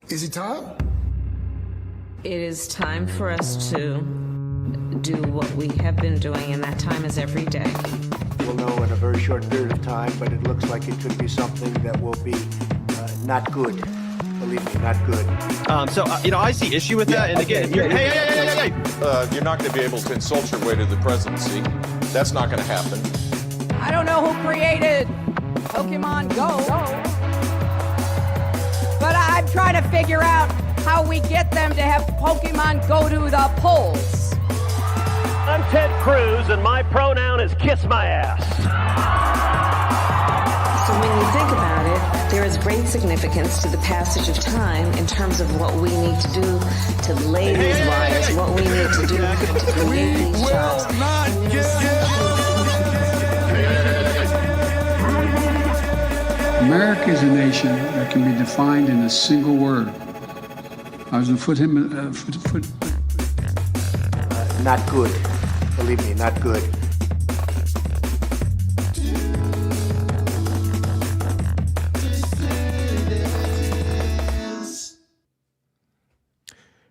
Is it time? It is time for us to do what we have been doing, and that time is every day. We'll know in a very short period of time, but it looks like it could be something that will be not good. Believe me, not good. I see issue with that. And again, hey. You're not going to be able to insult your way to the presidency. That's not going to happen. I don't know who created Pokemon Go, but I'm trying to figure out how we get them to have Pokemon go to the polls. I'm Ted Cruz, and my pronoun is kiss my ass. So when you think about it, there is great significance to the passage of time in terms of what we need to do to lay these wires, what we need to do to create these jobs. America is a nation that can be defined in a single word. I was going to put Not good. Believe me, not good.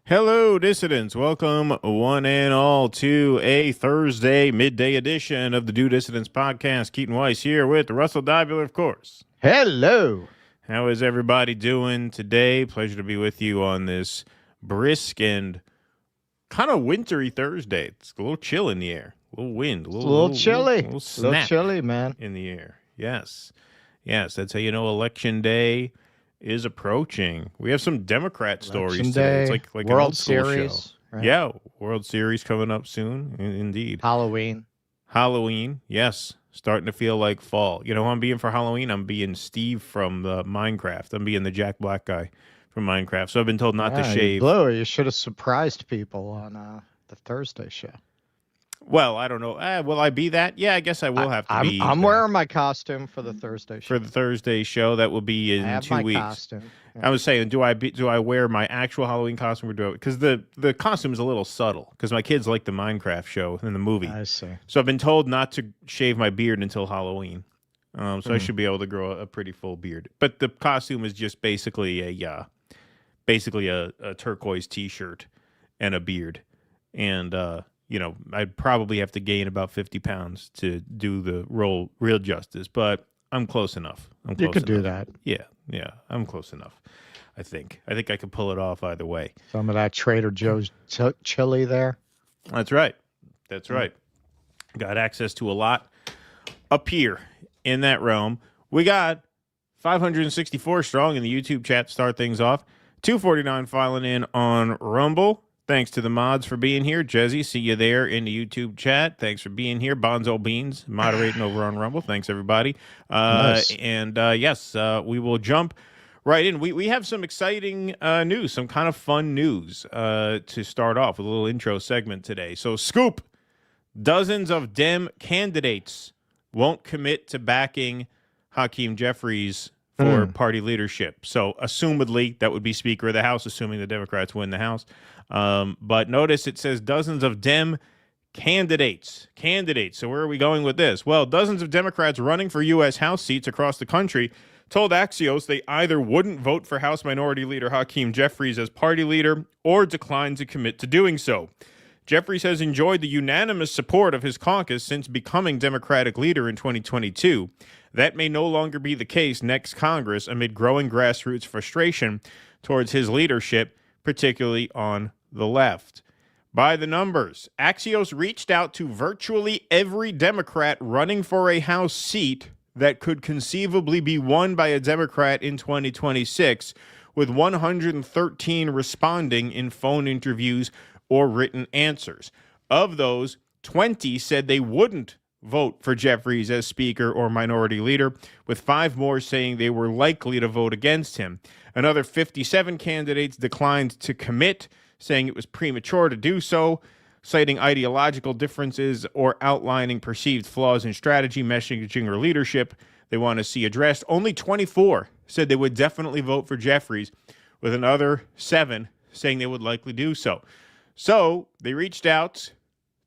Hello, dissidents. Welcome, one and all, to a Thursday midday edition of the Do Dissidents podcast. Keaton Weiss here with Russell Dibular, of course. Hello. How is everybody doing today? Pleasure to be with you on this brisk and kind of wintry Thursday. It's a little chill in the air, a little wind, a little chilly, a little snap, little chilly, man, in the air. Yes, that's how you know election day is approaching. We have some Democrat stories today. It's like World an old school Series, show. right? Yeah, World Series coming up soon. Indeed, Halloween, yes. Starting to feel like fall. You know who I'm being for Halloween? I'm being Steve from Minecraft. I'm being the Jack Black guy from Minecraft. So I've been told not to shave. Blue, you should have surprised people on the Thursday show. Well, I don't know. Will I be that? Yeah, I guess I will have to be. I'm wearing my costume for the Thursday show. For the Thursday show, that will be in 2 weeks. Costume. Yeah. I was saying, do I wear my actual Halloween costume or do I? Because the costume is a little subtle. Because my kids like the Minecraft show and the movie. I see. So I've been told not to shave my beard until Halloween. So I should be able to grow a pretty full beard. But the costume is just basically a turquoise T-shirt and a beard, and I'd probably have to gain about 50 pounds to do the role real justice, but I'm close enough. You could do that. Yeah, I'm close enough. I think I could pull it off either way. Some of that Trader Joe's chili there. That's right. Got access to a lot up here in that realm. We got 564 strong in the YouTube chat to start things off. 249 filing in on Rumble. Thanks to the mods for being here. Jezzy, see you there in the YouTube chat. Thanks for being here. Bonzo Beans moderating over on Rumble. Thanks, everybody. Nice. And yes, we will jump right in. We have some exciting news, some kind of fun news to start off with a little intro segment today. So, scoop, dozens of Dem candidates won't commit to backing Hakeem Jeffries for party leadership. So, assumedly, that would be Speaker of the House, assuming the Democrats win the House. But notice it says dozens of Dem candidates. So where are we going with this? Well, dozens of Democrats running for U.S. House seats across the country told Axios they either wouldn't vote for House Minority Leader Hakeem Jeffries as party leader or decline to commit to doing so. Jeffries has enjoyed the unanimous support of his caucus since becoming Democratic leader in 2022. That may no longer be the case next Congress amid growing grassroots frustration towards his leadership, particularly on the left. By the numbers, Axios reached out to virtually every Democrat running for a House seat that could conceivably be won by a Democrat in 2026, with 113 responding in phone interviews or written answers. Of those, 20 said they wouldn't vote for Jeffries as Speaker or Minority Leader, with 5 more saying they were likely to vote against him. Another 57 candidates declined to commit, saying it was premature to do so, citing ideological differences or outlining perceived flaws in strategy, messaging, or leadership they want to see addressed. Only 24 said they would definitely vote for Jeffries, with another 7 saying they would likely do so. So they reached out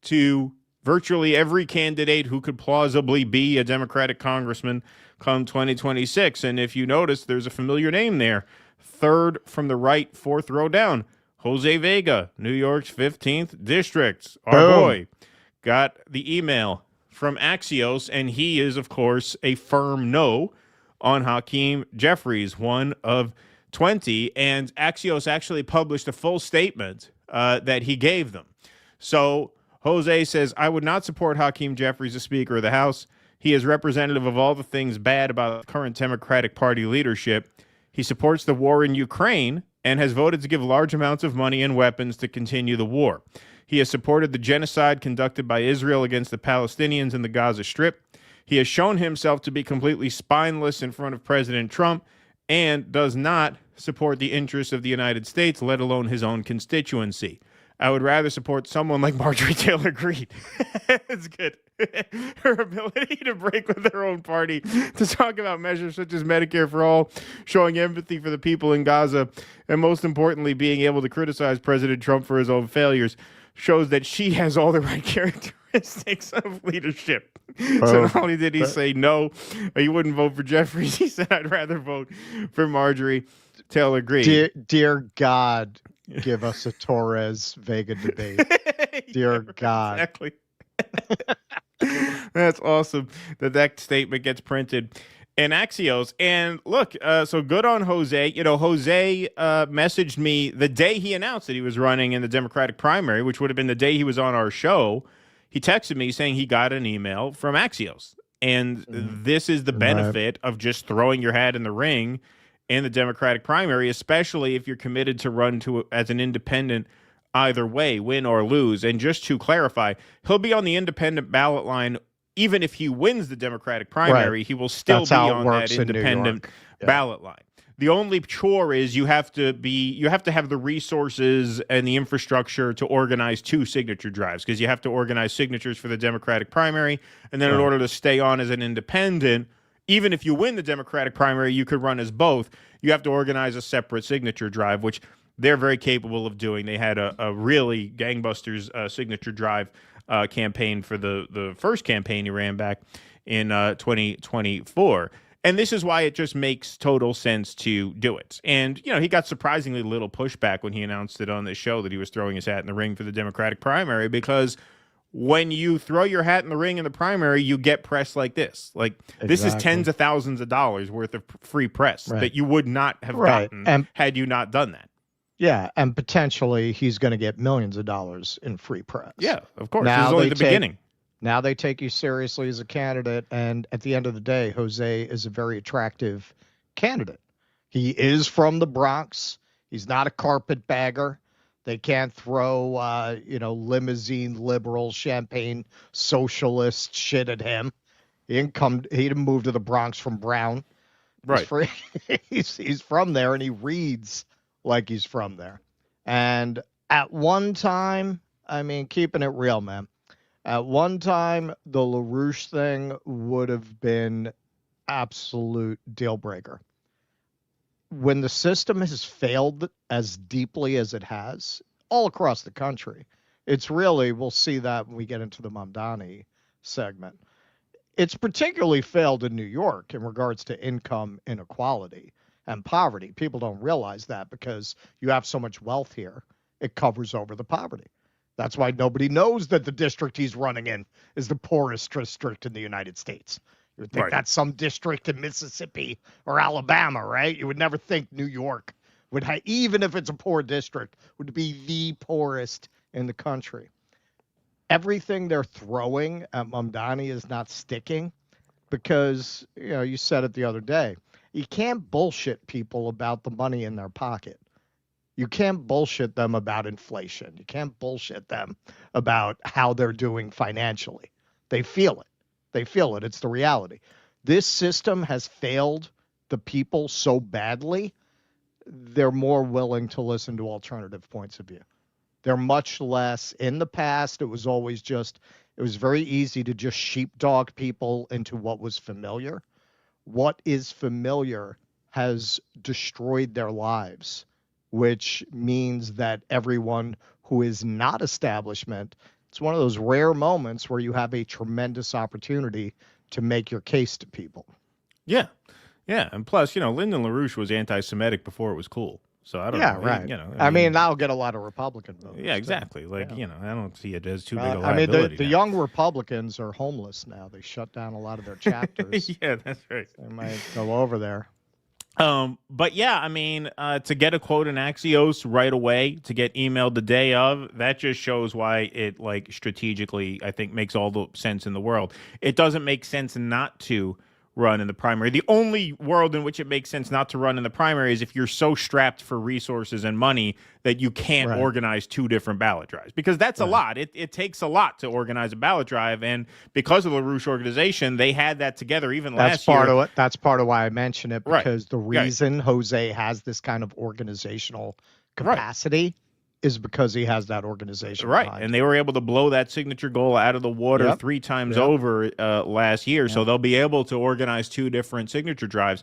to virtually every candidate who could plausibly be a Democratic congressman come 2026. And if you notice, there's a familiar name there. third from the right, fourth row down. Jose Vega, New York's 15th district. Our boy got the email from Axios, and he is, of course, a firm no on Hakeem Jeffries, one of 20. And Axios actually published a full statement that he gave them. So Jose says, I would not support Hakeem Jeffries as Speaker of the House. He is representative of all the things bad about the current Democratic Party leadership. He supports the war in Ukraine and has voted to give large amounts of money and weapons to continue the war. He has supported the genocide conducted by Israel against the Palestinians in the Gaza Strip. He has shown himself to be completely spineless in front of President Trump and does not support the interests of the United States, let alone his own constituency. I would rather support someone like Marjorie Taylor Greene. It's good. Her ability to break with her own party, to talk about measures such as Medicare for all, showing empathy for the people in Gaza, and most importantly, being able to criticize President Trump for his own failures, shows that she has all the right characteristics of leadership. So not only did he say no, he wouldn't vote for Jeffries, he said, I'd rather vote for Marjorie Taylor Greene. Dear God, give us a Torres Vega debate. Dear God. Exactly. That's awesome that statement gets printed in Axios. And look, so good on Jose. You know, Jose messaged me the day he announced that he was running in the Democratic primary, which would have been the day he was on our show. He texted me saying he got an email from Axios. And this is the benefit of just throwing your hat in the ring in the Democratic primary, especially if you're committed to run as an independent either way, win or lose. And just to clarify, he'll be on the independent ballot line even if he wins the Democratic primary. He will still be on that independent ballot line. The only chore is you have to have the resources and the infrastructure to organize 2 signature drives, because you have to organize signatures for the Democratic primary, and then in order to stay on as an independent, even if you win the Democratic primary, you could run as both. You have to organize a separate signature drive, which they're very capable of doing. They had a really gangbusters signature drive campaign for the first campaign he ran back in 2024. And this is why it just makes total sense to do it. And, you know, he got surprisingly little pushback when he announced it on the show that he was throwing his hat in the ring for the Democratic primary, because when you throw your hat in the ring in the primary, you get press like this. Like, this is tens of thousands of dollars worth of free press that you would not have gotten had you not done that. Yeah, and potentially he's going to get millions of dollars in free press. Yeah, of course. This is only the beginning. Now they take you seriously as a candidate, and at the end of the day, Jose is a very attractive candidate. He is from the Bronx. He's not a carpetbagger. They can't throw, limousine liberal, champagne socialist shit at him. He didn't move to the Bronx from Brown. Right. He's from there, and he reads like he's from there. And at one time, I mean, keeping it real, man, at one time, the LaRouche thing would have been absolute deal breaker. When the system has failed as deeply as it has all across the country, it's really, we'll see that when we get into the Mamdani segment. It's particularly failed in New York in regards to income inequality and poverty. People don't realize that because you have so much wealth here, it covers over the poverty. That's why nobody knows that the district he's running in is the poorest district in the United States. You would think that's some district in Mississippi or Alabama, right? You would never think New York would have, even if it's a poor district, would be the poorest in the country. Everything they're throwing at Mamdani is not sticking because, you said it the other day, you can't bullshit people about the money in their pocket. You can't bullshit them about inflation. You can't bullshit them about how they're doing financially. They feel it. They feel it. It's the reality. This system has failed the people so badly, they're more willing to listen to alternative points of view. They're much less. In the past, it was very easy to just sheepdog people into what was familiar. What is familiar has destroyed their lives, which means that everyone who is not establishment, it's one of those rare moments where you have a tremendous opportunity to make your case to people. Yeah. Yeah, and plus, Lyndon LaRouche was anti-Semitic before it was cool. So I don't know. Yeah, right. I mean, that'll get a lot of Republican votes. Yeah, exactly. Too. Like, yeah. I don't see it as too big a I mean, liability. the young Republicans are homeless now. They shut down a lot of their chapters. Yeah, that's right. They might go over there. But yeah, I mean, to get a quote in Axios right away, to get emailed the day of, that just shows why it, like, strategically, I think, makes all the sense in the world. It doesn't make sense not to run in the primary. The only world in which it makes sense not to run in the primary is if you're so strapped for resources and money that you can't organize 2 different ballot drives, because that's a lot. It takes a lot to organize a ballot drive, and because of the LaRouche organization, they had that together even last year. That's part of why I mention it, because the reason Jose has this kind of organizational capacity is because he has that organization. Right. And they were able to blow that signature goal out of the water 3 times over last year. So they'll be able to organize 2 different signature drives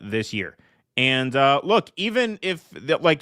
this year. And look, even if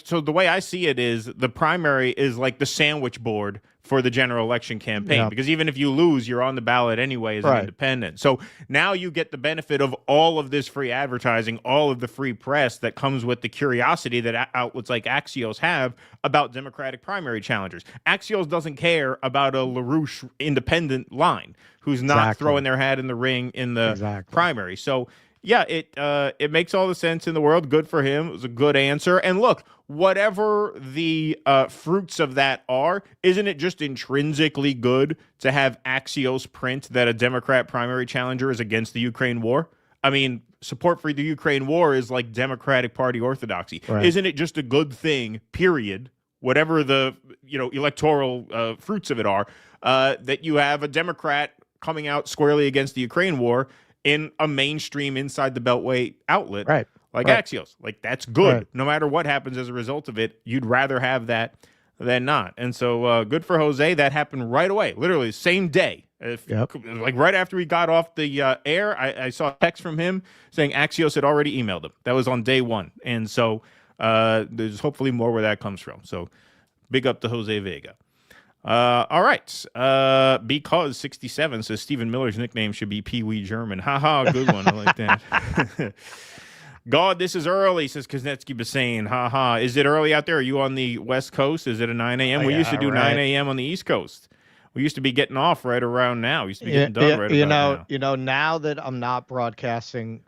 so the way I see it is the primary is like the sandwich board for the general election campaign, because even if you lose, you're on the ballot anyway as an independent. So now you get the benefit of all of this free advertising, all of the free press that comes with the curiosity that outlets like Axios have about Democratic primary challengers. Axios doesn't care about a LaRouche independent line who's not throwing their hat in the ring in the primary. So yeah, it makes all the sense in the world. Good for him. It was a good answer. And look, whatever the fruits of that are, isn't it just intrinsically good to have Axios print that a Democrat primary challenger is against the Ukraine war? I mean, support for the Ukraine war is like Democratic Party orthodoxy. Isn't it just a good thing, period, whatever the electoral fruits of it are, that you have a Democrat coming out squarely against the Ukraine war in a mainstream inside the Beltway outlet like Axios? Like, that's good. No matter what happens as a result of it, you'd rather have that than not. And so good for Jose. That happened right away, literally same day. Like right after we got off the air, I saw a text from him saying Axios had already emailed him. That was on day 1. And so there's hopefully more where that comes from. So big up to Jose Vega. All right. Because 67 says Stephen Miller's nickname should be Pee Wee German. Haha, good one. I like that. God, this is early, says Kuznetsky Bassane. Haha. Is it early out there? Are you on the West Coast? Is it a 9 a.m.? We used to do 9 a.m. on the East Coast. We used to be getting off right around now. We used to be getting done right about now. Now that I'm not broadcasting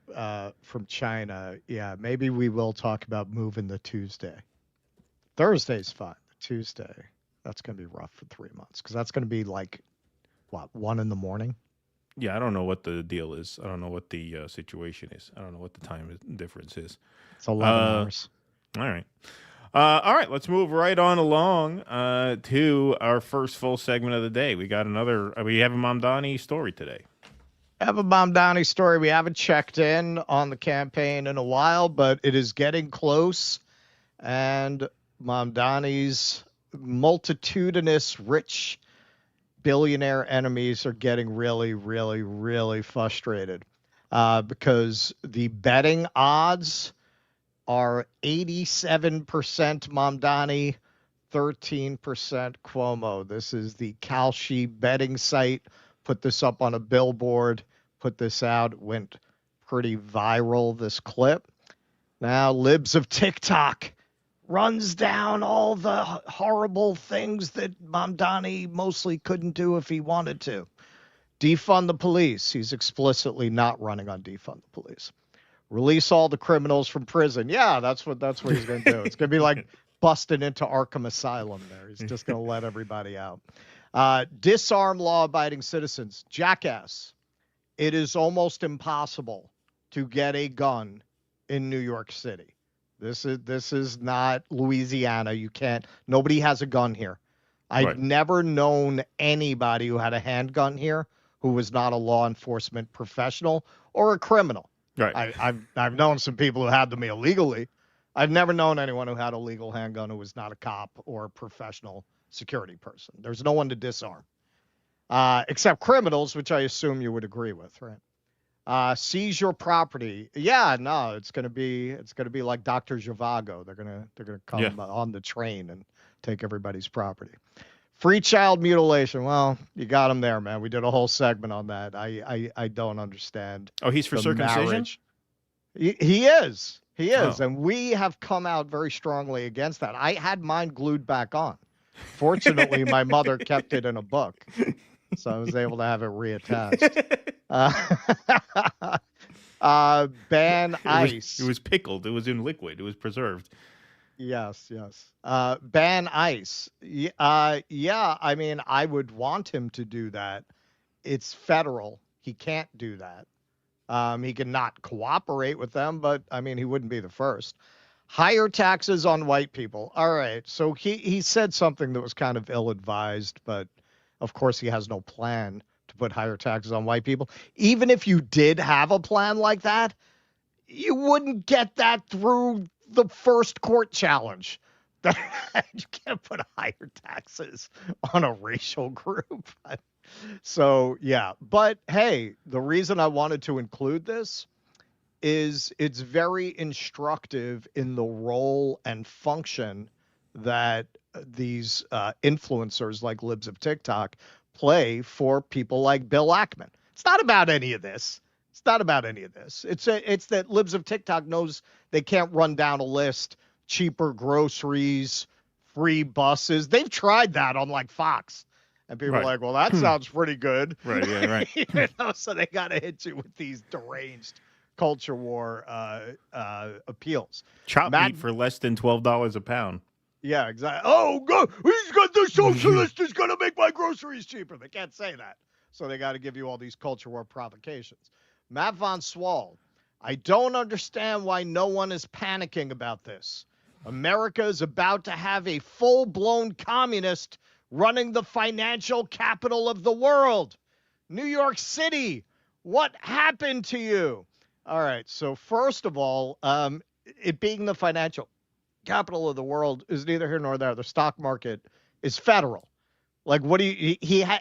from China, maybe we will talk about moving the Tuesday. Thursday's fine. Tuesday. That's going to be rough for 3 months, because that's going to be like, 1 in the morning? Yeah, I don't know what the deal is. I don't know what the situation is. I don't know what the time difference is. It's 11 hours. All right. All right, let's move right on along to our first full segment of the day. We have a Mamdani story today. I have a Mamdani story. We haven't checked in on the campaign in a while, but it is getting close, and Mamdani's multitudinous rich billionaire enemies are getting really, really, really frustrated because the betting odds are 87% Mamdani, 13% Cuomo. This is the Kalshi betting site. Put this up on a billboard, put this out. It went pretty viral, this clip. Now, libs of TikTok runs down all the horrible things that Mamdani mostly couldn't do if he wanted to. Defund the police. He's explicitly not running on defund the police. Release all the criminals from prison. Yeah, that's what he's going to do. It's going to be like busting into Arkham Asylum there. He's just going to let everybody out. Disarm law-abiding citizens. Jackass. It is almost impossible to get a gun in New York City. This is not Louisiana. Nobody has a gun here. I've never known anybody who had a handgun here who was not a law enforcement professional or a criminal. Right. I've known some people who had them illegally. I've never known anyone who had a legal handgun who was not a cop or a professional security person. There's no one to disarm, except criminals, which I assume you would agree with, right? Seize your property. Yeah, no, it's gonna be like Dr. Zhivago. They're gonna come on the train and take everybody's property. Free child mutilation. Well, you got him there, man. We did a whole segment on that. I don't understand. Oh, he's for circumcision? Marriage. He is. He is. Oh. And we have come out very strongly against that. I had mine glued back on. Fortunately, my mother kept it in a book, so I was able to have it reattached. Ban ICE. It was pickled. It was in liquid. It was preserved. Yes. Ban ICE. Yeah, I mean, I would want him to do that. It's federal. He can't do that. He can not cooperate with them, but I mean, he wouldn't be the first. Higher taxes on white people. All right. So he said something that was kind of ill-advised, but of course he has no plan to put higher taxes on white people. Even if you did have a plan like that, you wouldn't get that through the first court challenge. You can't put higher taxes on a racial group. So, yeah. But hey, the reason I wanted to include this is it's very instructive in the role and function that these influencers like Libs of TikTok play for people like Bill Ackman. It's not about any of this. It's that Libs of TikTok knows they can't run down a list, cheaper groceries, free buses. They've tried that on like Fox. And people are like, well, that sounds pretty good. Right, yeah, right. So they got to hit you with these deranged culture war appeals. Chop meat for less than $12 a pound. Yeah, exactly. Oh, God, he's got the socialist is going to make my groceries cheaper. They can't say that. So they got to give you all these culture war provocations. Matt Von Swall, I don't understand why no one is panicking about this. America is about to have a full-blown communist running the financial capital of the world. New York City, what happened to you? All right, so first of all, it being the financial capital of the world is neither here nor there. The stock market is federal. Like, what do you,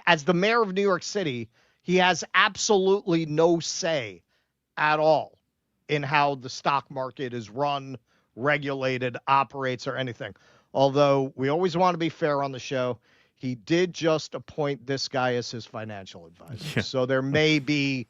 as the mayor of New York City, he has absolutely no say at all in how the stock market is run, regulated, operates, or anything. Although we always want to be fair on the show, he did just appoint this guy as his financial advisor. Yeah. So there may be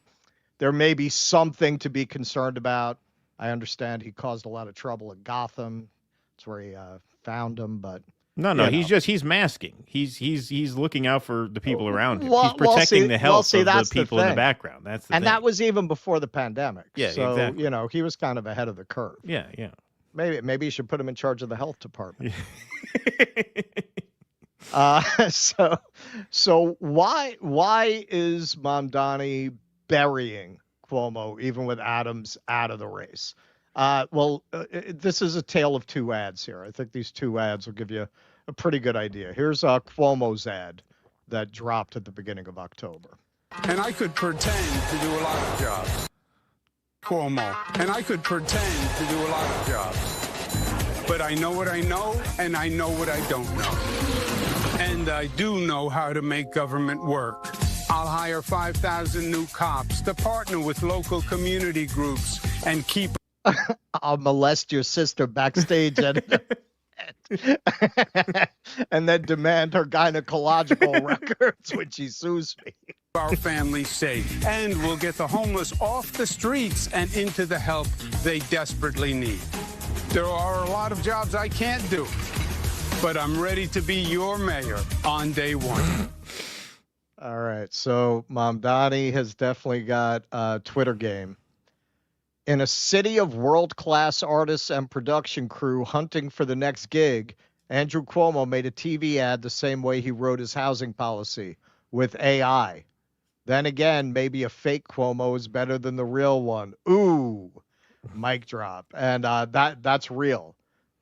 something to be concerned about. I understand he caused a lot of trouble at Gotham. That's where he found him, but no, he's masking. He's looking out for the people around him. He's protecting the health of the people in the background. That's the thing. That was even before the pandemic. Yeah, so, exactly. He was kind of ahead of the curve. Yeah. Maybe you should put him in charge of the health department. So why is Mamdani burying Cuomo even with Adams out of the race? This is a tale of two ads here. I think these two ads will give you a pretty good idea. Here's Cuomo's ad that dropped at the beginning of October. And I could pretend to do a lot of jobs. Cuomo. And I could pretend to do a lot of jobs. But I know what I know, and I know what I don't know. And I do know how to make government work. I'll hire 5,000 new cops to partner with local community groups and keep... I'll molest your sister backstage and then demand her gynecological records when she sues me. Our family safe, and we'll get the homeless off the streets and into the help they desperately need. There are a lot of jobs I can't do, but I'm ready to be your mayor on day one. All right, so Mamdani has definitely got a Twitter game. In a city of world-class artists and production crew hunting for the next gig, Andrew Cuomo made a TV ad the same way he wrote his housing policy, with AI. Then again, maybe a fake Cuomo is better than the real one. Ooh, mic drop. And that's real.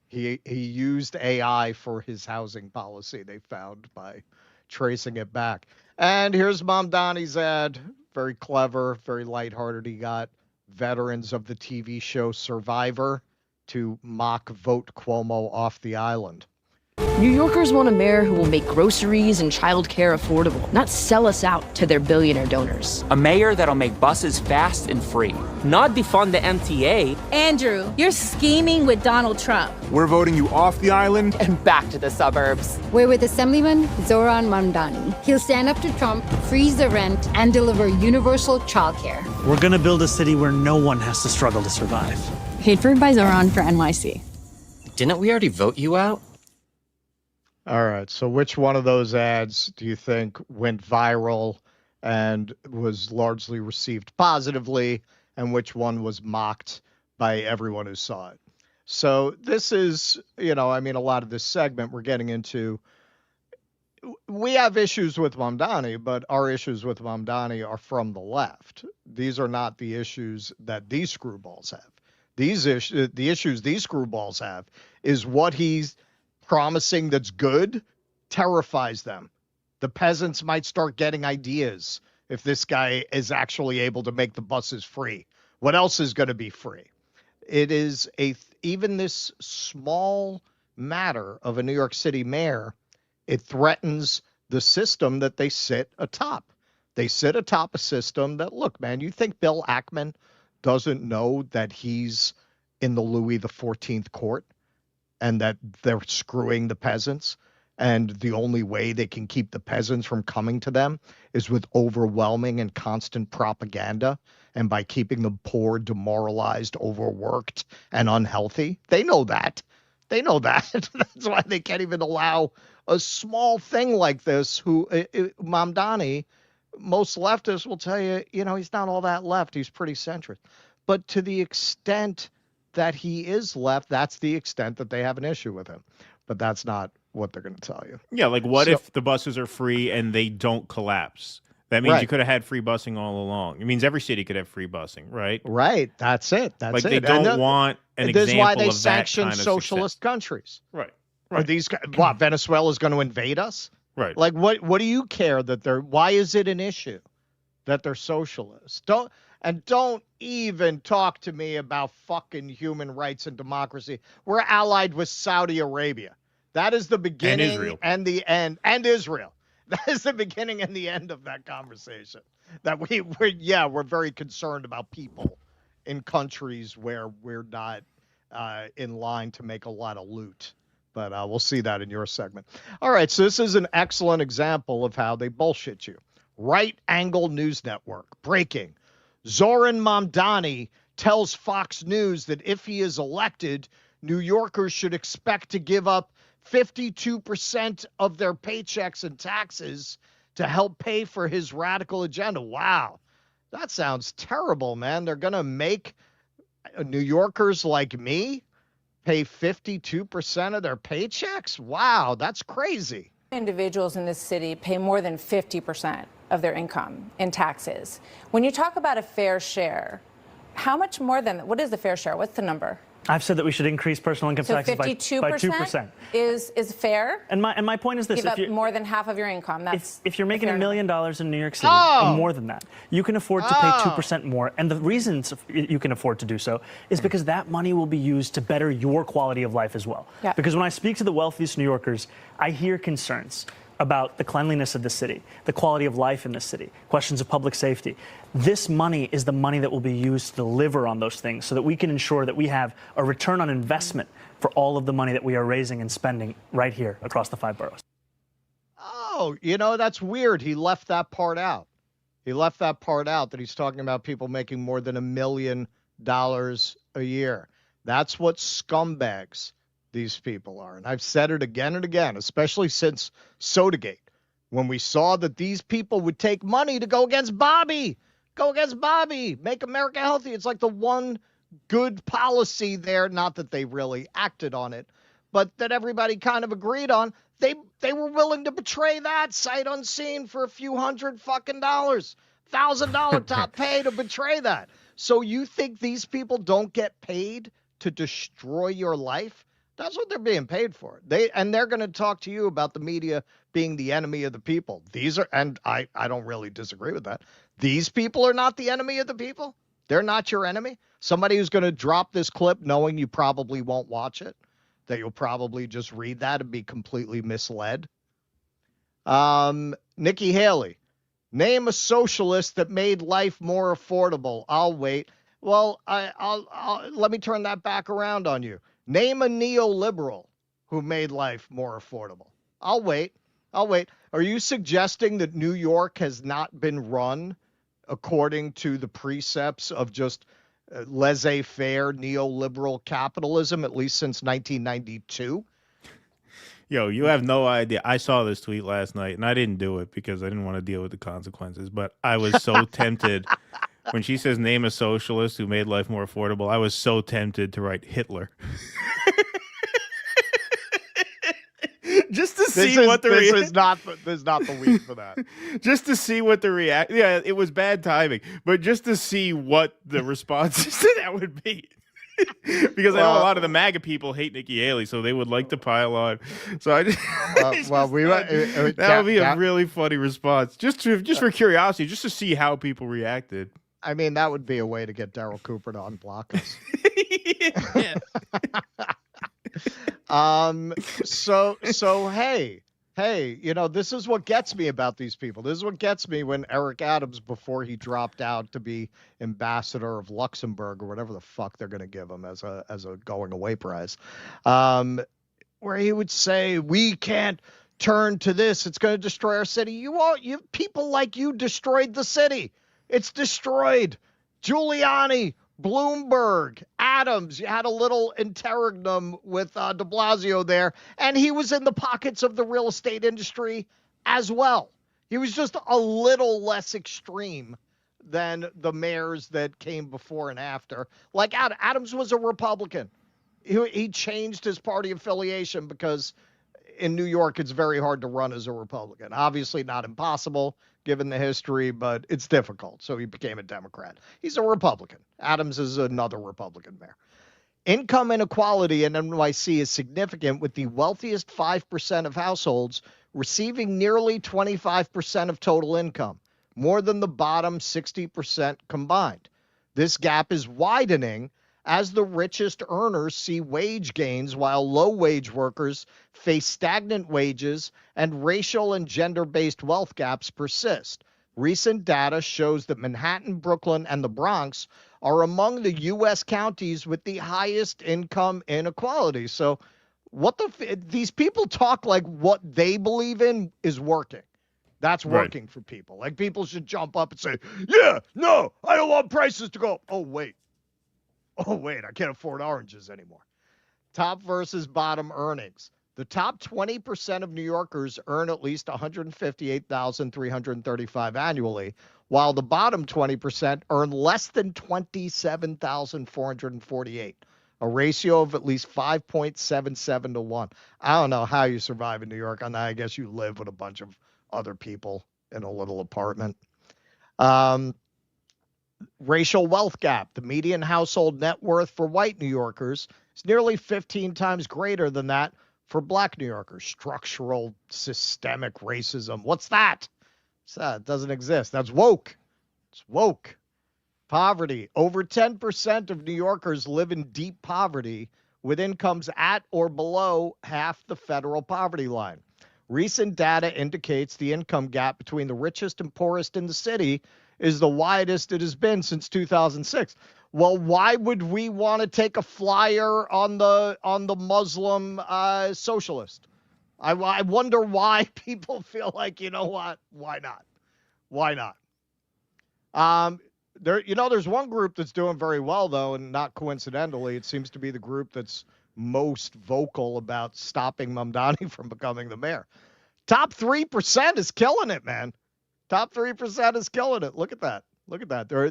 He used AI for his housing policy, they found, by tracing it back. And here's Mamdani's ad. Very clever, very lighthearted. He got veterans of the TV show Survivor to mock vote Cuomo off the island. New Yorkers want a mayor who will make groceries and childcare affordable, not sell us out to their billionaire donors. A mayor that'll make buses fast and free, not defund the MTA. Andrew, you're scheming with Donald Trump. We're voting you off the island and back to the suburbs. We're with Assemblyman Zoran Mamdani. He'll stand up to Trump, freeze the rent, and deliver universal childcare. We're gonna build a city where no one has to struggle to survive. Paid for by Zoran for NYC. Didn't we already vote you out? All right. So which one of those ads do you think went viral and was largely received positively, and which one was mocked by everyone who saw it? So this is, a lot of this segment we're getting into. We have issues with Mamdani, but our issues with Mamdani are from the left. These are not the issues that these screwballs have. The issues these screwballs have is what he's promising that's good terrifies them. The peasants might start getting ideas if this guy is actually able to make the buses free. What else is going to be free? It is even this small matter of a New York City mayor, it threatens the system that they sit atop. They sit atop a system that, look, man, you think Bill Ackman doesn't know that he's in the Louis XIV court? And that they're screwing the peasants, and the only way they can keep the peasants from coming to them is with overwhelming and constant propaganda, and by keeping them poor, demoralized, overworked, and unhealthy. They know that. That's why they can't even allow a small thing like this. Mamdani, most leftists will tell you, he's not all that left. He's pretty centrist. But to the extent that he is left, that's the extent that they have an issue with him. But that's not what they're going to tell you. Yeah, like what if the buses are free and they don't collapse? That means you could have had free busing all along. It means every city could have free busing, right? Right. That's it. They don't want an example of that kind of This is why they sanction socialist countries. Right. Are these what? Venezuela's going to invade us? Right. Like what do you care that they're? Why is it an issue that they're socialists? Don't even talk to me about fucking human rights and democracy. We're allied with Saudi Arabia. That is the beginning and the end. And Israel. That is the beginning and the end of that conversation. That we're very concerned about people in countries where we're not in line to make a lot of loot. But we'll see that in your segment. All right, so this is an excellent example of how they bullshit you. Right Angle News Network. Breaking. Zoran Mamdani tells Fox News that if he is elected, New Yorkers should expect to give up 52% of their paychecks and taxes to help pay for his radical agenda. Wow. That sounds terrible, man. They're going to make New Yorkers like me pay 52% of their paychecks? Wow, that's crazy. Individuals in this city pay more than 50% of their income in taxes. When you talk about a fair share, how much more than, what is the fair share? What's the number? I've said that we should increase personal income taxes by 2%. Is fair? And my point is this. Give up more than half of your income. That's if you're making $1 million in New York City, and more than that, you can afford to pay 2% more. And the reasons you can afford to do so is because that money will be used to better your quality of life as well. Yeah. Because when I speak to the wealthiest New Yorkers, I hear concerns about the cleanliness of the city, the quality of life in the city, questions of public safety. This money is the money that will be used to deliver on those things so that we can ensure that we have a return on investment for all of the money that we are raising and spending right here across the 5 boroughs. Oh, that's weird. He left that part out. That he's talking about people making more than $1 million a year. That's what scumbags these people are. And I've said it again and again, especially since Sodagate, when we saw that these people would take money to go against Bobby, make America healthy. It's like the one good policy there, not that they really acted on it, but that everybody kind of agreed on. They were willing to betray that sight unseen for a few $100 fucking $1,000 top pay to betray that. So you think these people don't get paid to destroy your life? That's what they're being paid for. They're going to talk to you about the media being the enemy of the people. And I don't really disagree with that. These people are not the enemy of the people. They're not your enemy. Somebody who's going to drop this clip knowing you probably won't watch it. that you'll probably just read that and be completely misled. Nikki Haley, name a socialist that made life more affordable. I'll wait. Well, I'll let me turn that back around on you. Name a neoliberal who made life more affordable. I'll wait. Are you suggesting that New York has not been run according to the precepts of just laissez-faire neoliberal capitalism, at least since 1992? Yo, you have no idea. I saw this tweet last night, and I didn't do it because I didn't want to deal with the consequences. But I was so tempted. When she says name a socialist who made life more affordable, I was so tempted to write Hitler. Just to see what the this is not the week for that. Just to see what the react. Yeah, it was bad timing, but just to see what the responses to that would be. Because I know a lot of the MAGA people hate Nikki Haley, so they would like to pile on. So I just, that would be a really funny response, just for curiosity, just to see how people reacted. I mean, that would be a way to get Daryl Cooper to unblock us. So hey, this is what gets me about these people. This is what gets me when Eric Adams, before he dropped out to be ambassador of Luxembourg or whatever the fuck they're going to give him as a going away prize, where he would say, we can't turn to this. It's going to destroy our city. You people like you destroyed the city. It's destroyed. Giuliani, Bloomberg, Adams, you had a little interregnum with de Blasio there, and he was in the pockets of the real estate industry as well. He was just a little less extreme than the mayors that came before and after. Like Adams was a Republican. He changed his party affiliation because in New York it's very hard to run as a Republican. Obviously not impossible given the history, but it's difficult. So he became a Democrat. He's a Republican. Adams is another Republican mayor. Income inequality in NYC is significant, with the wealthiest 5% of households receiving nearly 25% of total income, more than the bottom 60% combined. This gap is widening as the richest earners see wage gains while low-wage workers face stagnant wages and racial and gender-based wealth gaps persist. Recent data shows that Manhattan, Brooklyn, and the Bronx are among the U.S. counties with the highest income inequality. So these people talk like what they believe in is working. That's working for people. Like, people should jump up and say, yeah, no, I don't want prices to go up. Oh, wait, I can't afford oranges anymore. Top versus bottom earnings. The top 20% of New Yorkers earn at least $158,335 annually, while the bottom 20% earn less than $27,448, a ratio of at least 5.77 to 1. I don't know how you survive in New York on that. I guess you live with a bunch of other people in a little apartment. Racial wealth gap. The median household net worth for white New Yorkers is nearly 15 times greater than that for black New Yorkers. Structural systemic racism. What's that? It doesn't exist. That's woke. It's woke. Poverty. Over 10% of New Yorkers live in deep poverty, with incomes at or below half the federal poverty line. Recent data indicates the income gap between the richest and poorest in the city is the widest it has been since 2006. Well, why would we want to take a flyer on the Muslim socialist? I wonder why people feel like, you know what? Why not? There's one group that's doing very well, though, and not coincidentally, it seems to be the group that's most vocal about stopping Mamdani from becoming the mayor. Top 3% is killing it, man. Top 3% is killing it. Look at that.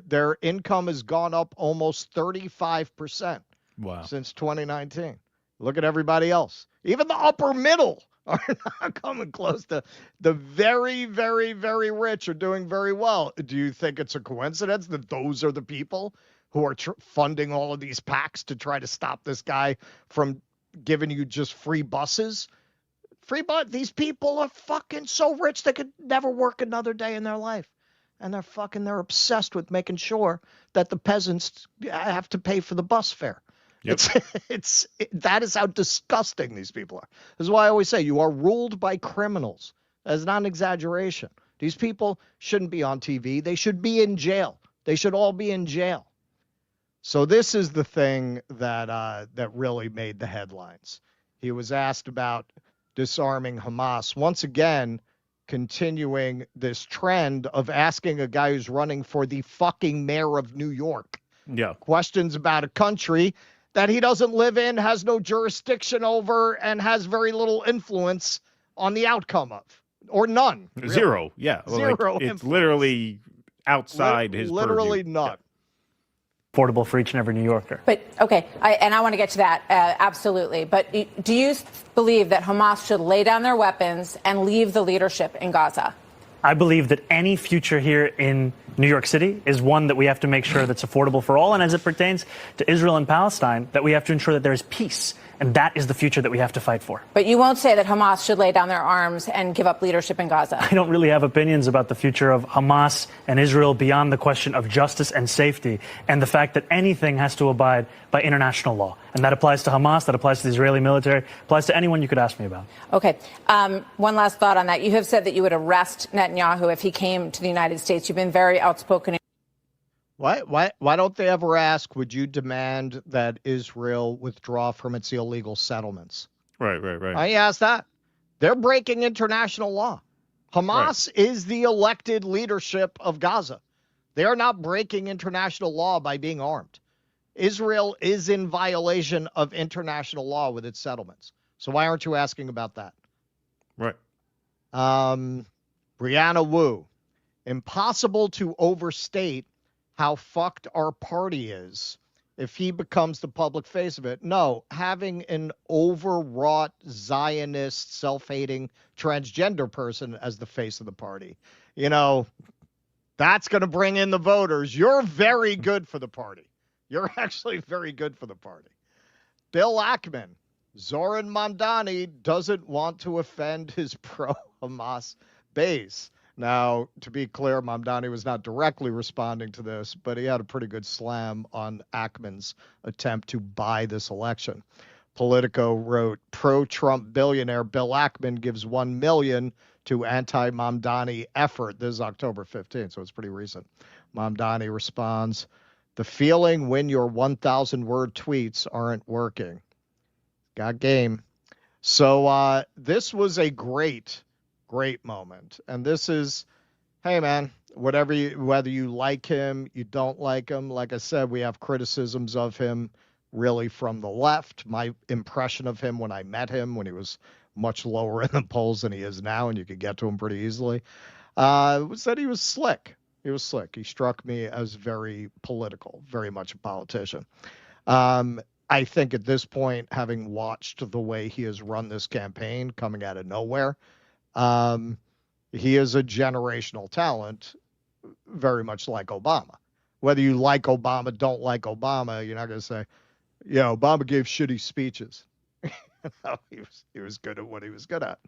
Their income has gone up almost 35%. Wow. Since 2019. Look at everybody else. Even the upper middle are not coming close to the very, very, very rich are doing very well. Do you think it's a coincidence that those are the people who are funding all of these PACs to try to stop this guy from giving you just free buses? These people are fucking so rich they could never work another day in their life. And they're obsessed with making sure that the peasants have to pay for the bus fare. Yep. That is how disgusting these people are. This is why I always say you are ruled by criminals. That's not an exaggeration. These people shouldn't be on TV. They should be in jail. They should all be in jail. So this is the thing that really made the headlines. He was asked about disarming Hamas. Once again, continuing this trend of asking a guy who's running for the fucking mayor of New York questions about a country that he doesn't live in, has no jurisdiction over, and has very little influence on the outcome of, or none. Really. Zero. Yeah. Well, Zero. It's literally outside his literally purview. none. Affordable for each and every New Yorker. But, okay, I want to get to that, absolutely. But do you believe that Hamas should lay down their weapons and leave the leadership in Gaza? I believe that any future here in New York City is one that we have to make sure that's affordable for all. And as it pertains to Israel and Palestine, that we have to ensure that there is peace. And that is the future that we have to fight for. But you won't say that Hamas should lay down their arms and give up leadership in Gaza. I don't really have opinions about the future of Hamas and Israel beyond the question of justice and safety and the fact that anything has to abide by international law. And that applies to Hamas, that applies to the Israeli military, applies to anyone you could ask me about. Okay. One last thought on that. You have said that you would arrest Netanyahu if he came to the United States. You've been very outspoken. Why don't they ever ask, would you demand that Israel withdraw from its illegal settlements? Right. I asked that. They're breaking international law. Hamas is the elected leadership of Gaza. They are not breaking international law by being armed. Israel is in violation of international law with its settlements. So why aren't you asking about that? Right. Brianna Wu, impossible to overstate how fucked our party is if he becomes the public face of it. No, having an overwrought Zionist, self-hating transgender person as the face of the party, that's going to bring in the voters. You're very good for the party. You're actually very good for the party. Bill Ackman, Zoran Mamdani doesn't want to offend his pro-Hamas base. Now, to be clear, Mamdani was not directly responding to this, but he had a pretty good slam on Ackman's attempt to buy this election. Politico wrote, pro-Trump billionaire Bill Ackman gives $1 million to anti-Mamdani effort. This is October 15th, so it's pretty recent. Mamdani responds, the feeling when your 1,000-word tweets aren't working. Got game. So this was a great moment. And this is, hey, man, whether you like him, you don't like him. Like I said, we have criticisms of him really from the left. My impression of him when I met him, when he was much lower in the polls than he is now, and you could get to him pretty easily, was that he was slick. He was slick. He struck me as very political, very much a politician. I think at this point, having watched the way he has run this campaign coming out of nowhere, he is a generational talent, very much like Obama. Whether you like Obama, don't like Obama, you're not going to say, Obama gave shitty speeches. He was good at what he was good at.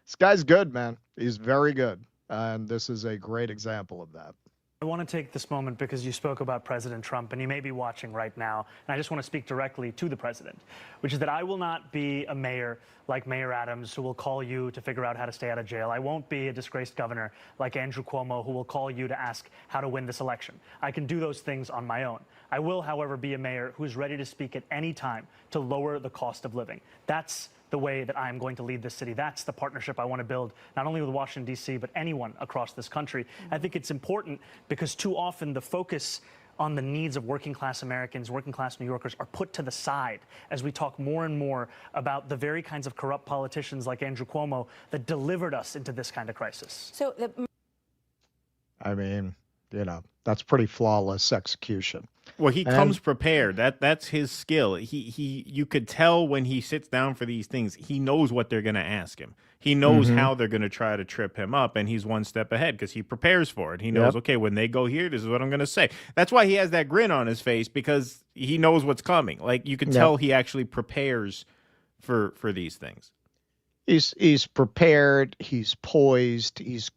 This guy's good, man. He's very good. And this is a great example of that. I want to take this moment because you spoke about President Trump, and you may be watching right now, and I just want to speak directly to the president, which is that I will not be a mayor like Mayor Adams who will call you to figure out how to stay out of jail. I won't be a disgraced governor like Andrew Cuomo who will call you to ask how to win this election. I can do those things on my own. I will, however, be a mayor who is ready to speak at any time to lower the cost of living. That's the way that I am going to lead this city. That's the partnership I want to build, not only with Washington, D.C., but anyone across this country. I think it's important because too often the focus on the needs of working class Americans, working class New Yorkers are put to the side as we talk more and more about the very kinds of corrupt politicians like Andrew Cuomo that delivered us into this kind of crisis. So, that's pretty flawless execution. Well, he comes prepared. That's his skill. You could tell when he sits down for these things, he knows what they're going to ask him. He knows how they're going to try to trip him up, and he's one step ahead because he prepares for it. He knows, okay, when they go here, this is what I'm going to say. That's why he has that grin on his face, because he knows what's coming. Like, you can tell he actually prepares for these things. He's prepared. He's poised. He's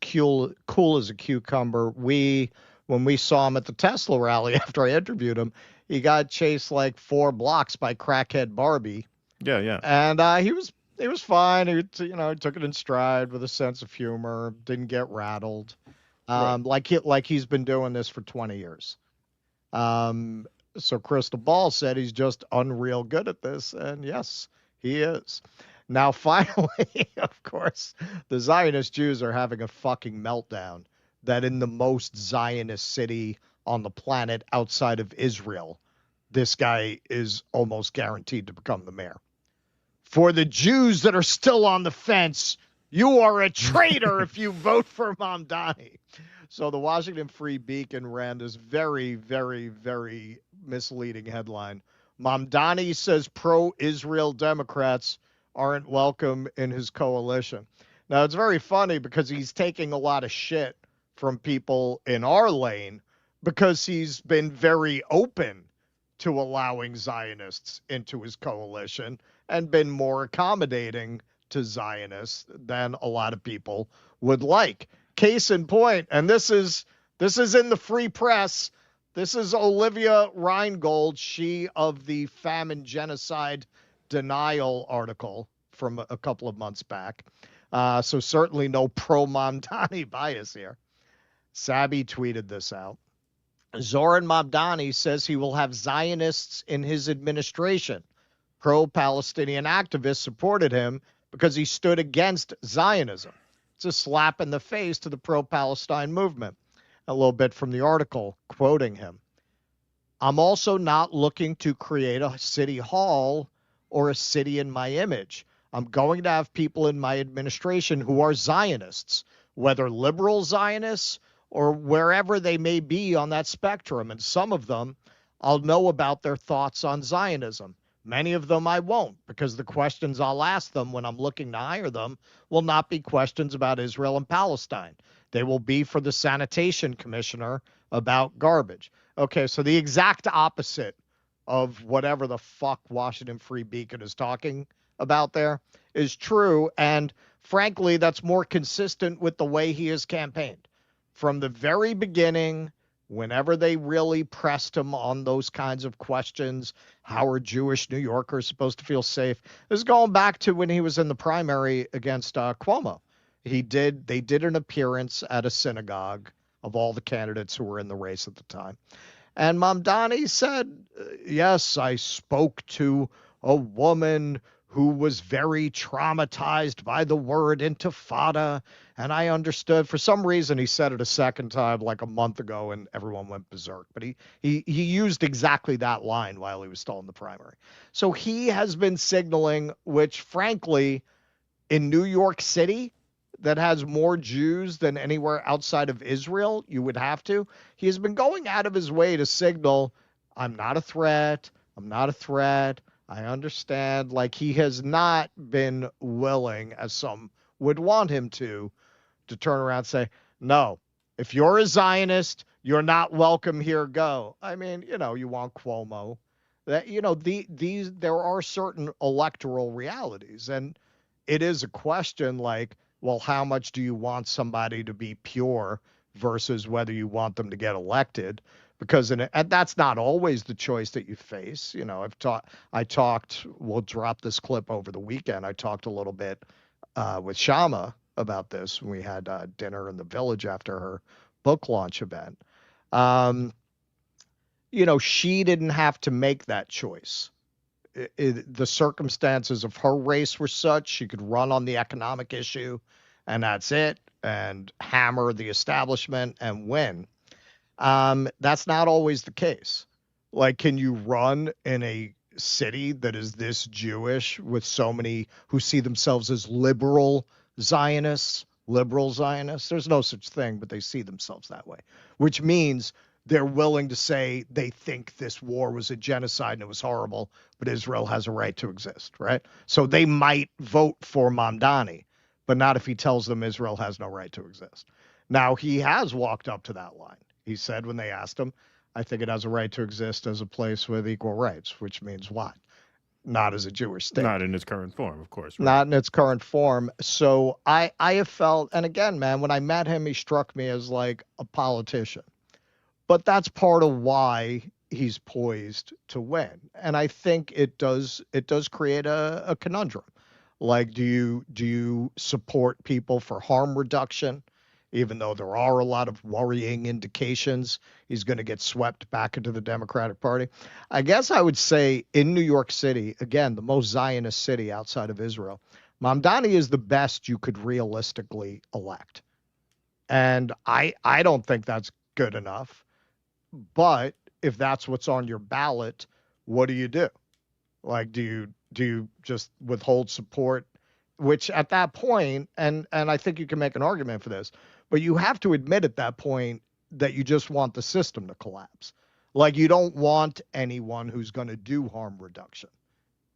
cool as a cucumber. When we saw him at the Tesla rally after I interviewed him, he got chased like 4 blocks by crackhead Barbie. Yeah, yeah. And he was fine. He took it in stride with a sense of humor. Didn't get rattled. Like he's been doing this for 20 years. So Crystal Ball said he's just unreal good at this, and yes, he is. Now, finally, of course, the Zionist Jews are having a fucking meltdown that in the most Zionist city on the planet outside of Israel, this guy is almost guaranteed to become the mayor. For the Jews that are still on the fence, you are a traitor if you vote for Mamdani. So the Washington Free Beacon ran this very, very, very misleading headline. Mamdani says pro-Israel Democrats aren't welcome in his coalition. Now, it's very funny because he's taking a lot of shit from people in our lane because he's been very open to allowing Zionists into his coalition and been more accommodating to Zionists than a lot of people would like. Case in point, and this is in the Free Press. This is Olivia Reingold, she of the famine genocide denial article from a couple of months back. So certainly no pro-Mamdani bias here. Sabi tweeted this out. Zoran Mamdani says he will have Zionists in his administration. Pro-Palestinian activists supported him because he stood against Zionism. It's a slap in the face to the pro-Palestine movement. A little bit from the article, quoting him. I'm also not looking to create a city hall or a city in my image. I'm going to have people in my administration who are Zionists, whether liberal Zionists or wherever they may be on that spectrum. And some of them, I'll know about their thoughts on Zionism. Many of them I won't, because the questions I'll ask them when I'm looking to hire them will not be questions about Israel and Palestine. They will be for the sanitation commissioner about garbage. Okay, so the exact opposite of whatever the fuck Washington Free Beacon is talking about there is true. And frankly, that's more consistent with the way he has campaigned. From the very beginning, whenever they really pressed him on those kinds of questions, how are Jewish New Yorkers supposed to feel safe? This is going back to when he was in the primary against Cuomo. They did an appearance at a synagogue of all the candidates who were in the race at the time. And Mamdani said, yes, I spoke to a woman who was very traumatized by the word intifada, and I understood. For some reason, he said it a second time like a month ago, and everyone went berserk. But he used exactly that line while he was still in the primary. So he has been signaling, which frankly, in New York City, that has more Jews than anywhere outside of Israel, you would have to. He has been going out of his way to signal, I'm not a threat. I'm not a threat. I understand. Like, he has not been willing, as some would want him to turn around and say, no, if you're a Zionist, you're not welcome here, go. I mean, you want Cuomo. That, there are certain electoral realities. And it is a question like, well, how much do you want somebody to be pure versus whether you want them to get elected? Because and that's not always the choice that you face. We'll drop this clip over the weekend. I talked a little bit with Shama about this when we had dinner in the Village after her book launch event. She didn't have to make that choice. The circumstances of her race were such she could run on the economic issue and that's it, and hammer the establishment and win. That's not always the case. Like, can you run in a city that is this Jewish with so many who see themselves as liberal Zionists? There's no such thing, but they see themselves that way, which means they're willing to say they think this war was a genocide and it was horrible, but Israel has a right to exist, right? So they might vote for Mamdani, but not if he tells them Israel has no right to exist. Now, he has walked up to that line. He said when they asked him, I think it has a right to exist as a place with equal rights, which means what? Not as a Jewish state. Not in its current form, of course. Right? Not in its current form. So I have felt, and again, man, when I met him, he struck me as like a politician. But that's part of why he's poised to win. And I think it does create a conundrum. Like, do you support people for harm reduction, even though there are a lot of worrying indications he's going to get swept back into the Democratic Party? I guess I would say in New York City, again, the most Zionist city outside of Israel, Mamdani is the best you could realistically elect. And I don't think that's good enough. But if that's what's on your ballot, what do you do? Like, do you just withhold support? Which at that point, and I think you can make an argument for this, but you have to admit at that point that you just want the system to collapse. Like, you don't want anyone who's going to do harm reduction.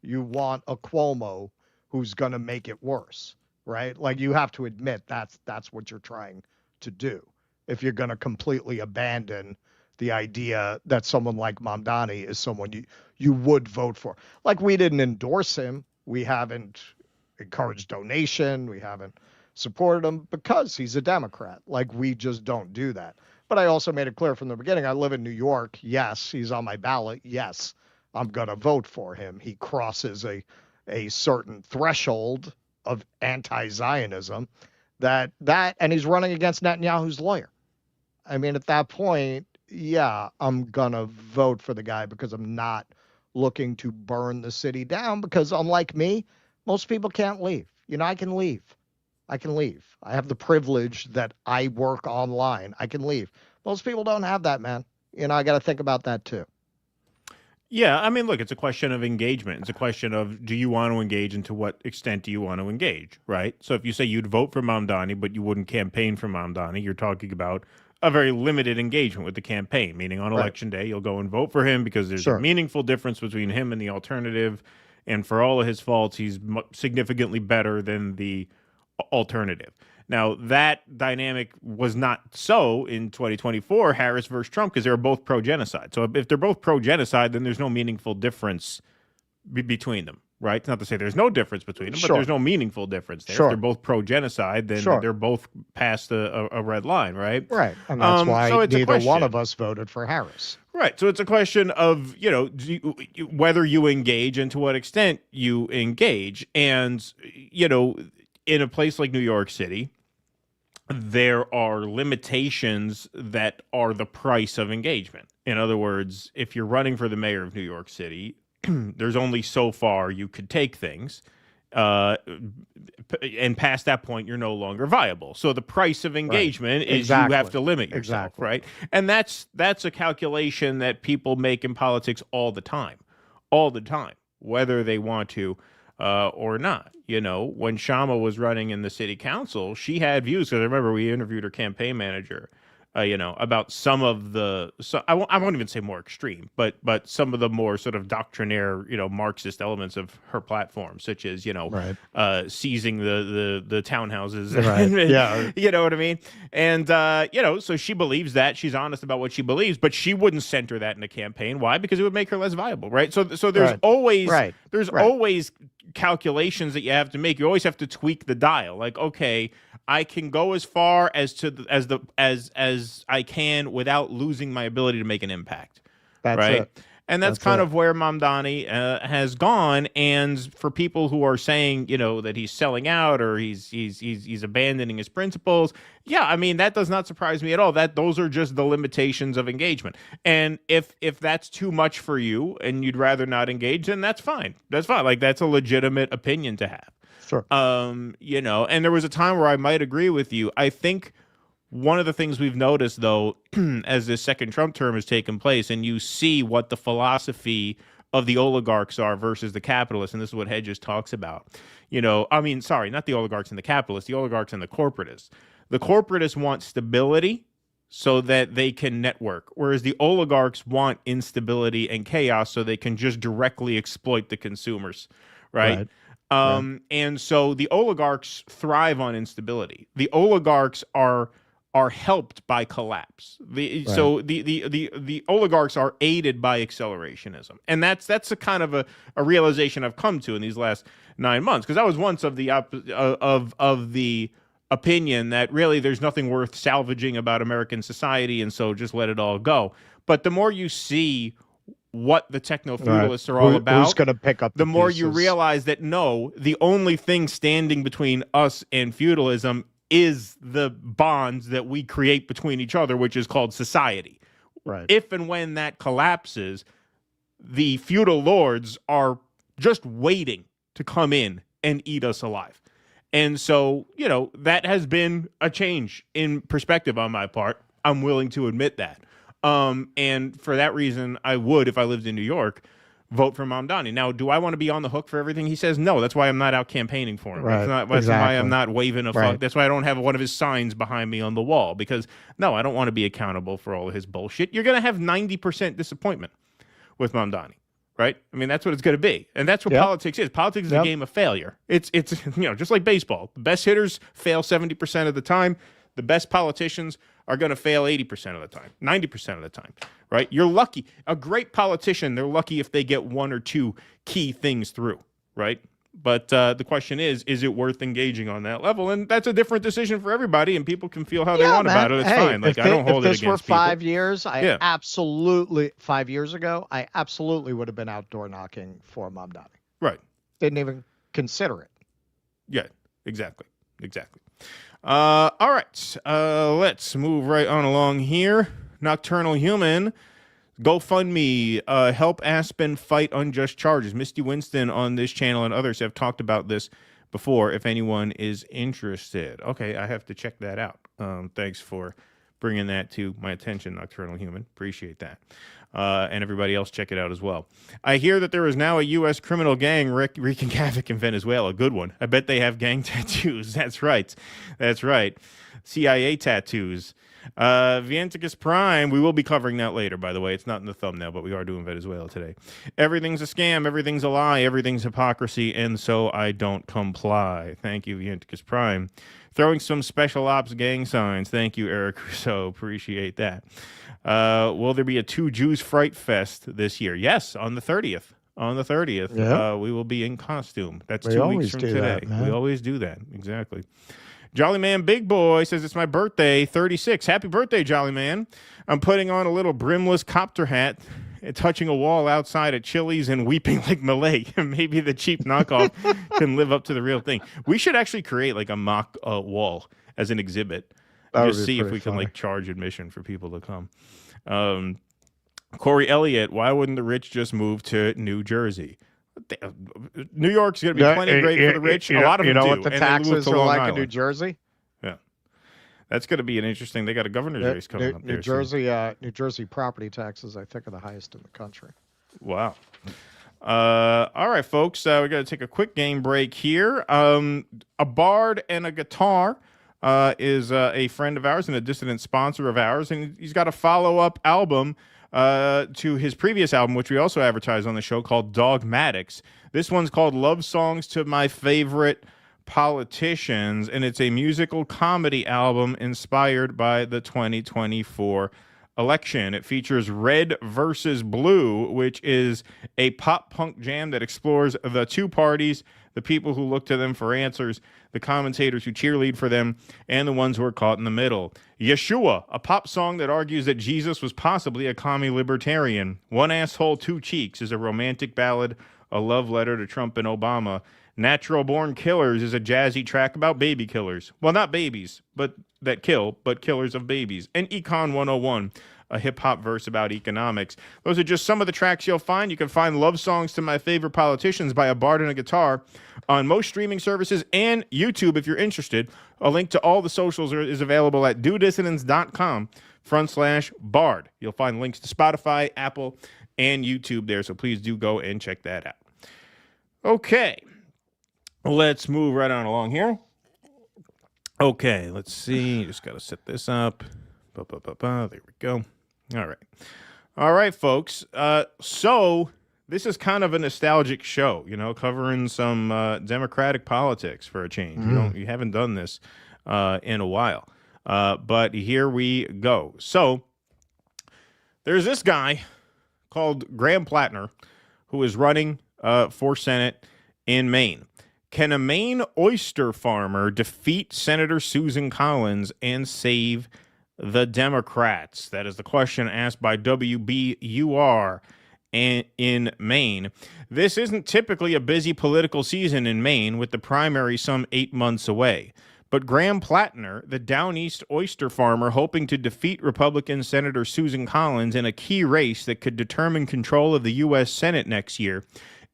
You want a Cuomo who's going to make it worse, right? Like, you have to admit that's what you're trying to do if you're going to completely abandon the idea that someone like Mamdani is someone you would vote for. Like, we didn't endorse him. We haven't encouraged donation. We haven't supported him because he's a Democrat. Like, we just don't do that. But I also made it clear from the beginning, I live in New York. Yes, he's on my ballot. Yes, I'm going to vote for him. He crosses a certain threshold of anti-Zionism that and he's running against Netanyahu's lawyer. I mean, at that point, yeah, I'm going to vote for the guy because I'm not looking to burn the city down, because unlike me, most people can't leave. You know, I can leave. I have the privilege that I work online. I can leave. Most people don't have that, man. You know, I got to think about that too. Yeah, I mean, look, it's a question of engagement. It's a question of, do you want to engage and to what extent do you want to engage, right? So if you say you'd vote for Mamdani, but you wouldn't campaign for Mamdani, you're talking about a very limited engagement with the campaign, meaning on election day, you'll go and vote for him because there's a meaningful difference between him and the alternative. And for all of his faults, he's significantly better than the alternative. Now, that dynamic was not so in 2024, Harris versus Trump, because they were both pro-genocide. So if they're both pro-genocide, then there's no meaningful difference between them, right? It's not to say there's no difference between them, but there's no meaningful difference there. If they're both pro-genocide, then they're both past a red line, right? Right, and that's why neither one of us voted for Harris. Right, so it's a question of, you know, whether you engage and to what extent you engage. And, you know, in a place like New York City, there are limitations that are the price of engagement. In other words, if you're running for the mayor of New York City, there's only so far you could take things. And past that point, you're no longer viable. So the price of engagement is you have to limit yourself, right? And that's a calculation that people make in politics all the time, whether they want to or not. You know, when Shama was running in the city council, she had views, because I remember we interviewed her campaign manager, you know, about some of the, I won't even say more extreme, but some of the more sort of doctrinaire, you know, Marxist elements of her platform, such as, you know, seizing the townhouses, and, you know what I mean? And, you know, so she believes that, she's honest about what she believes, but she wouldn't center that in a campaign. Why? Because it would make her less viable, right? So there's always, always calculations that you have to make. You always have to tweak the dial. Like, okay, I can go as far as I can without losing my ability to make an impact. Right. And that's kind of where Mamdani has gone. And for people who are saying, you know, that he's selling out or he's abandoning his principles, yeah, I mean, that does not surprise me at all. Those are just the limitations of engagement. And if that's too much for you and you'd rather not engage, then that's fine. That's fine. Like, that's a legitimate opinion to have. Sure. You know, and there was a time where I might agree with you. I think one of the things we've noticed, though, as this second Trump term has taken place, and you see what the philosophy of the oligarchs are versus the capitalists, and this is what Hedges talks about. You know, I mean, sorry, not the oligarchs and the capitalists, the oligarchs and the corporatists. The corporatists want stability so that they can network, whereas the oligarchs want instability and chaos so they can just directly exploit the consumers, right? And so the oligarchs thrive on instability. The oligarchs are helped by collapse. So the oligarchs are aided by accelerationism, and that's a kind of a realization I've come to in these last 9 months, because I was once of the opinion that really there's nothing worth salvaging about American society, and so just let it all go. But the more you see what the techno-feudalists are all about, who's going to pick up the more you pieces? realize that, no, the only thing standing between us and feudalism is the bonds that we create between each other, which is called society. Right. If and when that collapses, the feudal lords are just waiting to come in and eat us alive. And so, that has been a change in perspective on my part. I'm willing to admit that. And for that reason, I would, if I lived in New York, vote for Mamdani. Now, do I want to be on the hook for everything he says? No, that's why I'm not out campaigning for him. Right, That's why I'm not waving a fuck. Right. That's why I don't have one of his signs behind me on the wall, because, no, I don't want to be accountable for all of his bullshit. You're going to have 90% disappointment with Mamdani, right? I mean, that's what it's going to be. And that's what politics is. Politics is a game of failure. It's just like baseball. The best hitters fail 70% of the time. The best politicians are going to fail 80% of the time, 90% of the time, right? You're lucky. A great politician, they're lucky if they get one or two key things through, right? But the question is it worth engaging on that level? And that's a different decision for everybody, and people can feel how they want about it. It's fine. Like, I don't hold it against people. If this were 5 years, 5 years ago, I absolutely would have been outdoor knocking for Mamdani. Right. Didn't even consider it. Yeah, exactly. All right, let's move right on along here. Nocturnal Human, GoFundMe, help Aspen fight unjust charges. Misty Winston on this channel and others have talked about this before, if anyone is interested. Okay, I have to check that out. Thanks for bringing that to my attention, Nocturnal Human. Appreciate that. And everybody else, check it out as well. I hear that there is now a U.S. criminal gang wreaking havoc in Venezuela. Good one. I bet they have gang tattoos. That's right. CIA tattoos. Vianticus Prime, we will be covering that later, by the way. It's not in the thumbnail, but we are doing Venezuela today. Everything's a scam, everything's a lie, everything's hypocrisy, and so I don't comply. Thank you, Vianticus Prime. Throwing some special ops gang signs. Thank you, Eric Rousseau. Appreciate that. Will there be a Two Jews Fright Fest this year? Yes, on the 30th. We will be in costume. That's 2 weeks from today. We always do that. Exactly. Jolly Man Big Boy says it's my birthday, 36. Happy birthday, Jolly Man. I'm putting on a little brimless copter hat and touching a wall outside at Chili's and weeping like Malay. Maybe the cheap knockoff can live up to the real thing. We should actually create like a mock wall as an exhibit. Just see if we can like charge admission for people to come. Corey Elliott, why wouldn't the rich just move to New Jersey? New York's going to be plenty great for the rich. A lot of them do. You know what the taxes are like in New Jersey? Yeah. That's going to be an interesting. They got a governor's race coming up there. New Jersey property taxes, I think, are the highest in the country. Wow. All right, folks. We got to take a quick game break here. A bard and a guitar is a friend of ours and a dissident sponsor of ours, and he's got a follow-up album to his previous album, which we also advertise on the show, called Dogmatics. This one's called Love Songs to My Favorite Politicians, and it's a musical comedy album inspired by the 2024 election. It features Red versus Blue, which is a pop-punk jam that explores the two parties, the people who look to them for answers, the commentators who cheerlead for them, and the ones who are caught in the middle. Yeshua, a pop song that argues that Jesus was possibly a commie libertarian. One Asshole, Two Cheeks is a romantic ballad, a love letter to Trump and Obama. Natural Born Killers is a jazzy track about baby killers. Well, not babies, but that kill, but killers of babies. And Econ 101, a hip-hop verse about economics. Those are just some of the tracks you'll find. You can find Love Songs to My Favorite Politicians by a bard and a guitar on most streaming services and YouTube if you're interested. A link to all the socials is available at dudissidents.com/bard. You'll find links to Spotify, Apple, and YouTube there, so please do go and check that out. Okay, let's move right on along here. Okay, let's see. Just got to set this up. There we go. All right, folks. So this is kind of a nostalgic show, covering some Democratic politics for a change. You haven't done this in a while, but here we go. So there's this guy called Graham Platner who is running for Senate in Maine. Can a Maine oyster farmer defeat Senator Susan Collins and save the Democrats? That is the question asked by WBUR in Maine. This isn't typically a busy political season in Maine, with the primary some 8 months away. But Graham Platner, the Down East oyster farmer hoping to defeat Republican Senator Susan Collins in a key race that could determine control of the U.S. Senate next year,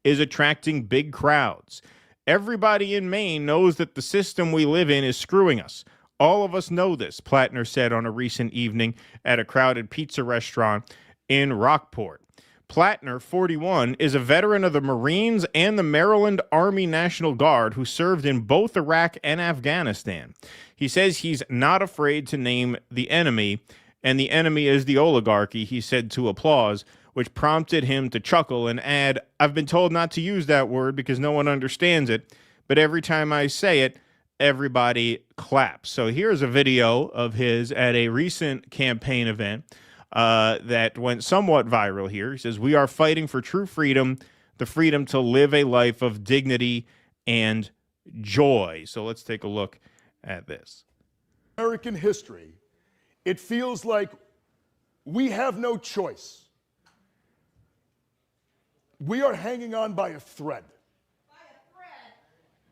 is attracting big crowds. Everybody in Maine knows that the system we live in is screwing us. All of us know this, Platner said on a recent evening at a crowded pizza restaurant in Rockport. Platner, 41, is a veteran of the Marines and the Maryland Army National Guard who served in both Iraq and Afghanistan. He says he's not afraid to name the enemy, and the enemy is the oligarchy, he said to Applause, which prompted him to chuckle and add, "I've been told not to use that word because no one understands it, but every time I say it, everybody claps." So here's a video of his at a recent campaign event that went somewhat viral here. He says, "We are fighting for true freedom, the freedom to live a life of dignity and joy." So let's take a look at this. American history, it feels like we have no choice. We are hanging on by a thread.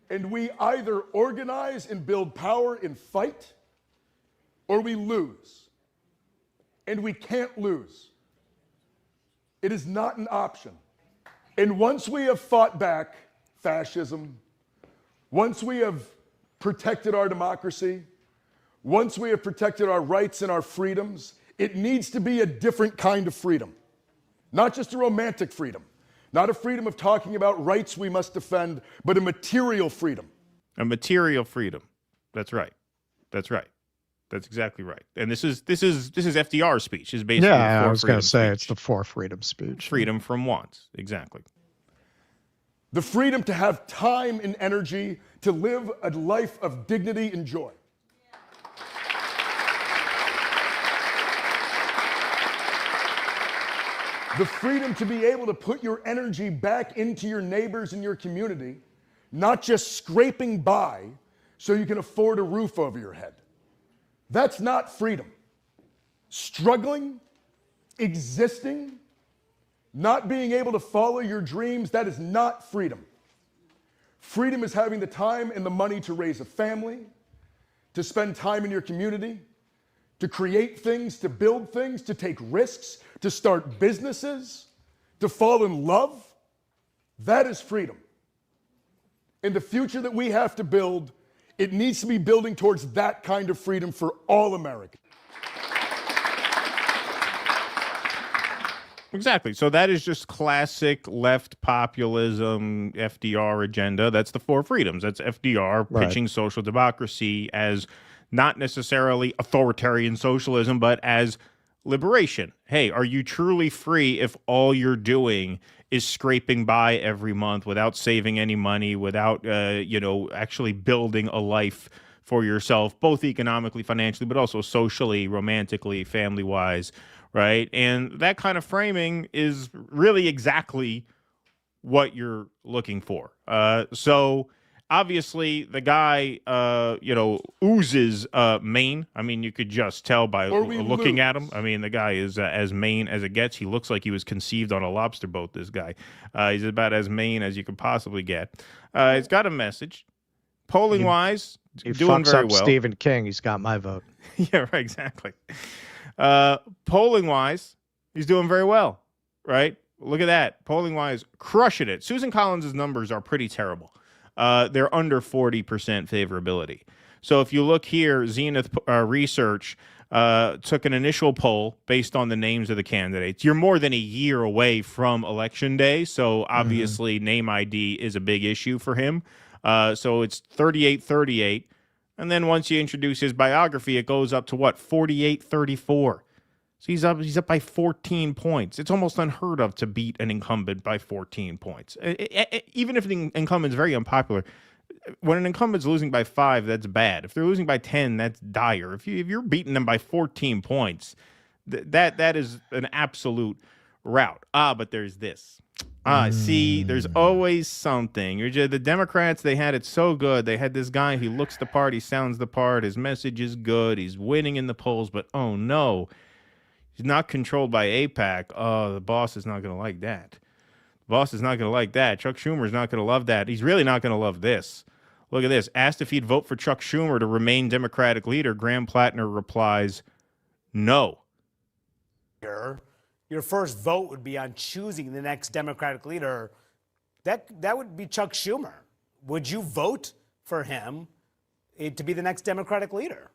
And we either organize and build power and fight, or we lose. And we can't lose. It is not an option. And once we have fought back fascism, once we have protected our democracy, once we have protected our rights and our freedoms, it needs to be a different kind of freedom. Not just a romantic freedom. Not a freedom of talking about rights we must defend, but a material freedom. A material freedom. That's right. That's right. That's exactly right. And this is FDR's speech. Is basically I was going to say speech. It's the for freedom speech. Freedom from want. Exactly. The freedom to have time and energy to live a life of dignity and joy. The freedom to be able to put your energy back into your neighbors and your community, not just scraping by so you can afford a roof over your head. That's not freedom. Struggling, existing, not being able to follow your dreams, that is not freedom. Freedom is having the time and the money to raise a family, to spend time in your community, to create things, to build things, to take risks, to start businesses, to fall in love. That is freedom. And the future that we have to build, it needs to be building towards that kind of freedom for all Americans. Exactly. So that is just classic left populism, FDR agenda. That's the four freedoms. That's FDR pitching social democracy as not necessarily authoritarian socialism, but as liberation. Hey, are you truly free if all you're doing is scraping by every month without saving any money, without, actually building a life for yourself, both economically, financially, but also socially, romantically, family-wise, right? And that kind of framing is really exactly what you're looking for. So obviously the guy, oozes Maine. I mean, you could just tell by looking at him. I mean, the guy is as Maine as it gets. He looks like he was conceived on a lobster boat, this guy. He's about as Maine as you could possibly get. He's got a message. Polling-wise, doing very well. Stephen King. He's got my vote. Yeah, right, exactly. Polling-wise, he's doing very well, right? Look at that. Polling-wise, crushing it. Susan Collins' numbers are pretty terrible. They're under 40% favorability. So if you look here, Zenith Research took an initial poll based on the names of the candidates. You're more than a year away from Election Day, so obviously name ID is a big issue for him. So it's 38-38. And then once you introduce his biography, it goes up to what? 48-34. So he's up by 14 points. It's almost unheard of to beat an incumbent by 14 points. Even if the incumbent's very unpopular, when an incumbent's losing by 5, that's bad. If they're losing by 10, that's dire. If you're beating them by 14 points, that is an absolute rout. But there's this. See, there's always something. The Democrats, they had it so good. They had this guy who looks the part, he sounds the part, his message is good, he's winning in the polls, but oh no. He's not controlled by AIPAC. Oh, the boss is not going to like that. The boss is not going to like that. Chuck Schumer is not going to love that. He's really not going to love this. Look at this. Asked if he'd vote for Chuck Schumer to remain Democratic leader, Graham Platner replies, no. Your first vote would be on choosing the next Democratic leader. That would be Chuck Schumer. Would you vote for him to be the next Democratic leader?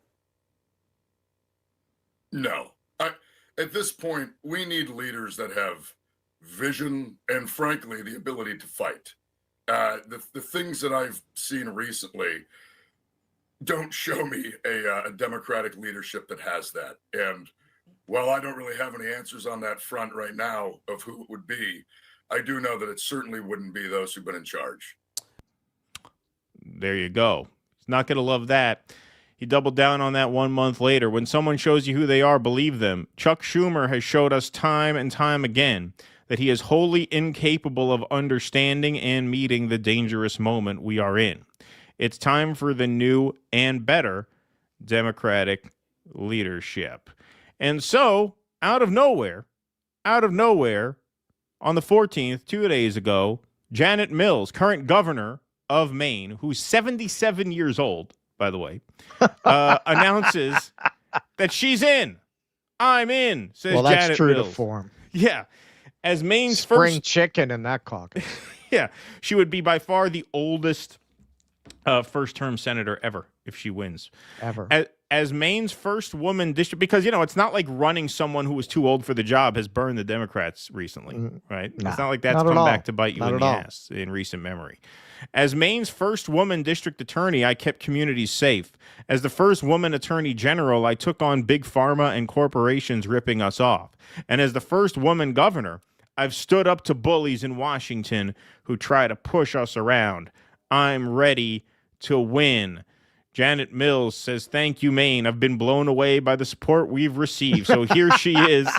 No. At this point, we need leaders that have vision and, frankly, the ability to fight. The things that I've seen recently don't show me a Democratic leadership that has that. And while I don't really have any answers on that front right now of who it would be, I do know that it certainly wouldn't be those who've been in charge. There you go. He's not going to love that. He doubled down on that 1 month later. When someone shows you who they are, believe them. Chuck Schumer has showed us time and time again that he is wholly incapable of understanding and meeting the dangerous moment we are in. It's time for the new and better Democratic leadership. And so, out of nowhere, on the 14th, 2 days ago, Janet Mills, current governor of Maine, who's 77 years old, by the way, announces that she's in. I'm in, says Janet Mills. Well, that's true to form. Yeah. As Maine's Spring chicken in that caucus. Yeah. She would be by far the oldest first-term senator ever if she wins. Ever. As Maine's first woman district, because, it's not like running someone who was too old for the job has burned the Democrats recently, right? Nah, it's not like that's come back to bite you in the ass in recent memory. As Maine's first woman district attorney, I kept communities safe. As the first woman attorney general, I took on big pharma and corporations ripping us off. And as the first woman governor, I've stood up to bullies in Washington who try to push us around. I'm ready to win. Janet Mills says, thank you, Maine. I've been blown away by the support we've received. So here she is.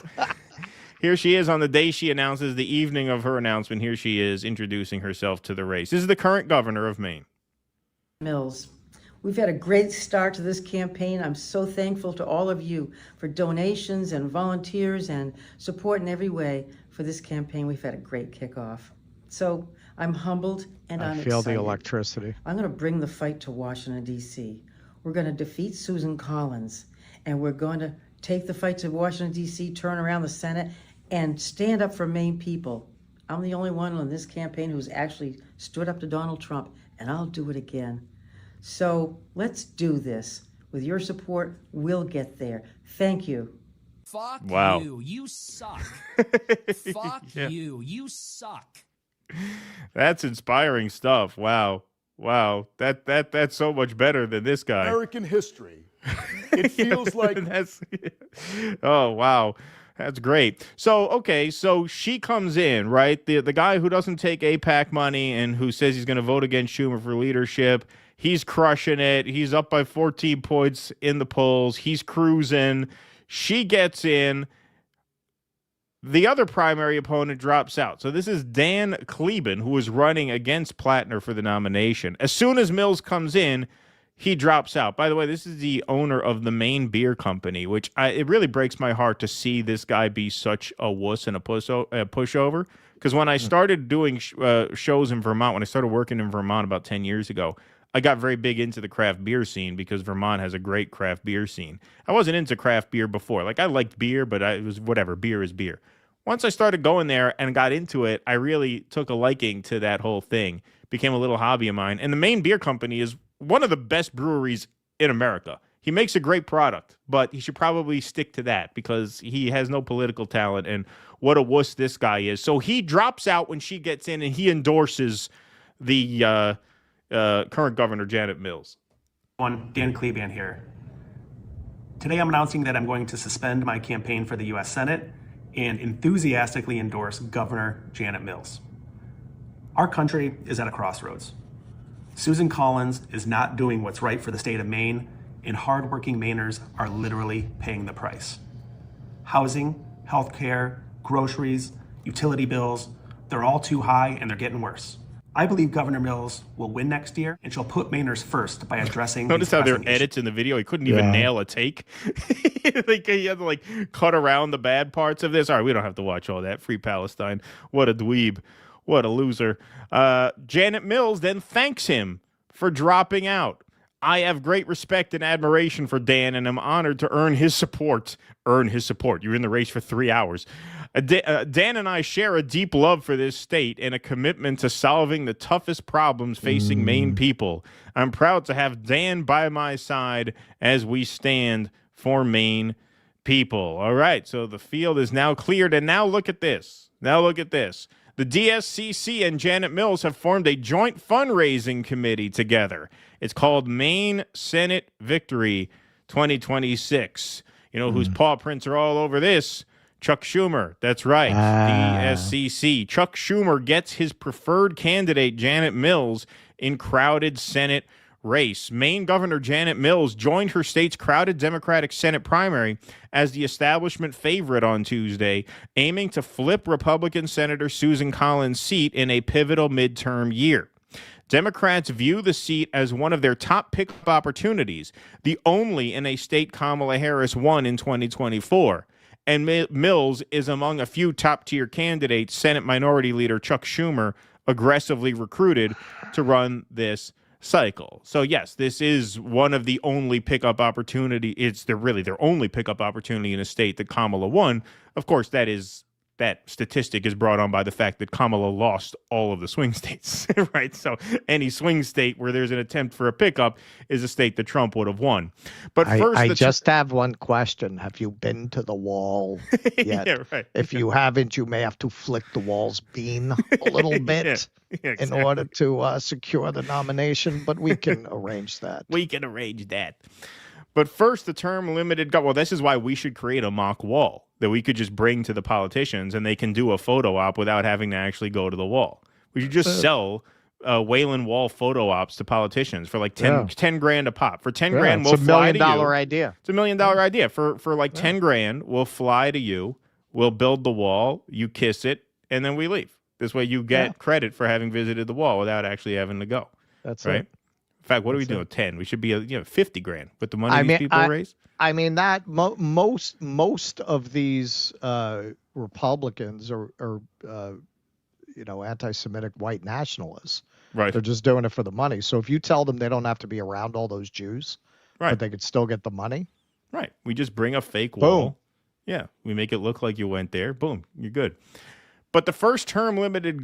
Here she is on the day she announces, the evening of her announcement. Here she is introducing herself to the race. This is the current governor of Maine. Mills. We've had a great start to this campaign. I'm so thankful to all of you for donations and volunteers and support in every way for this campaign. We've had a great kickoff. So I'm humbled and I'm excited. I feel the electricity. I'm going to bring the fight to Washington, D.C. We're going to defeat Susan Collins, and we're going to take the fight to Washington, D.C., turn around the Senate, and stand up for Maine people. I'm the only one on this campaign who's actually stood up to Donald Trump, and I'll do it again. So let's do this. With your support, we'll get there. Thank you. Fuck wow. you. You suck. Fuck you. You suck. That's inspiring stuff. Wow. That's so much better than this guy. American history. It feels like oh, wow. That's great. So she comes in, right? The guy who doesn't take AIPAC money and who says he's going to vote against Schumer for leadership, he's crushing it. He's up by 14 points in the polls. He's cruising. She gets in. The other primary opponent drops out. So this is Dan Kleben, who is running against Platner for the nomination. As soon as Mills comes in, he drops out. By the way, this is the owner of the Maine Beer Company, which it really breaks my heart to see this guy be such a wuss and a pushover. Because when I started doing shows in Vermont, when I started working in Vermont about 10 years ago, I got very big into the craft beer scene because Vermont has a great craft beer scene. I wasn't into craft beer before. Like, I liked beer, but it was whatever. Beer is beer. Once I started going there and got into it, I really took a liking to that whole thing. Became a little hobby of mine. And the Maine Beer Company is one of the best breweries in America. He makes a great product, but he should probably stick to that because he has no political talent, and what a wuss this guy is. So he drops out when she gets in, and he endorses the current governor, Janet Mills. Dan Kleben here. Today I'm announcing that I'm going to suspend my campaign for the U.S. Senate and enthusiastically endorse Governor Janet Mills. Our country is at a crossroads. Susan Collins is not doing what's right for the state of Maine, and hardworking Mainers are literally paying the price. Housing, healthcare, groceries, utility bills, they're all too high and they're getting worse. I believe Governor Mills will win next year, and she'll put Mainers first by addressing Notice these how there are pressing edits in the video. He couldn't even nail a take. Like, he had to cut around the bad parts of this. All right, we don't have to watch all that. Free Palestine. What a dweeb. What a loser. Janet Mills then thanks him for dropping out. I have great respect and admiration for Dan, and I'm honored to earn his support. Earn his support. You're in the race for 3 hours. Dan and I share a deep love for this state and a commitment to solving the toughest problems facing Maine people. I'm proud to have Dan by my side as we stand for Maine people. All right, so the field is now cleared, and now look at this. The DSCC and Janet Mills have formed a joint fundraising committee together. It's called Maine Senate Victory 2026. You know whose paw prints are all over this? Chuck Schumer. That's right. DSCC. Chuck Schumer gets his preferred candidate, Janet Mills, in crowded Senate race. Maine Governor Janet Mills joined her state's crowded Democratic Senate primary as the establishment favorite on Tuesday, aiming to flip Republican Senator Susan Collins' seat in a pivotal midterm year. Democrats view the seat as one of their top pickup opportunities, the only in a state Kamala Harris won in 2024. And Mills is among a few top-tier candidates Senate Minority Leader Chuck Schumer aggressively recruited to run this cycle. So, yes, this is one of the only pickup opportunity. It's their only pickup opportunity in a state that Kamala won. Of course, that statistic is brought on by the fact that Kamala lost all of the swing states, right? So any swing state where there's an attempt for a pickup is a state that Trump would have won. But first, I just have one question. Have you been to the wall yet? Yeah, right. If you haven't, you may have to flick the wall's beam a little bit in order to secure the nomination, but we can arrange that. But first, the term limited well, this is why we should create a mock wall that we could just bring to the politicians and they can do a photo op without having to actually go to the wall. We should just sell Wayland Wall photo ops to politicians for like 10 grand a pop. For 10 grand, we'll fly to you. It's $1 million idea. It's $1 million idea. For like 10 grand, we'll fly to you, we'll build the wall, you kiss it, and then we leave. This way you get credit for having visited the wall without actually having to go. That's right. it. In fact, what are we doing? 10. We should be 50 grand with the money these people raise. I mean that most of these Republicans are anti-Semitic white nationalists. Right. They're just doing it for the money. So if you tell them they don't have to be around all those Jews, but they could still get the money. Right. We just bring a fake wall. Boom. Yeah. We make it look like you went there. Boom. You're good. But the term limited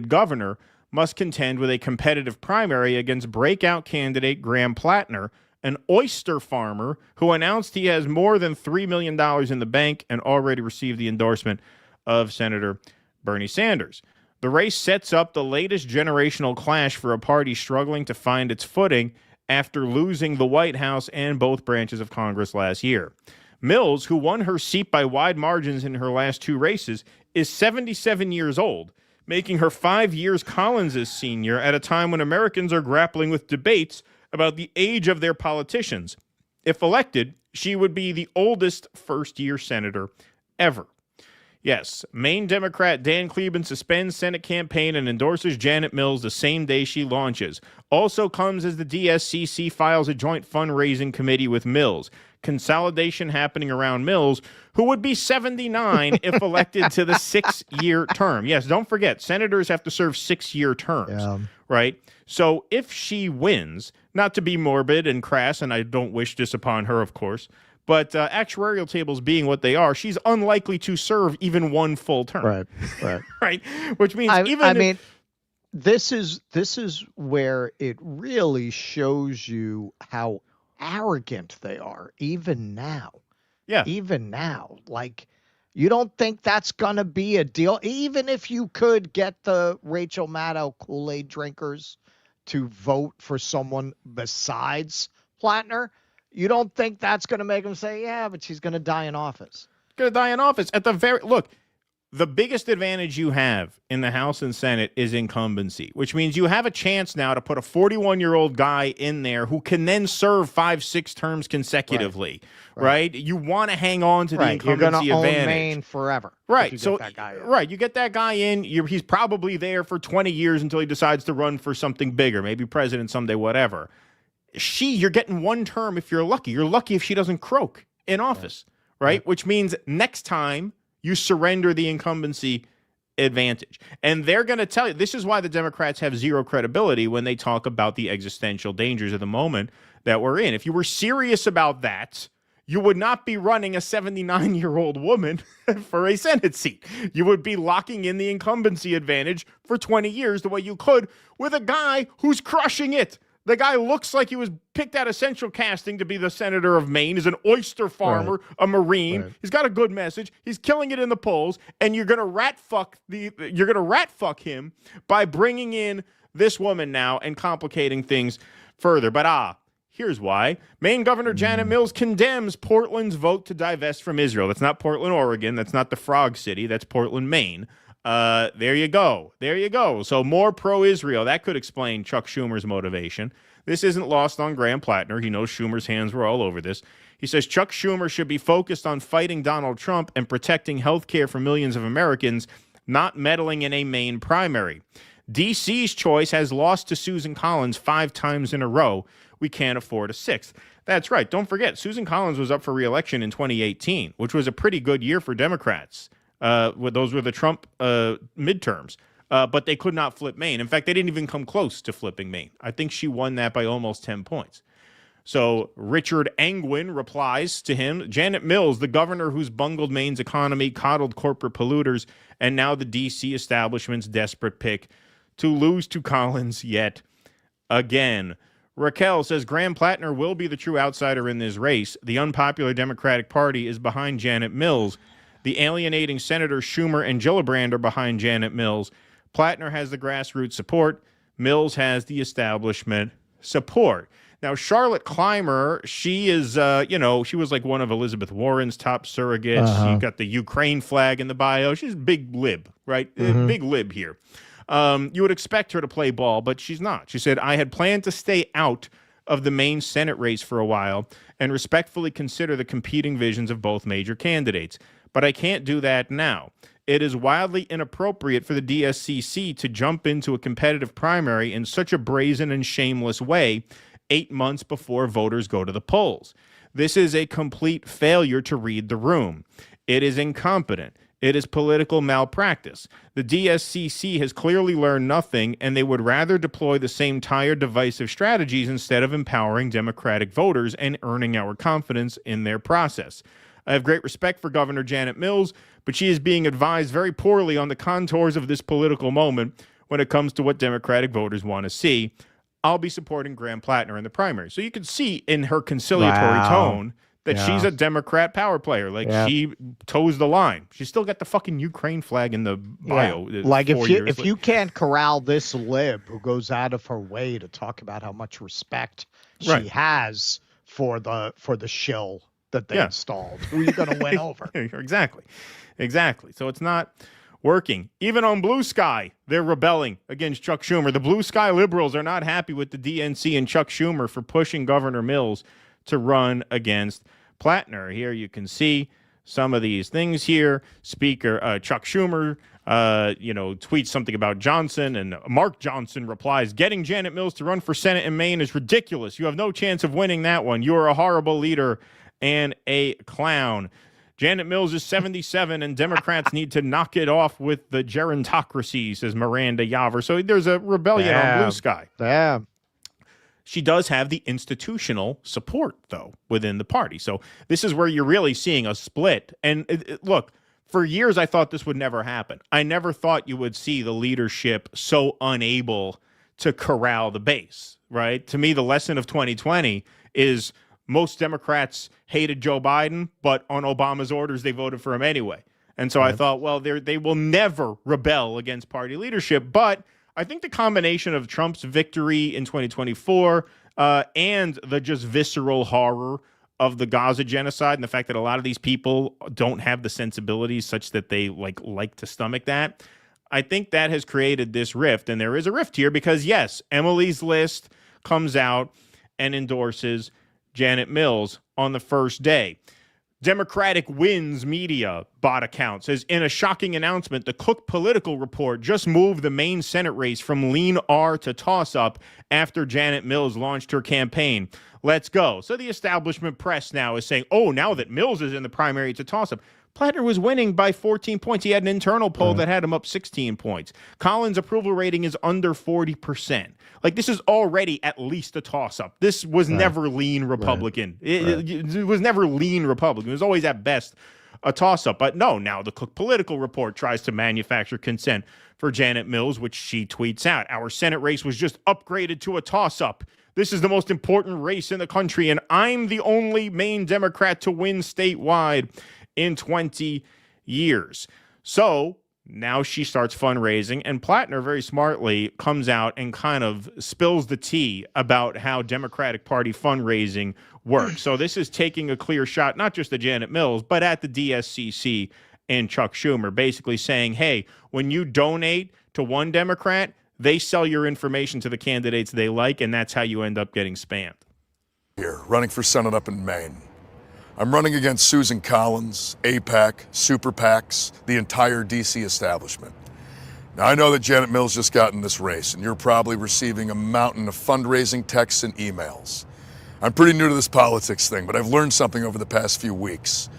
governor must contend with a competitive primary against breakout candidate Graham Platner, an oyster farmer who announced he has more than $3 million in the bank and already received the endorsement of Senator Bernie Sanders. The race sets up the latest generational clash for a party struggling to find its footing after losing the White House and both branches of Congress last year. Mills, who won her seat by wide margins in her last two races, is 77 years old, making her 5 years Collins' senior at a time when Americans are grappling with debates about the age of their politicians. If elected, she would be the oldest first-year senator ever. Yes, Maine Democrat Dan Kleben suspends Senate campaign and endorses Janet Mills the same day she launches. Also comes as the DSCC files a joint fundraising committee with Mills. Consolidation happening around Mills, who would be 79 if elected to the 6-year term. Yes, don't forget, senators have to serve 6-year terms, right? So if she wins, not to be morbid and crass, and I don't wish this upon her, of course, but actuarial tables being what they are, she's unlikely to serve even one full term. Right. Right? Which means this is where it really shows you how arrogant they are, even now. Yeah. Even now. Like, you don't think that's going to be a deal? Even if you could get the Rachel Maddow Kool-Aid drinkers to vote for someone besides Platner, you don't think that's going to make them say, yeah, but she's going to die in office? Going to die in office. At the very look, the biggest advantage you have in the House and Senate is incumbency, which means you have a chance now to put a 41-year-old guy in there who can then serve 5-6 terms consecutively, right? You want to hang on to the incumbency You're advantage. Own Maine forever. Right. You So, get that guy in. right, you get that guy in. He's probably there for 20 years until he decides to run for something bigger, maybe president someday, whatever. You're getting one term if you're lucky. You're lucky if she doesn't croak in office, right? Which means next time you surrender the incumbency advantage. And they're going to tell you, this is why the Democrats have zero credibility when they talk about the existential dangers of the moment that we're in. If you were serious about that, you would not be running a 79-year-old woman for a Senate seat. You would be locking in the incumbency advantage for 20 years the way you could with a guy who's crushing it. The guy looks like he was picked out of Central Casting to be the senator of Maine. He's an oyster farmer, a Marine. He's got a good message. He's killing it in the polls, and you're gonna rat fuck him by bringing in this woman now and complicating things further. But here's why. Maine Governor Janet Mills condemns Portland's vote to divest from Israel. That's not Portland, Oregon. That's not the Frog City. That's Portland, Maine. There you go. There you go. So more pro-Israel. That could explain Chuck Schumer's motivation. This isn't lost on Graham Platner. He knows Schumer's hands were all over this. He says Chuck Schumer should be focused on fighting Donald Trump and protecting health care for millions of Americans, not meddling in a Maine primary. D.C.'s choice has lost to Susan Collins 5 times in a row. We can't afford a 6th. That's right. Don't forget, Susan Collins was up for re-election in 2018, which was a pretty good year for Democrats. Those were the Trump midterms, but they could not flip Maine. In fact, they didn't even come close to flipping Maine. I think she won that by almost 10 points. So Richard Angwin replies to him, Janet Mills, the governor who's bungled Maine's economy, coddled corporate polluters, and now the D.C. establishment's desperate pick to lose to Collins yet again. Raquel says Graham Platner will be the true outsider in this race. The unpopular Democratic Party is behind Janet Mills. The alienating Senator Schumer and Gillibrand are behind Janet Mills. Platner has the grassroots support. Mills has the establishment support. Now, Charlotte Clymer, she is, she was like one of Elizabeth Warren's top surrogates. She got the Ukraine flag in the bio. She's a big lib, right? Big lib here. You would expect her to play ball, but she's not. She said, I had planned to stay out of the Maine Senate race for a while and respectfully consider the competing visions of both major candidates. But I can't do that now. It is wildly inappropriate for the DSCC to jump into a competitive primary in such a brazen and shameless way 8 months before voters go to the polls. This is a complete failure to read the room. It is incompetent. It is political malpractice. The DSCC has clearly learned nothing, and they would rather deploy the same tired, divisive strategies instead of empowering Democratic voters and earning our confidence in their process. I have great respect for Governor Janet Mills, but she is being advised very poorly on the contours of this political moment when it comes to what Democratic voters want to see. I'll be supporting Graham Platner in the primary. So you can see in her conciliatory tone that she's a Democrat power player. She toes the line. She's still got the fucking Ukraine flag in the bio. Like if you can't corral this lib who goes out of her way to talk about how much respect she has for the shill that they installed, who are you going to win over? Exactly. So it's not working. Even on Blue Sky, they're rebelling against Chuck Schumer. The Blue Sky liberals are not happy with the DNC and Chuck Schumer for pushing Governor Mills to run against Platner. Here you can see some of these things here. Speaker Chuck Schumer, tweets something about Johnson, and Mark Johnson replies, getting Janet Mills to run for Senate in Maine is ridiculous. You have no chance of winning that one. You are a horrible leader and a clown. Janet Mills is 77, and Democrats need to knock it off with the gerontocracy, says Miranda Yaver. So there's a rebellion on Blue Sky. She does have the institutional support, though, within the party. So this is where you're really seeing a split. And look, for years I thought this would never happen. I never thought you would see the leadership so unable to corral the base, right? To me, the lesson of 2020 is most Democrats hated Joe Biden, but on Obama's orders, they voted for him anyway. And so I thought, well, they will never rebel against party leadership. But I think the combination of Trump's victory in 2024 and the just visceral horror of the Gaza genocide and the fact that a lot of these people don't have the sensibilities such that they like to stomach that. I think that has created this rift, and there is a rift here because, yes, Emily's List comes out and endorses Janet Mills on the first day. Democratic Wins Media bot account says, in a shocking announcement, the Cook Political Report just moved the Maine Senate race from lean R to toss-up after Janet Mills launched her campaign. Let's go. So the establishment press now is saying, oh, now that Mills is in the primary, it's a toss-up. Platner was winning by 14 points. He had an internal poll that had him up 16 points. Collins' approval rating is under 40%. Like, this is already at least a toss-up. This was never lean Republican. It was never lean Republican. It was always at best a toss-up. But no, now the Cook Political Report tries to manufacture consent for Janet Mills, which she tweets out. Our Senate race was just upgraded to a toss-up. This is the most important race in the country, and I'm the only Maine Democrat to win statewide in 20 years. So now she starts fundraising, and Platner very smartly comes out and kind of spills the tea about how Democratic Party fundraising works. So this is taking a clear shot, not just at Janet Mills, but at the DSCC and Chuck Schumer, basically saying, hey, when you donate to one Democrat, they sell your information to the candidates they like, and that's how you end up getting spammed. Here, running for Senate up in Maine. I'm running against Susan Collins, AIPAC, super PACs, the entire DC establishment. Now, I know that Janet Mills just got in this race, and you're probably receiving a mountain of fundraising texts and emails. I'm pretty new to this politics thing, but I've learned something over the past few weeks.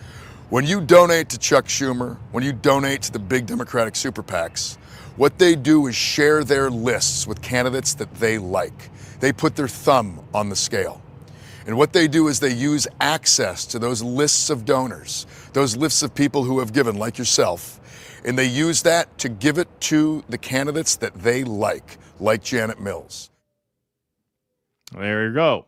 When you donate to Chuck Schumer, when you donate to the big Democratic super PACs, what they do is share their lists with candidates that they like. They put their thumb on the scale. And what they do is they use access to those lists of donors, those lists of people who have given, like yourself, and they use that to give it to the candidates that they like Janet Mills. There you go.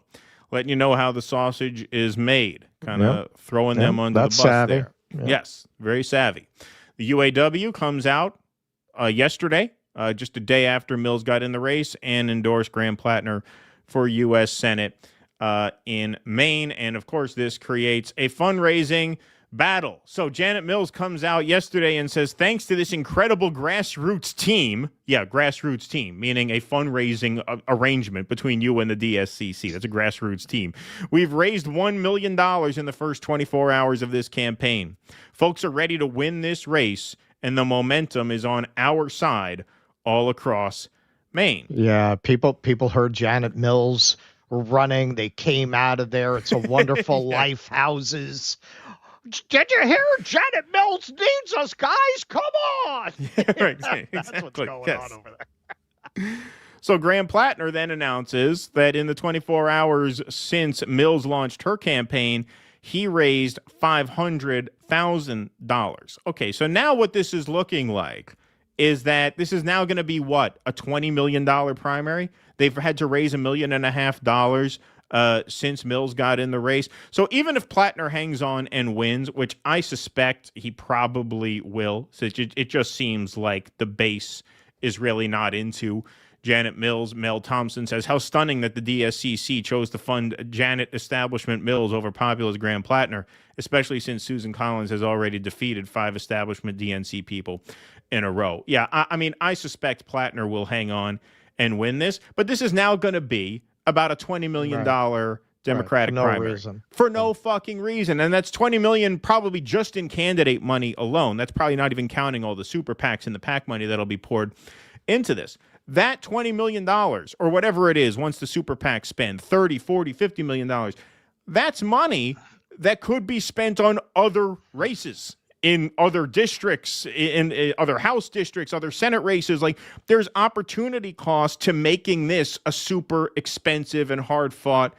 Letting you know how the sausage is made. Kind of throwing them under the bus savvy. there. Yep. Yes, very savvy. The UAW comes out yesterday, just a day after Mills got in the race, and endorsed Graham Platner for U.S. Senate in Maine. And, of course, this creates a fundraising battle. So Janet Mills comes out yesterday and says, thanks to this incredible grassroots team, grassroots team, meaning a fundraising arrangement between you and the DSCC. That's a grassroots team. We've raised $1 million in the first 24 hours of this campaign. Folks are ready to win this race, and the momentum is on our side all across Maine. Yeah, people heard Janet Mills running. They came out of there. It's a wonderful life houses. Did you hear? Janet Mills needs us, guys. Come on. Exactly. That's what's going on over there. So Graham Platner then announces that in the 24 hours since Mills launched her campaign, he raised $500,000. Okay, so now what this is looking like is that this is now going to be what? A $20 million primary? They've had to raise $1.5 million since Mills got in the race. So even if Platner hangs on and wins, which I suspect he probably will, so it just seems like the base is really not into Janet Mills. Mel Thompson says, how stunning that the DSCC chose to fund Janet establishment Mills over populist Graham Platner, especially since Susan Collins has already defeated 5 establishment DNC people in a row. Yeah, I mean, I suspect Platner will hang on and win this, but this is now going to be about a $20 million Democratic primary. For no fucking reason. And that's $20 million probably just in candidate money alone. That's probably not even counting all the super PACs and the PAC money that'll be poured into this. That $20 million, or whatever it is, once the super PACs spend $30, $40, $50 million, that's money that could be spent on other races in other districts, in other House districts, other Senate races. Like, there's opportunity cost to making this a super expensive and hard-fought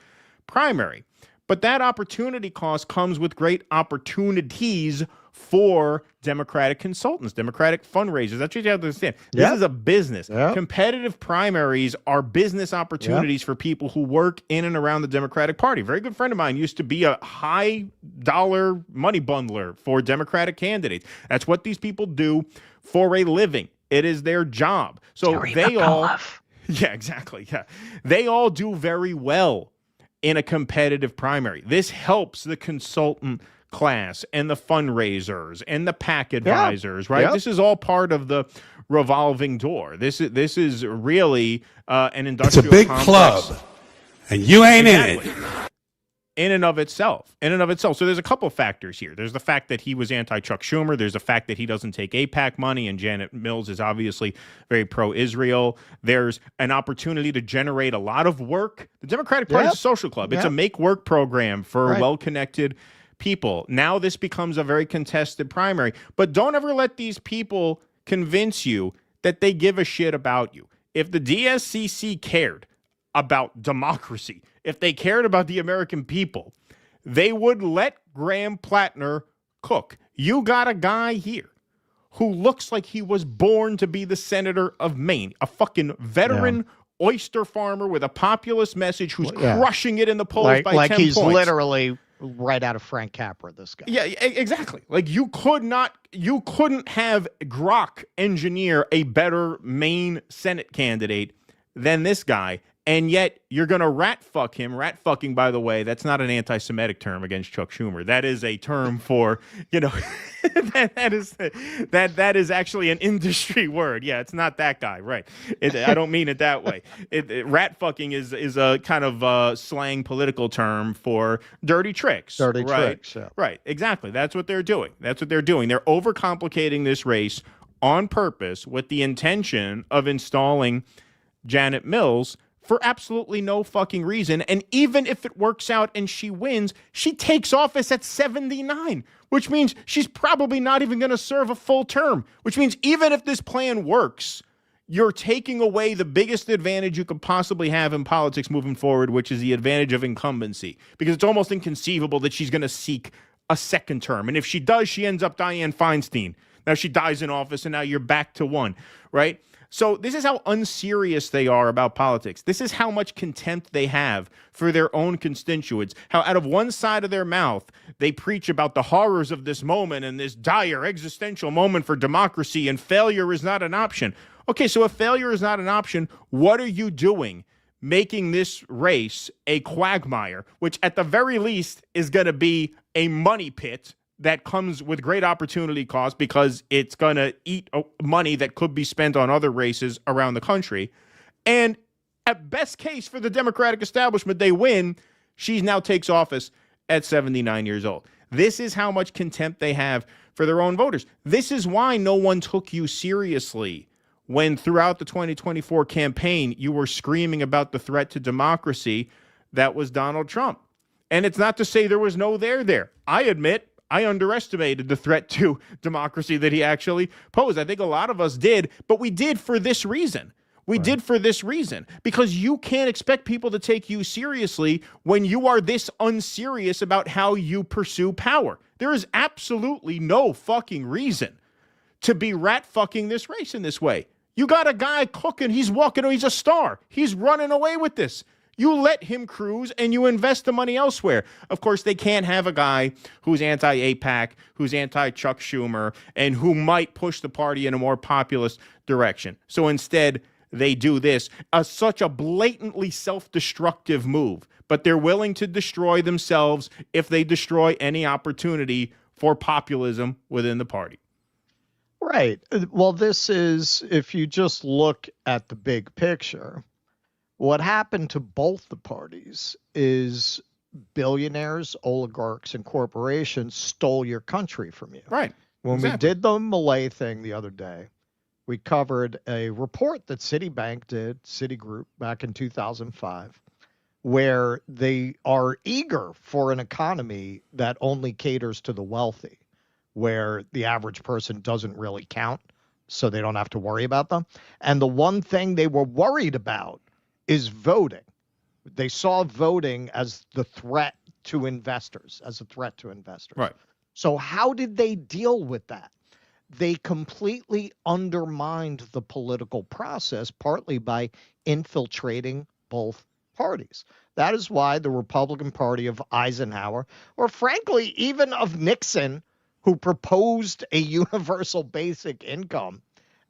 primary. But that opportunity cost comes with great opportunities for Democratic consultants, Democratic fundraisers. That's what you have to understand. This is a business. Competitive primaries are business opportunities for people who work in and around the Democratic Party. A very good friend of mine used to be a high-dollar money bundler for Democratic candidates. That's what these people do for a living. It is their job. So they all... Yeah, exactly. Yeah. They all do very well in a competitive primary. This helps the consultant class and the fundraisers and the PAC advisors, right? Yep. This is all part of the revolving door. This is really an industrial It's a big complex. club, and you ain't in it. In and of itself. So there's a couple factors here. There's the fact that he was anti-Chuck Schumer. There's the fact that he doesn't take AIPAC money, and Janet Mills is obviously very pro-Israel. There's an opportunity to generate a lot of work. The Democratic Party is a social club. It's a make-work program for well-connected people. Now this becomes a very contested primary. But don't ever let these people convince you that they give a shit about you. If the DSCC cared about democracy, if they cared about the American people, they would let Graham Platner cook. You got a guy here who looks like he was born to be the senator of Maine, a fucking veteran oyster farmer with a populist message who's crushing it in the polls by 10 like he's points. Literally right out of Frank Capra, this guy. Yeah, exactly. Like you couldn't have Grok engineer a better Maine Senate candidate than this guy. And yet you're going to rat fuck him. Rat fucking, by the way, that's not an anti-Semitic term against Chuck Schumer. That is a term for, that is actually an industry word. Yeah, it's not that guy, right? I don't mean it that way. Rat fucking is a kind of slang political term for dirty tricks. Dirty tricks, yeah. Right, exactly. That's what they're doing. They're overcomplicating this race on purpose with the intention of installing Janet Mills for absolutely no fucking reason. And even if it works out and she wins, she takes office at 79, which means she's probably not even going to serve a full term, which means even if this plan works, you're taking away the biggest advantage you could possibly have in politics moving forward, which is the advantage of incumbency, because it's almost inconceivable that she's going to seek a second term. And if she does, she ends up Dianne Feinstein. Now she dies in office and now you're back to one, right? So this is how unserious they are about politics. This is how much contempt they have for their own constituents. How out of one side of their mouth, they preach about the horrors of this moment and this dire existential moment for democracy, and failure is not an option. Okay, so if failure is not an option, what are you doing making this race a quagmire, which at the very least is going to be a money pit that comes with great opportunity cost because it's going to eat money that could be spent on other races around the country. And at best case for the Democratic establishment, they win. She now takes office at 79 years old. This is how much contempt they have for their own voters. This is why no one took you seriously when throughout the 2024 campaign, you were screaming about the threat to democracy that was Donald Trump. And it's not to say there was no there. I admit, I underestimated the threat to democracy that he actually posed. I think a lot of us did, but we did for this reason. Because you can't expect people to take you seriously when you are this unserious about how you pursue power. There is absolutely no fucking reason to be rat fucking this race in this way. You got a guy cooking, he's a star. He's running away with this. You let him cruise and you invest the money elsewhere. Of course, they can't have a guy who's anti-AIPAC, who's anti-Chuck Schumer, and who might push the party in a more populist direction. So instead, they do this, such a blatantly self-destructive move. But they're willing to destroy themselves if they destroy any opportunity for populism within the party. Right. Well, this is, if you just look at the big picture, what happened to both the parties is billionaires, oligarchs, and corporations stole your country from you. Right. When we did the Malay thing the other day, we covered a report that Citigroup back in 2005, where they are eager for an economy that only caters to the wealthy, where the average person doesn't really count, so they don't have to worry about them. And the one thing they were worried about is voting. They saw voting as the threat to investors, Right. So how did they deal with that? They completely undermined the political process, partly by infiltrating both parties. That is why the Republican Party of Eisenhower, or frankly, even of Nixon, who proposed a universal basic income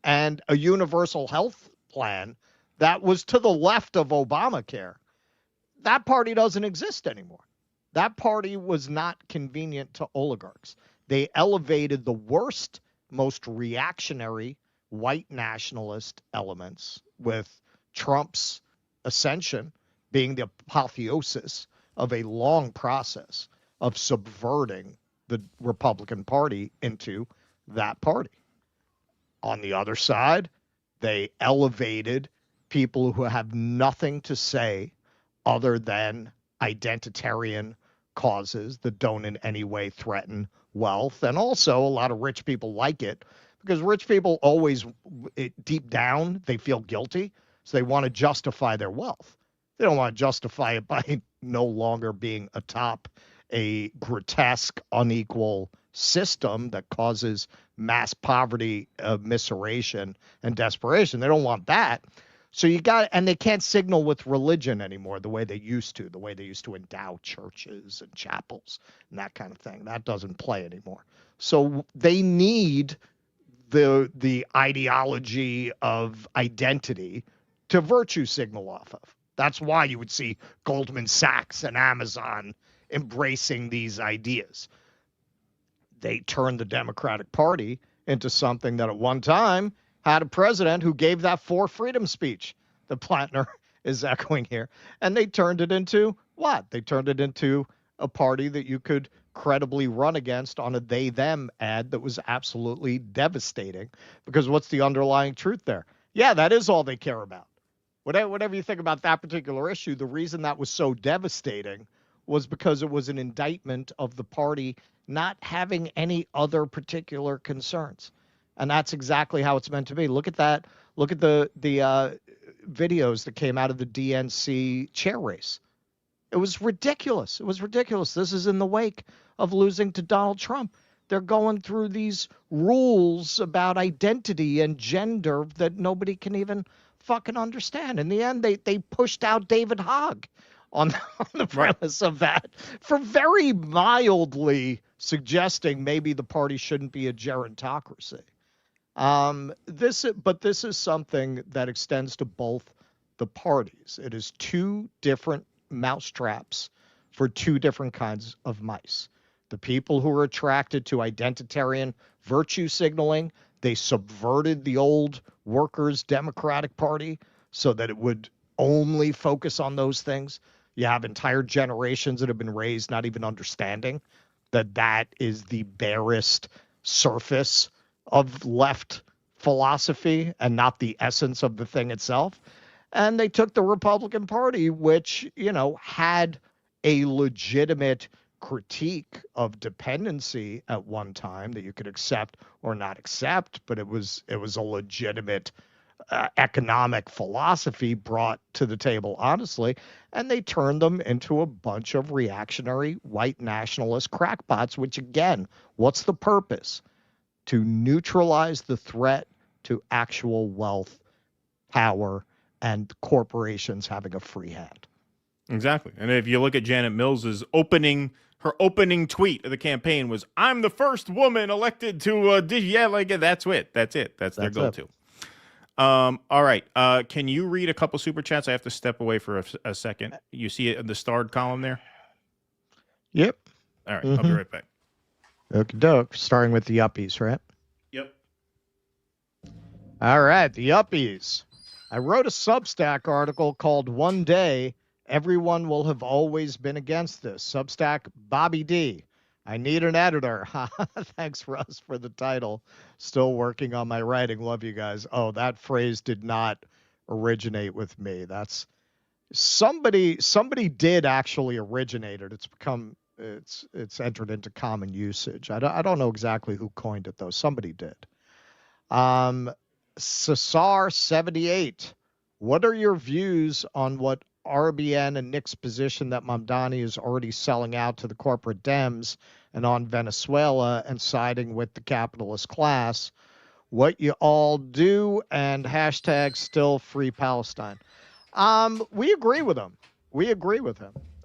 and a universal health plan that was to the left of Obamacare, that party doesn't exist anymore. That party was not convenient to oligarchs. They elevated the worst, most reactionary white nationalist elements, with Trump's ascension being the apotheosis of a long process of subverting the Republican Party into that party. On the other side, they elevated people who have nothing to say other than identitarian causes that don't in any way threaten wealth. And also a lot of rich people like it because rich people always, deep down, they feel guilty. So they want to justify their wealth. They don't want to justify it by no longer being atop a grotesque, unequal system that causes mass poverty, miseration, and desperation. They don't want that. So and they can't signal with religion anymore the way they used to endow churches and chapels and that kind of thing. That doesn't play anymore. So they need the ideology of identity to virtue signal off of. That's why you would see Goldman Sachs and Amazon embracing these ideas. They turned the Democratic Party into something that at one time had a president who gave that For Freedom speech that Platner is echoing here. And they turned it into what? They turned it into a party that you could credibly run against on a they-them ad that was absolutely devastating. Because what's the underlying truth there? Yeah, that is all they care about. Whatever you think about that particular issue, the reason that was so devastating was because it was an indictment of the party not having any other particular concerns. And that's exactly how it's meant to be. Look at that. Look at the videos that came out of the DNC chair race. It was ridiculous. It was ridiculous. This is in the wake of losing to Donald Trump. They're going through these rules about identity and gender that nobody can even fucking understand. In the end, they pushed out David Hogg on the premise of that for very mildly suggesting maybe the party shouldn't be a gerontocracy. This is something that extends to both the parties. It is two different mousetraps for two different kinds of mice. The people who are attracted to identitarian virtue signaling, they subverted the old workers' Democratic Party so that it would only focus on those things. You have entire generations that have been raised not even understanding that is the barest surface of left philosophy and not the essence of the thing itself. And they took the Republican Party, which, had a legitimate critique of dependency at one time that you could accept or not accept, but it was a legitimate economic philosophy brought to the table, honestly, and they turned them into a bunch of reactionary white nationalist crackpots, which, again, what's the purpose? To neutralize the threat to actual wealth, power, and corporations having a free hand. Exactly. And if you look at Janet Mills's her opening tweet of the campaign was, "I'm the first woman elected to that's it. That's their go-to." All right. Can you read a couple super chats? I have to step away for a second. You see it in the starred column there? Yep. All right. I'll be right back. Okie doke. Starting with the Yuppies, right? Yep. All right. The Yuppies. I wrote a Substack article called "One Day Everyone Will Have Always Been Against This." Substack Bobby D. I need an editor. Thanks, Russ, for the title. Still working on my writing. Love you guys. Oh, that phrase did not originate with me. That's somebody did actually originate it. It's entered into common usage. I don't know exactly who coined it though. Somebody did. Cesar 78. What are your views on what RBN and Nick's position that Mamdani is already selling out to the corporate Dems and on Venezuela and siding with the capitalist class? What you all do, and hashtag still free Palestine. We agree with him.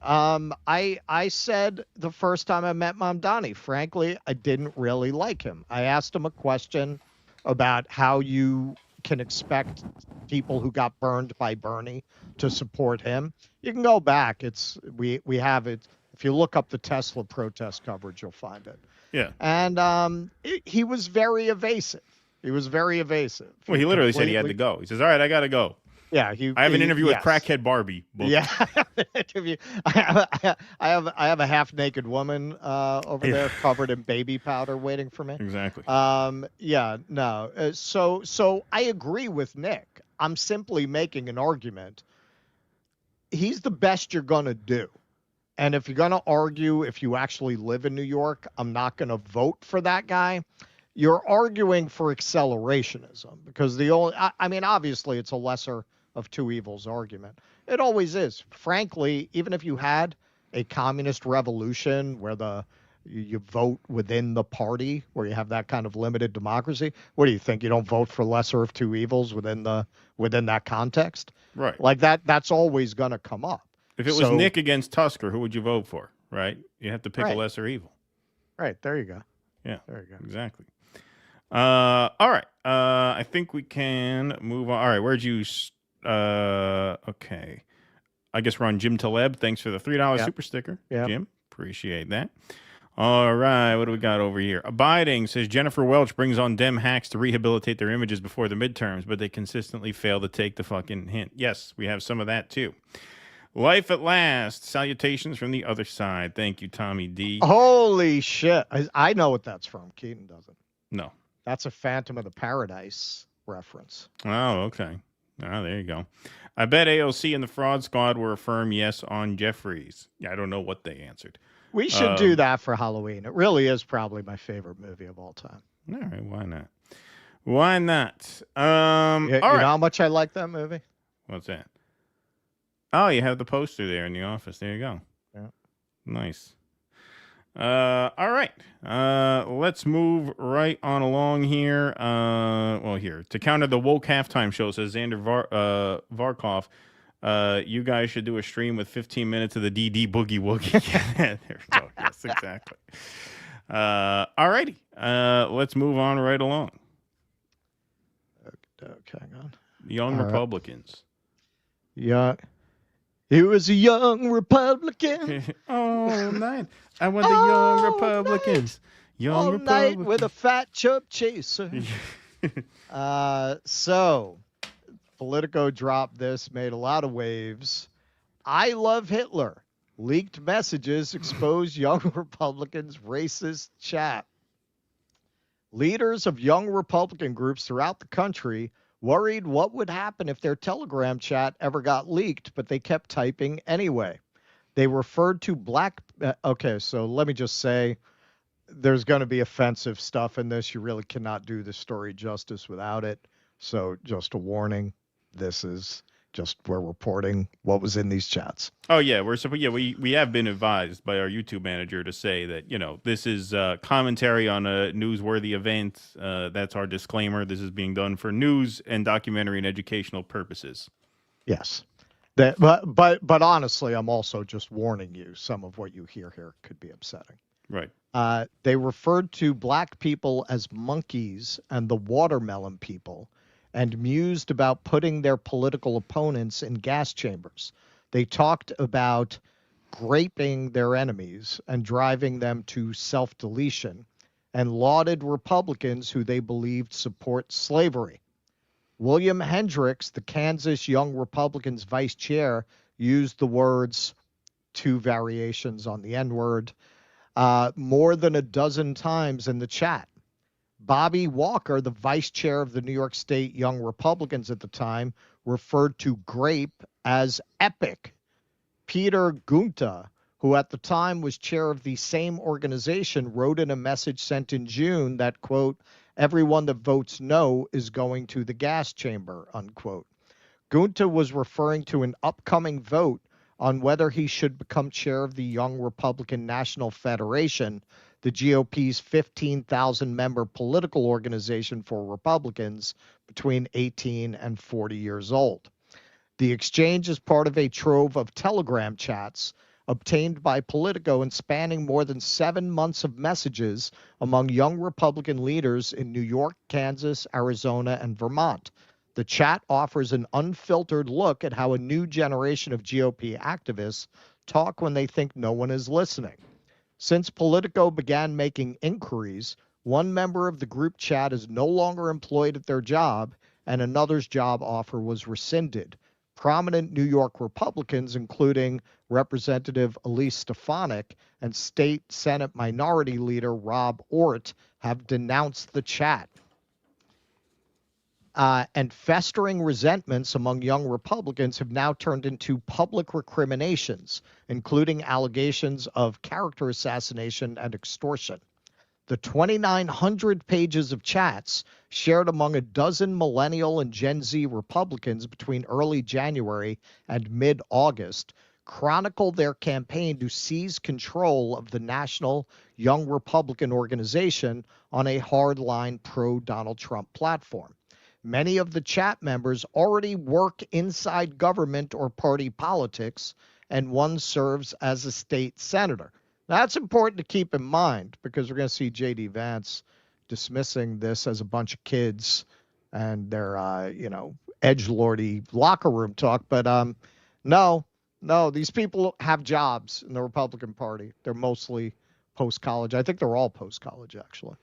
I said the first time I met Mamdani, frankly, I didn't really like him. I asked him a question about how you can expect people who got burned by Bernie to support him. You can go back. We have it. If you look up the Tesla protest coverage, you'll find it. Yeah. And he was very evasive. Well, he literally said he had to go. He says, "All right, I got to go." Yeah, I have an interview with Crackhead Barbie. Booked. Yeah, I have a half-naked woman over there covered in baby powder waiting for me. Exactly. So I agree with Nick. I'm simply making an argument. He's the best you're gonna do, and if you're gonna argue, if you actually live in New York, I'm not gonna vote for that guy. You're arguing for accelerationism because obviously it's a lesser of two evils argument. It always is. Frankly, even if you had a communist revolution where you vote within the party, where you have that kind of limited democracy, what do you think? You don't vote for lesser of two evils within that context? Right. Like that's always going to come up. If it was Nick against Tusker, who would you vote for? Right? You have to pick a lesser evil. Right. There you go. Yeah. There you go. Exactly. All right. I think we can move on. All right. Where'd you? Okay. I guess we're on Jim Taleb. Thanks for the $3 super sticker, Jim. Appreciate that. All right. What do we got over here? Abiding says Jennifer Welch brings on Dem hacks to rehabilitate their images before the midterms, but they consistently fail to take the fucking hint. Yes, we have some of that too. Life at last. Salutations from the other side. Thank you, Tommy D. Holy shit. I know what that's from. Keaton doesn't. No. That's a Phantom of the Paradise reference. Oh, okay. Oh, there you go. I bet AOC and the Fraud Squad were a firm yes on Jeffries. Yeah, I don't know what they answered. We should do that for Halloween. It really is probably my favorite movie of all time. All right, why not? Why not? You know how much I like that movie? What's that? Oh, you have the poster there in the office. There you go. Yeah. Nice. All right. Let's move right on along here. Here to counter the woke halftime show, says Xander Varkov. You guys should do a stream with 15 minutes of the DD Boogie Woogie. There we go. Yes, exactly. All righty. Let's move on right along. Okay, hang on. Young Republicans. Yeah. He was a young Republican. All night. I want the young Republicans. All night with a fat chub chaser. So, Politico dropped this, made a lot of waves. I love Hitler. Leaked messages expose young Republicans' racist chat. Leaders of young Republican groups throughout the country worried what would happen if their Telegram chat ever got leaked, but they kept typing anyway. They referred to okay, so let me just say, there's going to be offensive stuff in this. You really cannot do the story justice without it. So just a warning, this is just, we're reporting what was in these chats. Oh yeah, we have been advised by our YouTube manager to say that, this is commentary on a newsworthy event. That's our disclaimer. This is being done for news and documentary and educational purposes. Yes. But honestly, I'm also just warning you, some of what you hear here could be upsetting. Right. They referred to black people as monkeys and the watermelon people, and mused about putting their political opponents in gas chambers. They talked about graping their enemies and driving them to self-deletion, and lauded Republicans who they believed support slavery. William Hendricks, the Kansas Young Republicans vice chair, used the words, 2 variations on the N-word, more than a dozen times in the chat. Bobby Walker, the vice chair of the New York State Young Republicans at the time, referred to grape as epic. Peter Gunta, who at the time was chair of the same organization, wrote in a message sent in June that, quote, everyone that votes no is going to the gas chamber, unquote. Gunta was referring to an upcoming vote on whether he should become chair of the Young Republican National Federation, the GOP's 15,000-member political organization for Republicans between 18 and 40 years old. The exchange is part of a trove of Telegram chats obtained by Politico and spanning more than 7 months of messages among young Republican leaders in New York, Kansas, Arizona, and Vermont. The chat offers an unfiltered look at how a new generation of GOP activists talk when they think no one is listening. Since Politico began making inquiries, one member of the group chat is no longer employed at their job, and another's job offer was rescinded. Prominent New York Republicans, including Representative Elise Stefanik and State Senate Minority Leader Rob Ort, have denounced the chat. And festering resentments among young Republicans have now turned into public recriminations, including allegations of character assassination and extortion. The 2,900 pages of chats shared among a dozen millennial and Gen Z Republicans between early January and mid-August chronicle their campaign to seize control of the National Young Republican Organization on a hardline pro-Donald Trump platform. Many of the chat members already work inside government or party politics, and one serves as a state senator. That's important to keep in mind because we're going to see J.D. Vance dismissing this as a bunch of kids and their, edgelordy locker room talk. But no, these people have jobs in the Republican Party. They're mostly post-college. I think they're all post-college, actually.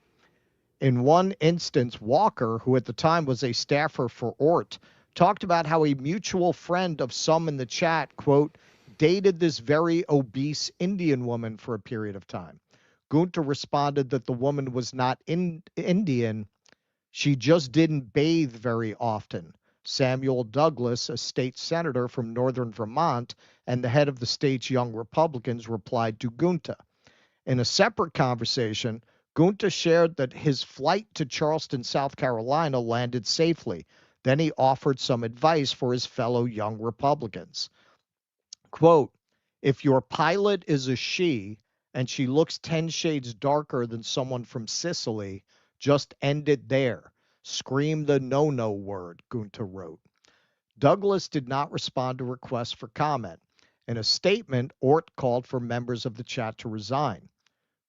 In one instance, Walker, who at the time was a staffer for Ort, talked about how a mutual friend of some in the chat, quote, dated this very obese Indian woman for a period of time. Gunter responded that the woman was not Indian. She just didn't bathe very often. Samuel Douglas, a state senator from northern Vermont and the head of the state's Young Republicans, replied to Gunter. In a separate conversation, Gunter shared that his flight to Charleston, South Carolina landed safely. Then he offered some advice for his fellow young Republicans. Quote, if your pilot is a she and she looks 10 shades darker than someone from Sicily, just end it there. Scream the no-no word, Gunter wrote. Douglas did not respond to requests for comment. In a statement, Ort called for members of the chat to resign.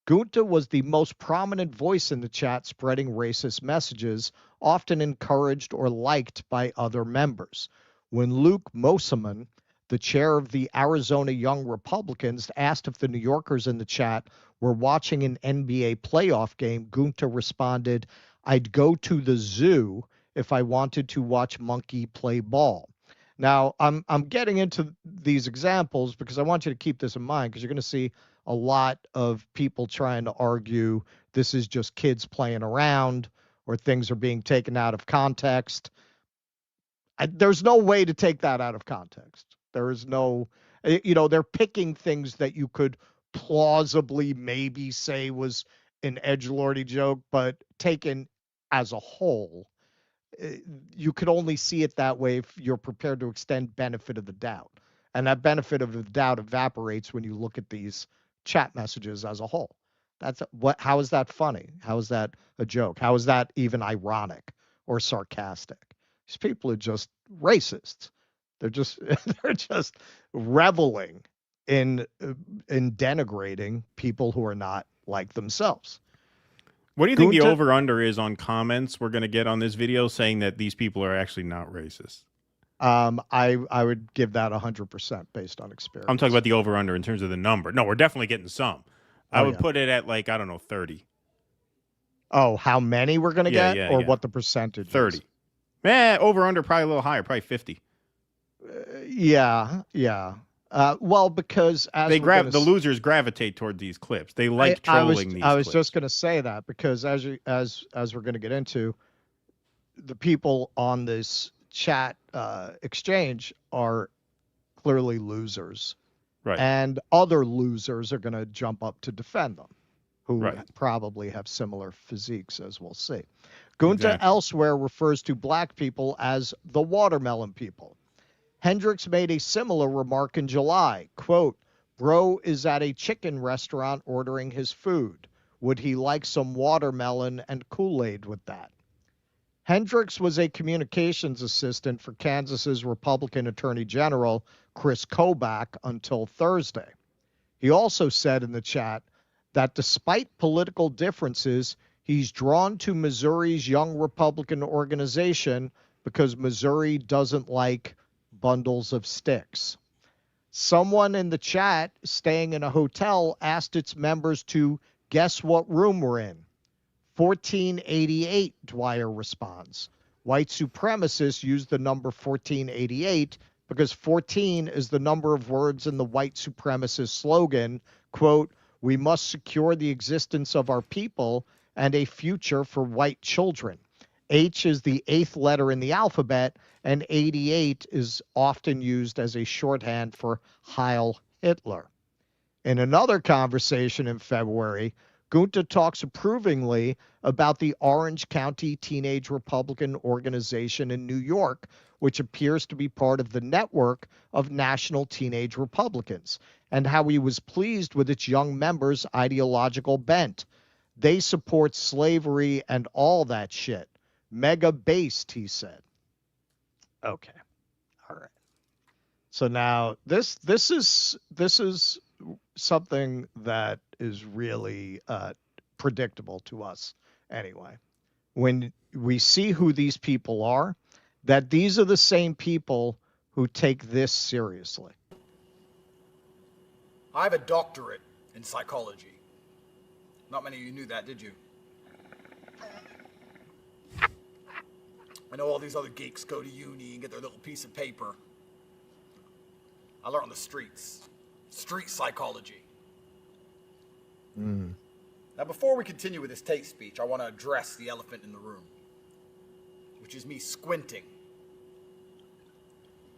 Gunter was the most prominent voice in the chat, spreading racist messages, often encouraged or liked by other members. When Luke Mosman, the chair of the Arizona Young Republicans, asked if the New Yorkers in the chat were watching an NBA playoff game, Gunter responded, I'd go to the zoo if I wanted to watch monkey play ball. Now, I'm getting into these examples because I want you to keep this in mind because you're going to see a lot of people trying to argue this is just kids playing around or things are being taken out of context. There's no way to take that out of context. There is no, they're picking things that you could plausibly maybe say was an edgelordy joke, but taken as a whole, you could only see it that way if you're prepared to extend benefit of the doubt. And that benefit of the doubt evaporates when you look at these chat messages as a whole. How is that funny? How is that a joke? How is that even ironic or sarcastic? These people are just racists. They're just reveling in denigrating people who are not like themselves. What do you think the over-under is on comments we're going to get on this video saying that these people are actually not racist? I would give that 100% based on experience. I'm talking about the over-under in terms of the number. No, we're definitely getting some. I would put it at 30. Oh, how many we're going to get? Or what the percentage 30. is? Over-under probably a little higher, probably 50. Yeah. Well, because as the losers gravitate toward these clips. They like trolling these. I was clips. just going to say that because as we're going to get into, the people on this chat exchange are clearly losers, right? And other losers are going to jump up to defend them, who probably have similar physiques, as we'll see. Gunter elsewhere refers to black people as the watermelon people. Hendricks made a similar remark in July, quote, bro is at a chicken restaurant ordering his food. Would he like some watermelon and Kool-Aid with that? Hendricks was a communications assistant for Kansas's Republican Attorney General Chris Kobach until Thursday. He also said in the chat that despite political differences, he's drawn to Missouri's Young Republican Organization because Missouri doesn't like bundles of sticks. Someone in the chat staying in a hotel asked its members to guess what room we're in. 1488, Dwyer responds. White supremacists use the number 1488 because 14 is the number of words in the white supremacist slogan, quote, "We must secure the existence of our people and a future for white children." H is the 8th letter in the alphabet, and 88 is often used as a shorthand for Heil Hitler. In another conversation in February, Gunta talks approvingly about the Orange County Teenage Republican Organization in New York, which appears to be part of the network of National Teenage Republicans, and how he was pleased with its young members' ideological bent. They support slavery and all that shit. Mega based, he said. Okay. All right. So now this is something that is really predictable to us anyway. When we see who these people are, that these are the same people who take this seriously. I have a doctorate in psychology. Not many of you knew that, did you? I know all these other geeks go to uni and get their little piece of paper. I learn on the streets. Street psychology. Now, before we continue with this tape speech, I want to address the elephant in the room, which is me squinting.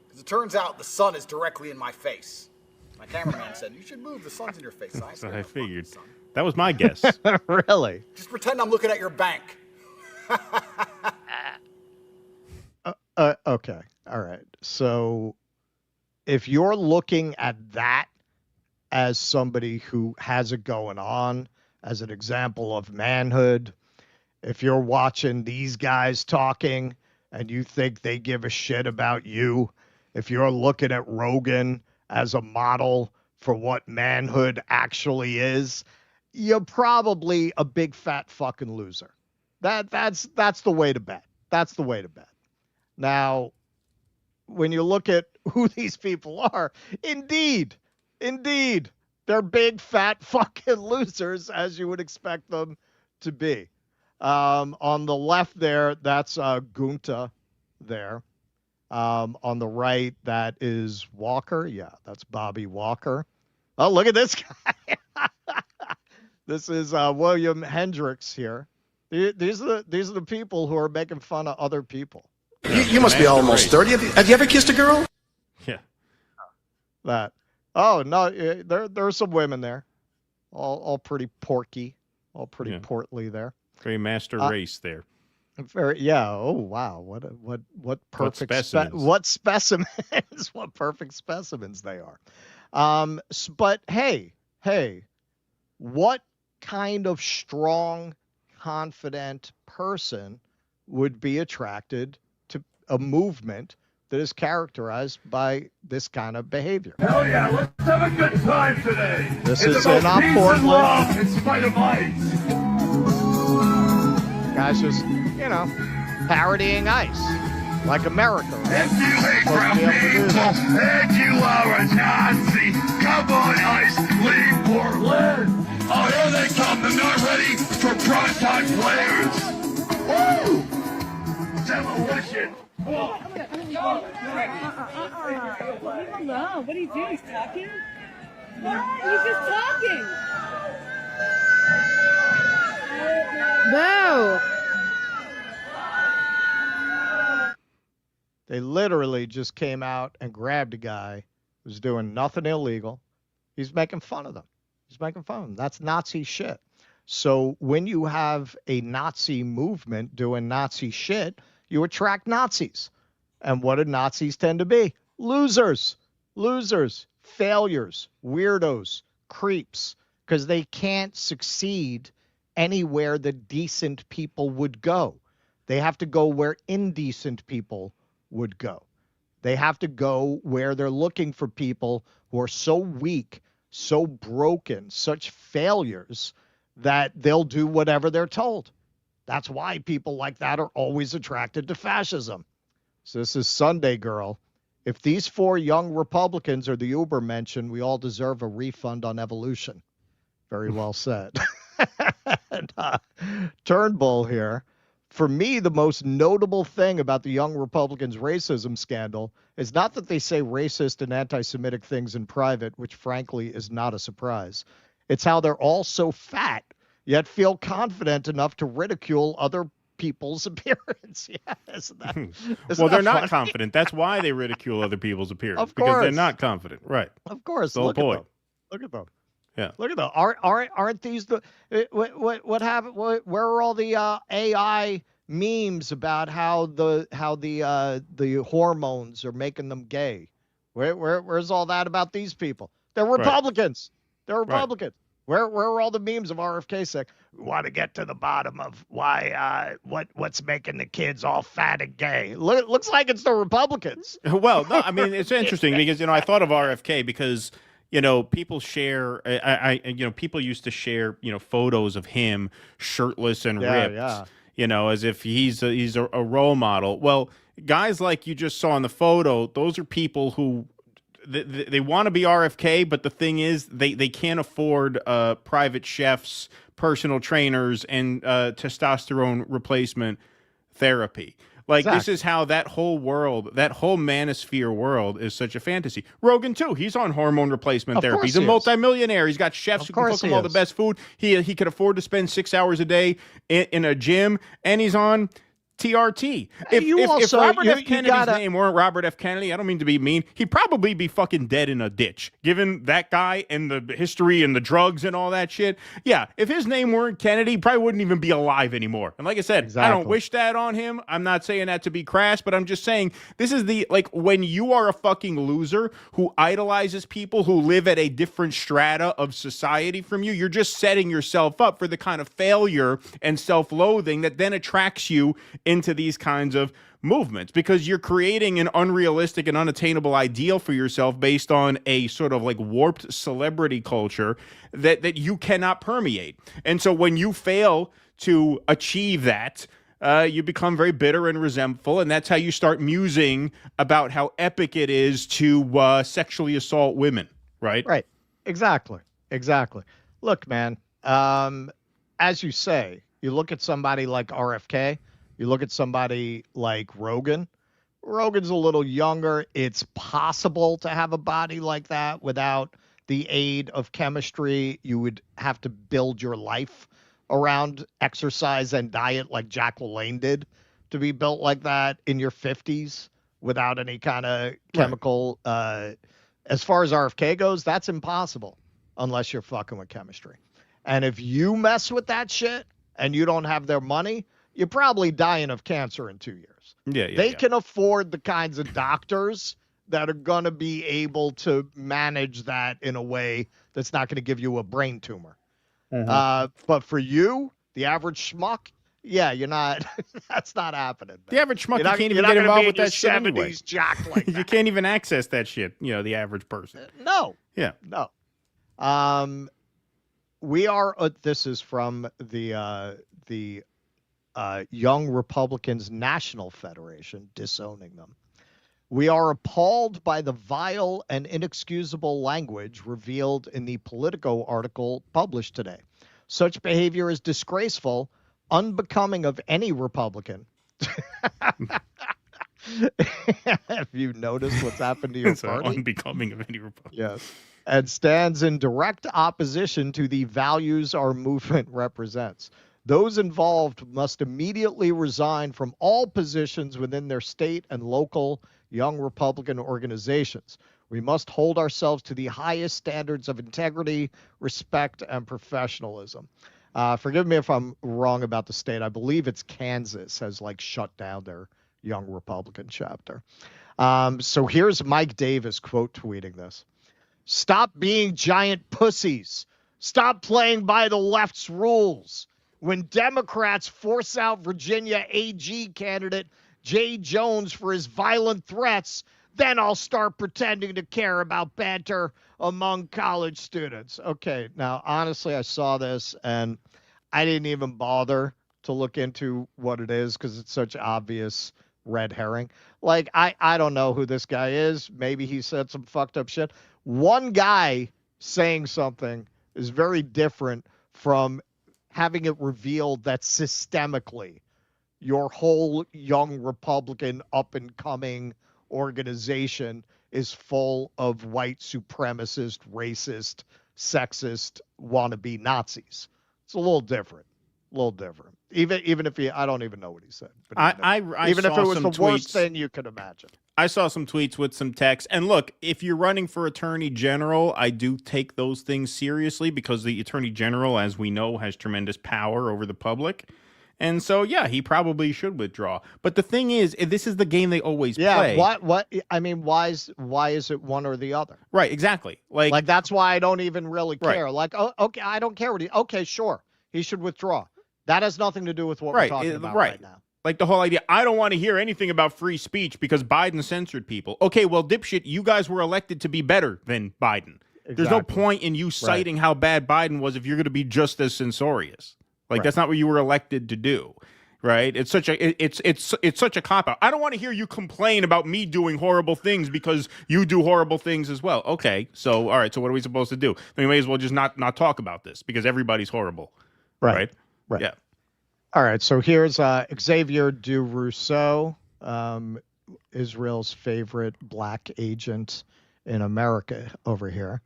Because it turns out the sun is directly in my face. My cameraman said, "You should move, the sun's in your face." So I figured. That was my guess. Really? Just pretend I'm looking at your bank. Okay. All right. So if you're looking at that as somebody who has it going on, as an example of manhood, if you're watching these guys talking and you think they give a shit about you, if you're looking at Rogan as a model for what manhood actually is, you're probably a big fat fucking loser. That's the way to bet. That's the way to bet. Now, when you look at who these people are, indeed, they're big, fat fucking losers, as you would expect them to be. On the left there, that's Gunta there. On the right, that is Walker. Yeah, that's Bobby Walker. Oh, look at this guy. This is William Hendricks here. These are the people who are making fun of other people. You must be almost 30. Have you ever kissed a girl? Yeah. That. Oh, no, there are some women there. All pretty porky, all pretty portly there. Very master race there. Very, yeah. Oh, wow. What perfect specimens. what specimens, what perfect specimens they are. But hey, what kind of strong, confident person would be attracted to a movement that is characterized by this kind of behavior? Hell yeah, let's have a good time today. This in is the most in peace Portland. and love in spite of ice. Guys just, parodying ICE, like America. Right? If you hate brown people, and you are a Nazi, come on, ICE, leave Portland. Oh, here they come. They're not ready for primetime players. Woo! Demolition. Leave him alone. What are you doing? He's talking? What? He's just talking. Whoa. They literally just came out and grabbed a guy who's doing nothing illegal. He's making fun of them. That's Nazi shit. So when you have a Nazi movement doing Nazi shit, you attract Nazis. And what do Nazis tend to be? Losers, failures, weirdos, creeps, because they can't succeed anywhere that decent people would go. They have to go where indecent people would go. They have to go where they're looking for people who are so weak, so broken, such failures that they'll do whatever they're told. That's why people like that are always attracted to fascism. So this is Sunday Girl. If these 4 young Republicans are the Uber mentioned, we all deserve a refund on evolution. Very well said. And Turnbull here. For me, the most notable thing about the young Republicans' racism scandal is not that they say racist and anti-Semitic things in private, which frankly is not a surprise. It's how they're all so fat, yet feel confident enough to ridicule other people's appearance. Yeah, isn't that, Well, they're not funny? confident. That's why they ridicule other people's appearance. Of Because they're course. not confident. Right. Of course. The whole Look at point. them. Look at them. Yeah. Look at them. Aren't these the what happened? Where are all the AI memes about how the hormones are making them gay? Where's all that about these people? They're Republicans. They're Republicans. Where are all the memes of RFK saying we want to get to the bottom of why what's making the kids all fat and gay? Looks like it's the Republicans. Well, no, I mean, it's interesting because, I thought of RFK because, people share, people used to share, photos of him shirtless and ripped, as if he's a role model. Well, guys like you just saw in the photo, those are people who they want to be RFK, but the thing is they can't afford private chefs, personal trainers, and testosterone replacement therapy. Like, This is how that whole world, that whole manosphere world is such a fantasy. Rogan, too. He's on hormone replacement therapy. He's a multimillionaire. He's got chefs who can cook him all the best food. He could afford to spend 6 hours a day in a gym, and he's on TRT. If Robert F. Kennedy's name weren't Robert F. Kennedy, I don't mean to be mean, he'd probably be fucking dead in a ditch, given that guy and the history and the drugs and all that shit. Yeah, if his name weren't Kennedy, he probably wouldn't even be alive anymore. And like I said, I don't wish that on him. I'm not saying that to be crass, but I'm just saying this is when you are a fucking loser who idolizes people who live at a different strata of society from you, you're just setting yourself up for the kind of failure and self-loathing that then attracts you into these kinds of movements, because you're creating an unrealistic and unattainable ideal for yourself based on a sort of warped celebrity culture that you cannot permeate. And so when you fail to achieve that, you become very bitter and resentful, and that's how you start musing about how epic it is to sexually assault women, right? Right. Exactly. Look, man, as you say, you look at somebody like RFK, you look at somebody like Rogan. Rogan's a little younger. It's possible to have a body like that without the aid of chemistry. You would have to build your life around exercise and diet like Jack LaLanne did to be built like that in your 50s without any kind of chemical. As far as RFK goes, that's impossible unless you're fucking with chemistry. And if you mess with that shit and you don't have their money, you're probably dying of cancer in 2 years. They can afford the kinds of doctors that are going to be able to manage that in a way that's not going to give you a brain tumor. But for you, the average schmuck, you're not. That's not happening. Man. The average schmuck, you can't even get involved with that shit anyway. Jock like you can't even access that shit. The average person. No. Yeah. No. We are. This is from the Young Republicans National Federation, disowning them. We are appalled by the vile and inexcusable language revealed in the Politico article published today. Such behavior is disgraceful, unbecoming of any Republican. Have you noticed what's happened to your party? Unbecoming of any Republican. Yes. And stands in direct opposition to the values our movement represents. Those involved must immediately resign from all positions within their state and local Young Republican organizations. We must hold ourselves to the highest standards of integrity, respect, and professionalism. Forgive me if I'm wrong about the state. I believe it's Kansas has shut down their Young Republican chapter. So here's Mike Davis quote tweeting this. Stop being giant pussies. Stop playing by the left's rules. When Democrats force out Virginia AG candidate Jay Jones for his violent threats, then I'll start pretending to care about banter among college students. Okay, now, honestly, I saw this, and I didn't even bother to look into what it is because it's such obvious red herring. Like, I don't know who this guy is. Maybe he said some fucked up shit. One guy saying something is very different from having it revealed that systemically your whole young Republican up-and-coming organization is full of white supremacist, racist, sexist, wannabe Nazis. It's a little different. A little different. Even if I don't even know what he said. But even if it was the worst thing you could imagine. I saw some tweets with some text. And look, if you're running for attorney general, I do take those things seriously because the attorney general, as we know, has tremendous power over the public. And so, yeah, he probably should withdraw. But the thing is, this is the game they always play. What? I mean, why is it one or the other? Right, exactly. Like that's why I don't even really care. Right. Like, oh, okay, I don't care what okay, sure. He should withdraw. That has nothing to do with what we're talking about right now. Like the whole idea, I don't want to hear anything about free speech because Biden censored people. Okay, well, dipshit, you guys were elected to be better than Biden. Exactly. There's no point in you citing how bad Biden was if you're going to be just as censorious. Like that's not what you were elected to do, right? It's such a cop out. I don't want to hear you complain about me doing horrible things because you do horrible things as well. Okay, so all right, so what are we supposed to do? We may as well just not talk about this because everybody's horrible, right? Yeah. All right, so here's Xavier DuRousseau, Israel's favorite black agent in America over here.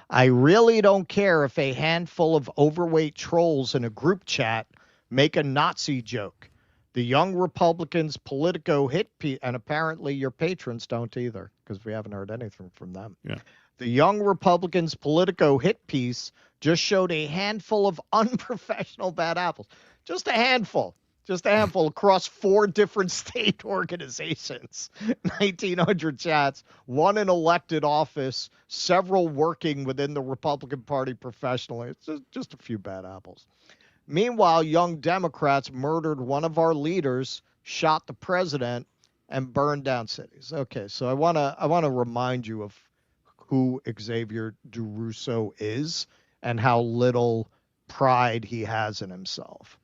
I really don't care if a handful of overweight trolls in a group chat make a Nazi joke. The Young Republicans Politico hit piece, and apparently your patrons don't either, because we haven't heard anything from them. Yeah. The Young Republicans Politico hit piece just showed a handful of unprofessional bad apples. Just a handful across 4 different state organizations, 1,900 chats, one in elected office, several working within the Republican Party professionally. It's just a few bad apples. Meanwhile, young Democrats murdered one of our leaders, shot the president, and burned down cities. Okay, so I want to remind you of who Xavier DuRousseau is and how little pride he has in himself.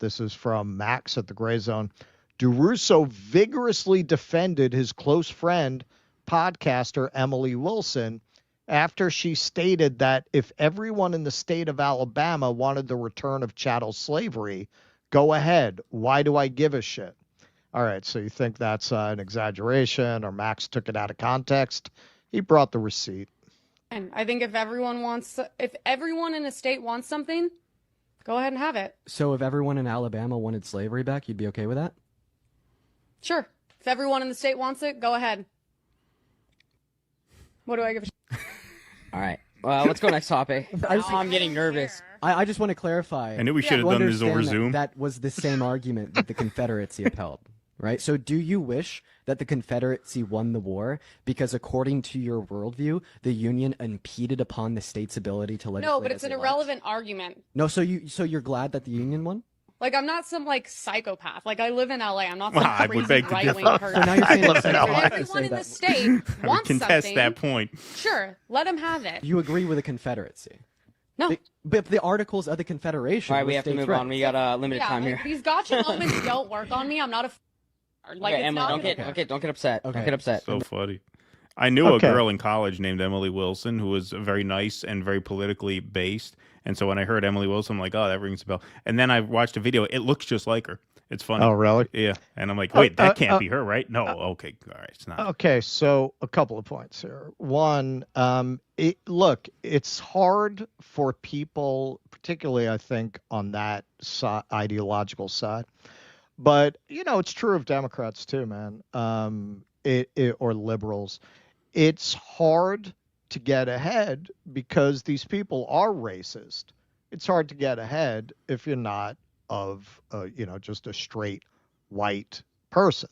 This is from Max at the Gray Zone. DuRousseau vigorously defended his close friend, podcaster Emily Wilson, after she stated that if everyone in the state of Alabama wanted the return of chattel slavery, go ahead. Why do I give a shit? All right, so you think that's an exaggeration or Max took it out of context? He brought the receipt. And I think if everyone in a state wants something, go ahead and have it. So if everyone in Alabama wanted slavery back, you'd be okay with that? Sure. If everyone in the state wants it, go ahead. What do I give a shit? All right. Well, let's go next topic. I'm getting nervous. I just want to clarify. I knew we should have done this over Zoom. That was the same argument that the Confederacy upheld, right? So do you wish that the Confederacy won the war because, according to your worldview, the Union impeded upon the state's ability to legislate? No, but it's an irrelevant argument. No, so you're glad that the Union won? Like, I'm not some, psychopath. Like, I live in LA. I'm not some I would crazy beg to right-wing differ. person. So now you're saying If everyone in the state wants contest something, that point. Sure, let them have it. You agree with the Confederacy? No. But the Articles of the Confederation. All right, we have to move on. We got limited time here. These gotcha moments don't work on me. I'm not a. Okay, Emily, don't get upset. Okay. Don't get upset. So funny. I knew a girl in college named Emily Wilson who was very nice and very politically based. And so when I heard Emily Wilson, I'm like, oh, that rings a bell. And then I watched a video. It looks just like her. It's funny. Oh, really? Yeah. And I'm like, wait, that can't be her, right? No. Okay. All right. It's not. Okay. So a couple of points here. One, look, it's hard for people, particularly, I think, on that ideological side. But, it's true of Democrats too, man, or liberals. It's hard to get ahead because these people are racist. It's hard to get ahead if you're not of, just a straight white person.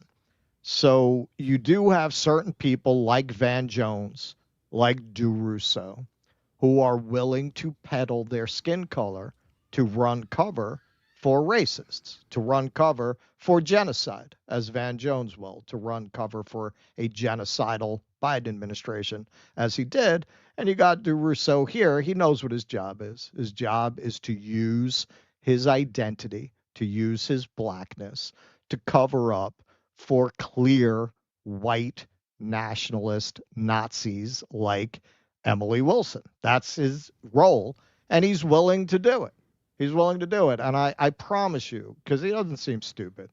So you do have certain people like Van Jones, like DuRousseau, who are willing to peddle their skin color to run cover for racists, to run cover for genocide, as Van Jones will, to run cover for a genocidal Biden administration, as he did. And you got DuRousseau here. He knows what his job is. His job is to use his identity, to use his blackness, to cover up for clear white nationalist Nazis like Emily Wilson. That's his role, and he's willing to do it. He's willing to do it. And I promise you, because he doesn't seem stupid,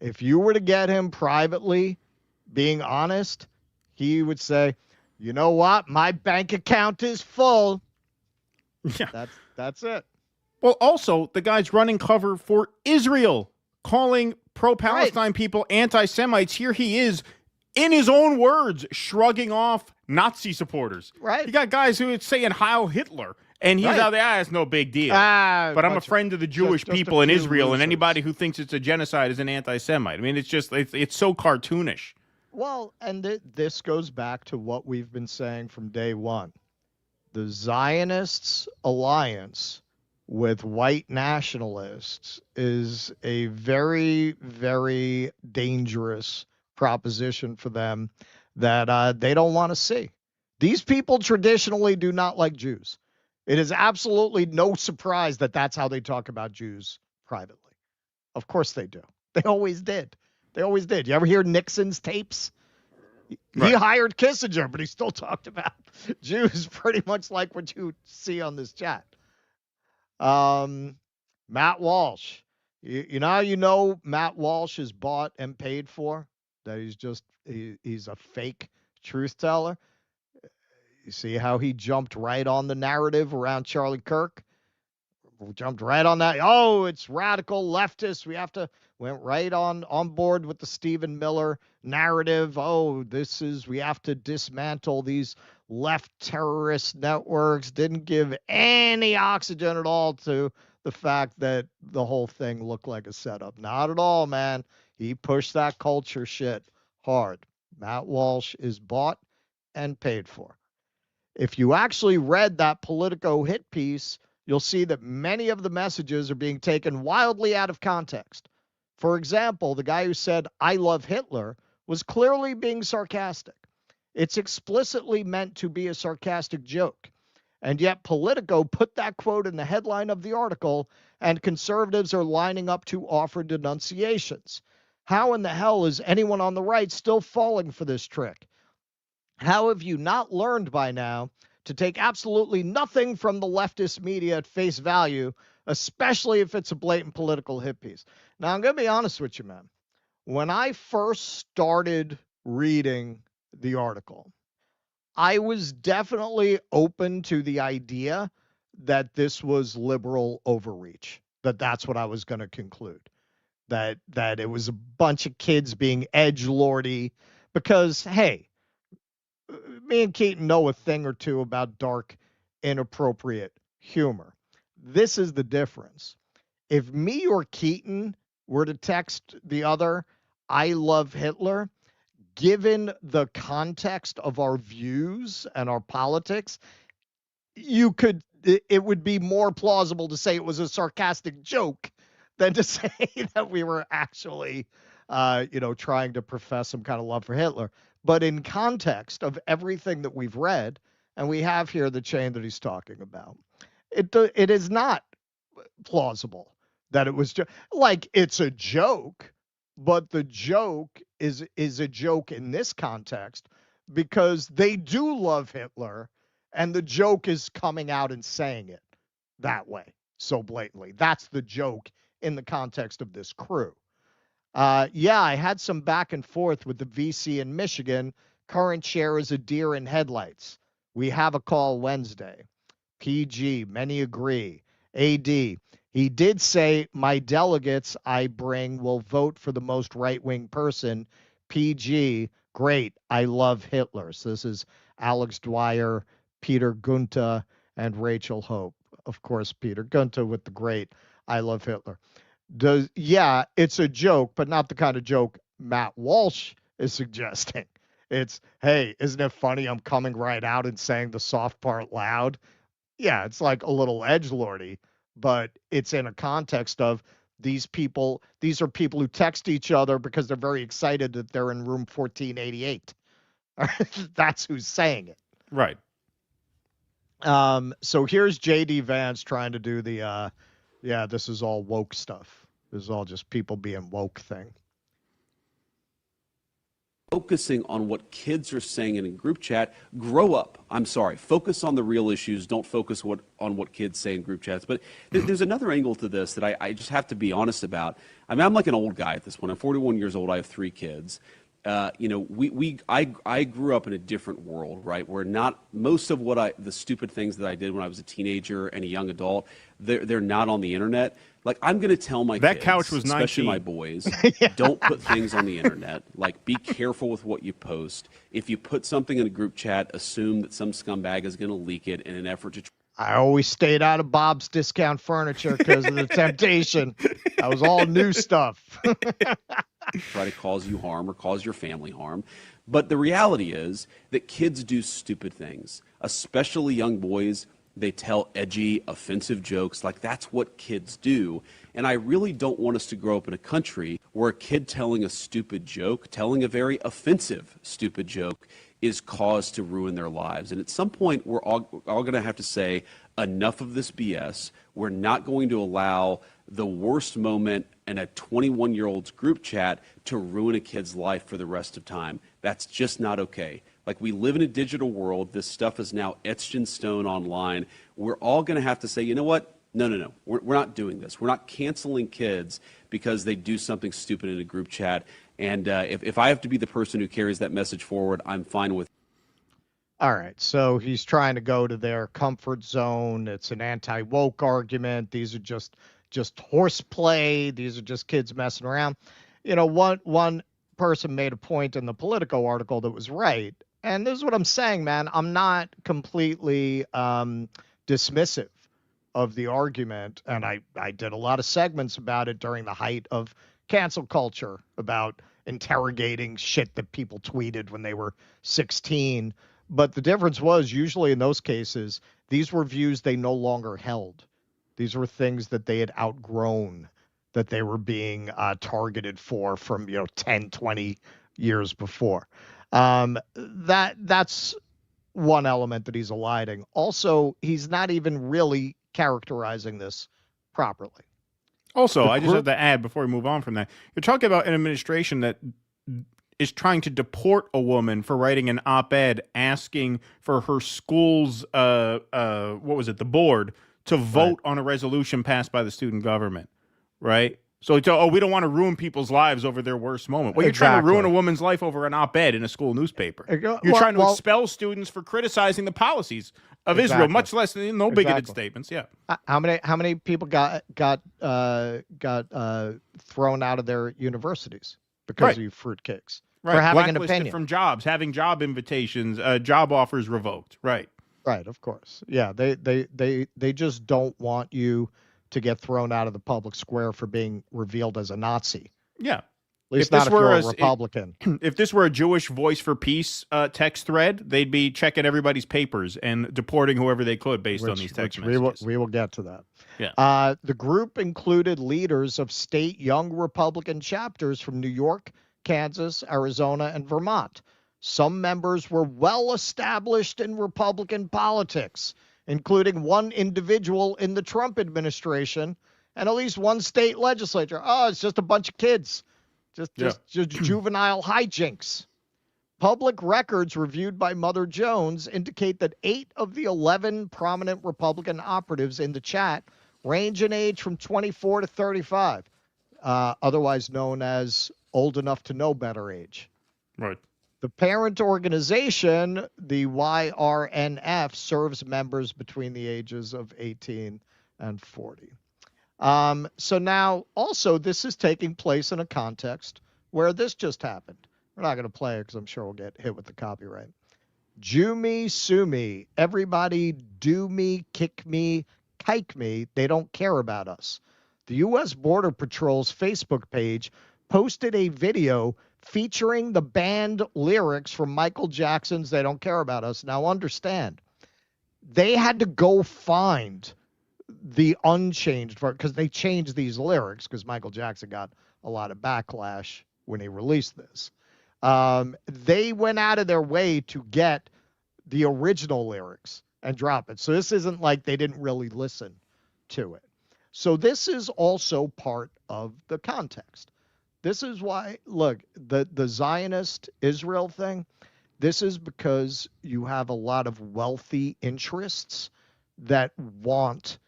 if you were to get him privately being honest, he would say, you know what? My bank account is full. Yeah. That's it. Well, also, the guy's running cover for Israel, calling pro-Palestine people anti-Semites. Here he is, in his own words, shrugging off Nazi supporters. Right. You got guys who are saying Heil Hitler, and he's out there, it's no big deal. But I'm a friend of the Jewish people in Israel, and anybody who thinks it's a genocide is an anti-Semite. I mean, it's just, it's so cartoonish. Well, and this goes back to what we've been saying from day one. The Zionists' alliance with white nationalists is a very, very dangerous proposition for them that they don't want to see. These people traditionally do not like Jews. It is absolutely no surprise that that's how they talk about Jews privately. Of course they do. They always did. They always did. You ever hear Nixon's tapes? He hired Kissinger, but he still talked about Jews pretty much like what you see on this chat. Matt Walsh. You know Matt Walsh is bought and paid for? That he's a fake truth teller? You see how he jumped right on the narrative around Charlie Kirk? Jumped right on that. Oh, it's radical leftist. Went right on board with the Stephen Miller narrative. Oh, we have to dismantle these left terrorist networks. Didn't give any oxygen at all to the fact that the whole thing looked like a setup. Not at all, man. He pushed that culture shit hard. Matt Walsh is bought and paid for. If you actually read that Politico hit piece, you'll see that many of the messages are being taken wildly out of context. For example, the guy who said, I love Hitler, was clearly being sarcastic. It's explicitly meant to be a sarcastic joke. And yet Politico put that quote in the headline of the article, and conservatives are lining up to offer denunciations. How in the hell is anyone on the right still falling for this trick? How have you not learned by now to take absolutely nothing from the leftist media at face value, especially if it's a blatant political hit piece? Now, I'm going to be honest with you, man. When I first started reading the article, I was definitely open to the idea that this was liberal overreach, that's what I was going to conclude, that it was a bunch of kids being edgelordy because, hey, me and Keaton know a thing or two about dark, inappropriate humor. This is the difference. If me or Keaton were to text the other, I love Hitler, given the context of our views and our politics, it would be more plausible to say it was a sarcastic joke than to say that we were actually, trying to profess some kind of love for Hitler. But in context of everything that we've read, and we have here the chain that he's talking about, it is not plausible that it was just like it's a joke, but the joke is a joke in this context because they do love Hitler, and the joke is coming out and saying it that way so blatantly. That's the joke in the context of this crew. I had some back and forth with the VC in Michigan. Current chair is a deer in headlights. We have a call Wednesday. PG, many agree. AD, he did say, my delegates I bring will vote for the most right-wing person. PG, great, I love Hitler. So this is Alex Dwyer, Peter Gunta, and Rachel Hope. Of course, Peter Gunta with the great, I love Hitler. It's a joke, but not the kind of joke Matt Walsh is suggesting. It's, hey, isn't it funny I'm coming right out and saying the soft part loud? Yeah, it's like a little edgelordy, but it's in a context of these are people who text each other because they're very excited that they're in room 1488. That's who's saying it. Right. So here's JD Vance trying to do the this is all woke stuff. This is all just people being woke thing. focusing on what kids are saying in a group chat. Grow up. I'm sorry. Focus on the real issues. Don't focus on what kids say in group chats. But there's another angle to this that I just have to be honest about. I mean, I'm like an old guy at this point. I'm 41 years old. I have 3 kids. I grew up in a different world, right? Where not most of the stupid things that I did when I was a teenager and a young adult, they're not on the internet. Like, I'm going to tell my that kids, couch was especially 19. my boys, don't put things on the internet. Like, be careful with what you post. If you put something in a group chat, assume that some scumbag is going to leak it in an effort to. I always stayed out of Bob's Discount Furniture because of the temptation. That was all new stuff. Try to cause you harm or cause your family harm. But the reality is that kids do stupid things, especially young boys. They tell edgy, offensive jokes. Like, that's what kids do. And I really don't want us to grow up in a country where a kid telling a stupid joke, telling a very offensive stupid joke, is cause to ruin their lives. And at some point, we're all going to have to say, enough of this BS. We're not going to allow the worst moment in a 21-year-old's group chat to ruin a kid's life for the rest of time. That's just not okay. Like, we live in a digital world. This stuff is now etched in stone online. We're all going to have to say, you know what? No. We're not doing this. We're not canceling kids because they do something stupid in a group chat. And if I have to be the person who carries that message forward, I'm fine with it. All right, so he's trying to go to their comfort zone. It's an anti-woke argument. These are just horseplay. These are just kids messing around. You know, one person made a point in the Politico article that was right. And this is what I'm saying, man. I'm not completely dismissive of the argument. And I did a lot of segments about it during the height of cancel culture, about interrogating shit that people tweeted when they were 16. But the difference was, usually in those cases, these were views they no longer held. These were things that they had outgrown, that they were being targeted for from 10, 20 years before. That's one element that he's eliding. Also, he's not even really characterizing this properly. Also, I just have to add before we move on from that, you're talking about an administration that is trying to deport a woman for writing an op-ed asking for her school's, the board, to vote on a resolution passed by the student government, right? So it's, we don't want to ruin people's lives over their worst moment. Well, you're trying to ruin a woman's life over an op-ed in a school newspaper. You're trying to expel students for criticizing the policies of Israel, much less no bigoted statements. Yeah. How many people got thrown out of their universities because of you fruitcakes for having an opinion from jobs, having job invitations, job offers revoked. Right. Right. Of course. Yeah. They just don't want you to get thrown out of the public square for being revealed as a Nazi. Yeah. At least not if you're a Republican. If this were a Jewish Voice for Peace text thread, they'd be checking everybody's papers and deporting whoever they could based on these text messages. We will get to that. Yeah. The group included leaders of state young Republican chapters from New York, Kansas, Arizona, and Vermont. Some members were well established in Republican politics, including one individual in the Trump administration and at least one state legislature. Oh, it's just a bunch of kids. Just juvenile hijinks. Public records reviewed by Mother Jones indicate that 8 of the 11 prominent Republican operatives in the chat range in age from 24 to 35, otherwise known as old enough to know better age. Right. The parent organization, the YRNF, serves members between the ages of 18 and 40. So now, also, this is taking place in a context where this just happened. We're not going to play it because I'm sure we'll get hit with the copyright. Jew me, sue me. Everybody do me, kick me, kike me. They don't care about us. The U.S. Border Patrol's Facebook page posted a video featuring the banned lyrics from Michael Jackson's They Don't Care About Us. Now, understand, they had to go find the unchanged part because they changed these lyrics because Michael Jackson got a lot of backlash when he released this. They went out of their way to get the original lyrics and drop it. So this isn't like they didn't really listen to it. So this is also part of the context. This is why, look, the Zionist Israel thing, this is because you have a lot of wealthy interests that want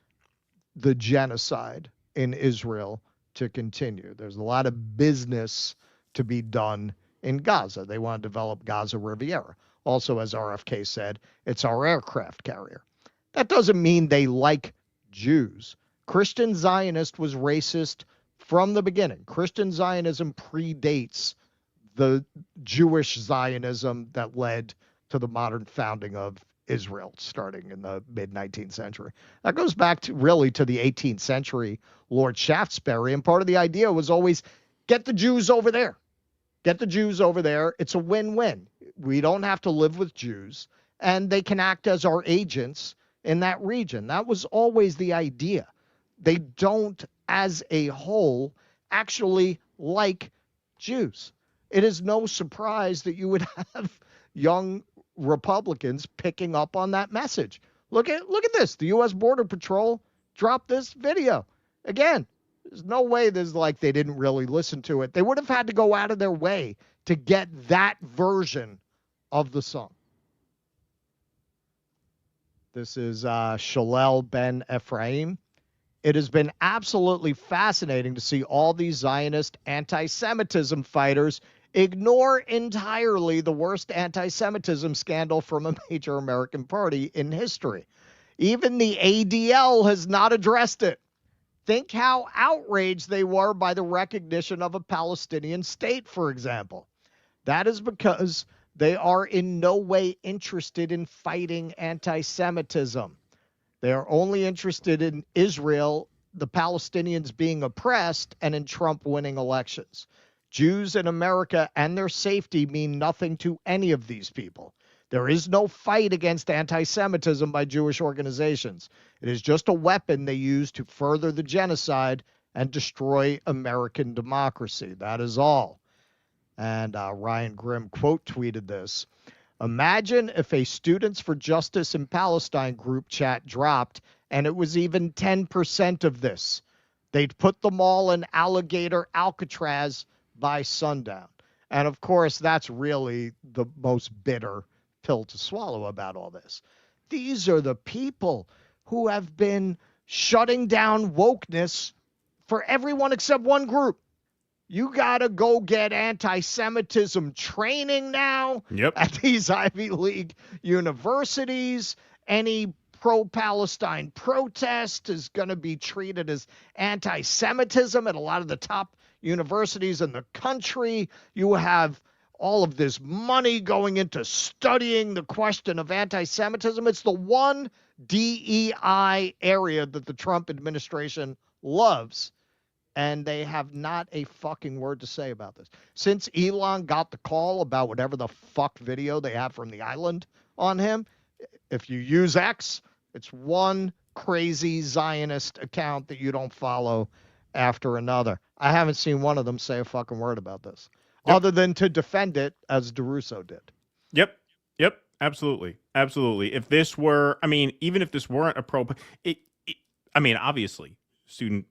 the genocide in Israel to continue. There's a lot of business to be done in Gaza. They want to develop Gaza Riviera. Also, as RFK said, it's our aircraft carrier. That doesn't mean they like Jews. Christian Zionist was racist from the beginning. Christian Zionism predates the Jewish Zionism that led to the modern founding of Israel starting in the mid-19th century. That goes back to really to the 18th century, Lord Shaftesbury, and part of the idea was always get the Jews over there. Get the Jews over there. It's a win-win. We don't have to live with Jews, and they can act as our agents in that region. That was always the idea. They don't, as a whole, actually like Jews. It is no surprise that you would have young Republicans picking up on that message. Look at this. The U.S. Border Patrol dropped this video. Again, there's no way there's like they didn't really listen to it. They would have had to go out of their way to get that version of the song. This is Shalel Ben Ephraim. It has been absolutely fascinating to see all these Zionist anti-Semitism fighters ignore entirely the worst anti-Semitism scandal from a major American party in history. Even the ADL has not addressed it. Think how outraged they were by the recognition of a Palestinian state, for example. That is because they are in no way interested in fighting anti-Semitism. They are only interested in Israel, the Palestinians being oppressed, and in Trump winning elections. Jews in America and their safety mean nothing to any of these people. There is no fight against anti-Semitism by Jewish organizations. It is just a weapon they use to further the genocide and destroy American democracy. That is all. And Ryan Grimm quote tweeted this. Imagine if a Students for Justice in Palestine group chat dropped and it was even 10% of this. They'd put them all in alligator Alcatraz by sundown. And of course, that's really the most bitter pill to swallow about all this. These are the people who have been shutting down wokeness for everyone except one group. You got to go get anti-Semitism training now at these Ivy League universities. Any pro-Palestine protest is going to be treated as anti-Semitism at a lot of the top universities in the country. You have all of this money going into studying the question of anti-Semitism. It's the one DEI area that the Trump administration loves. And they have not a fucking word to say about this. Since Elon got the call about whatever the fuck video they have from the island on him, if you use X, it's one crazy Zionist account that you don't follow after another. I haven't seen one of them say a fucking word about this, other than to defend it as DeRusso did. Yep. Absolutely. If this were, even if this weren't a obviously, student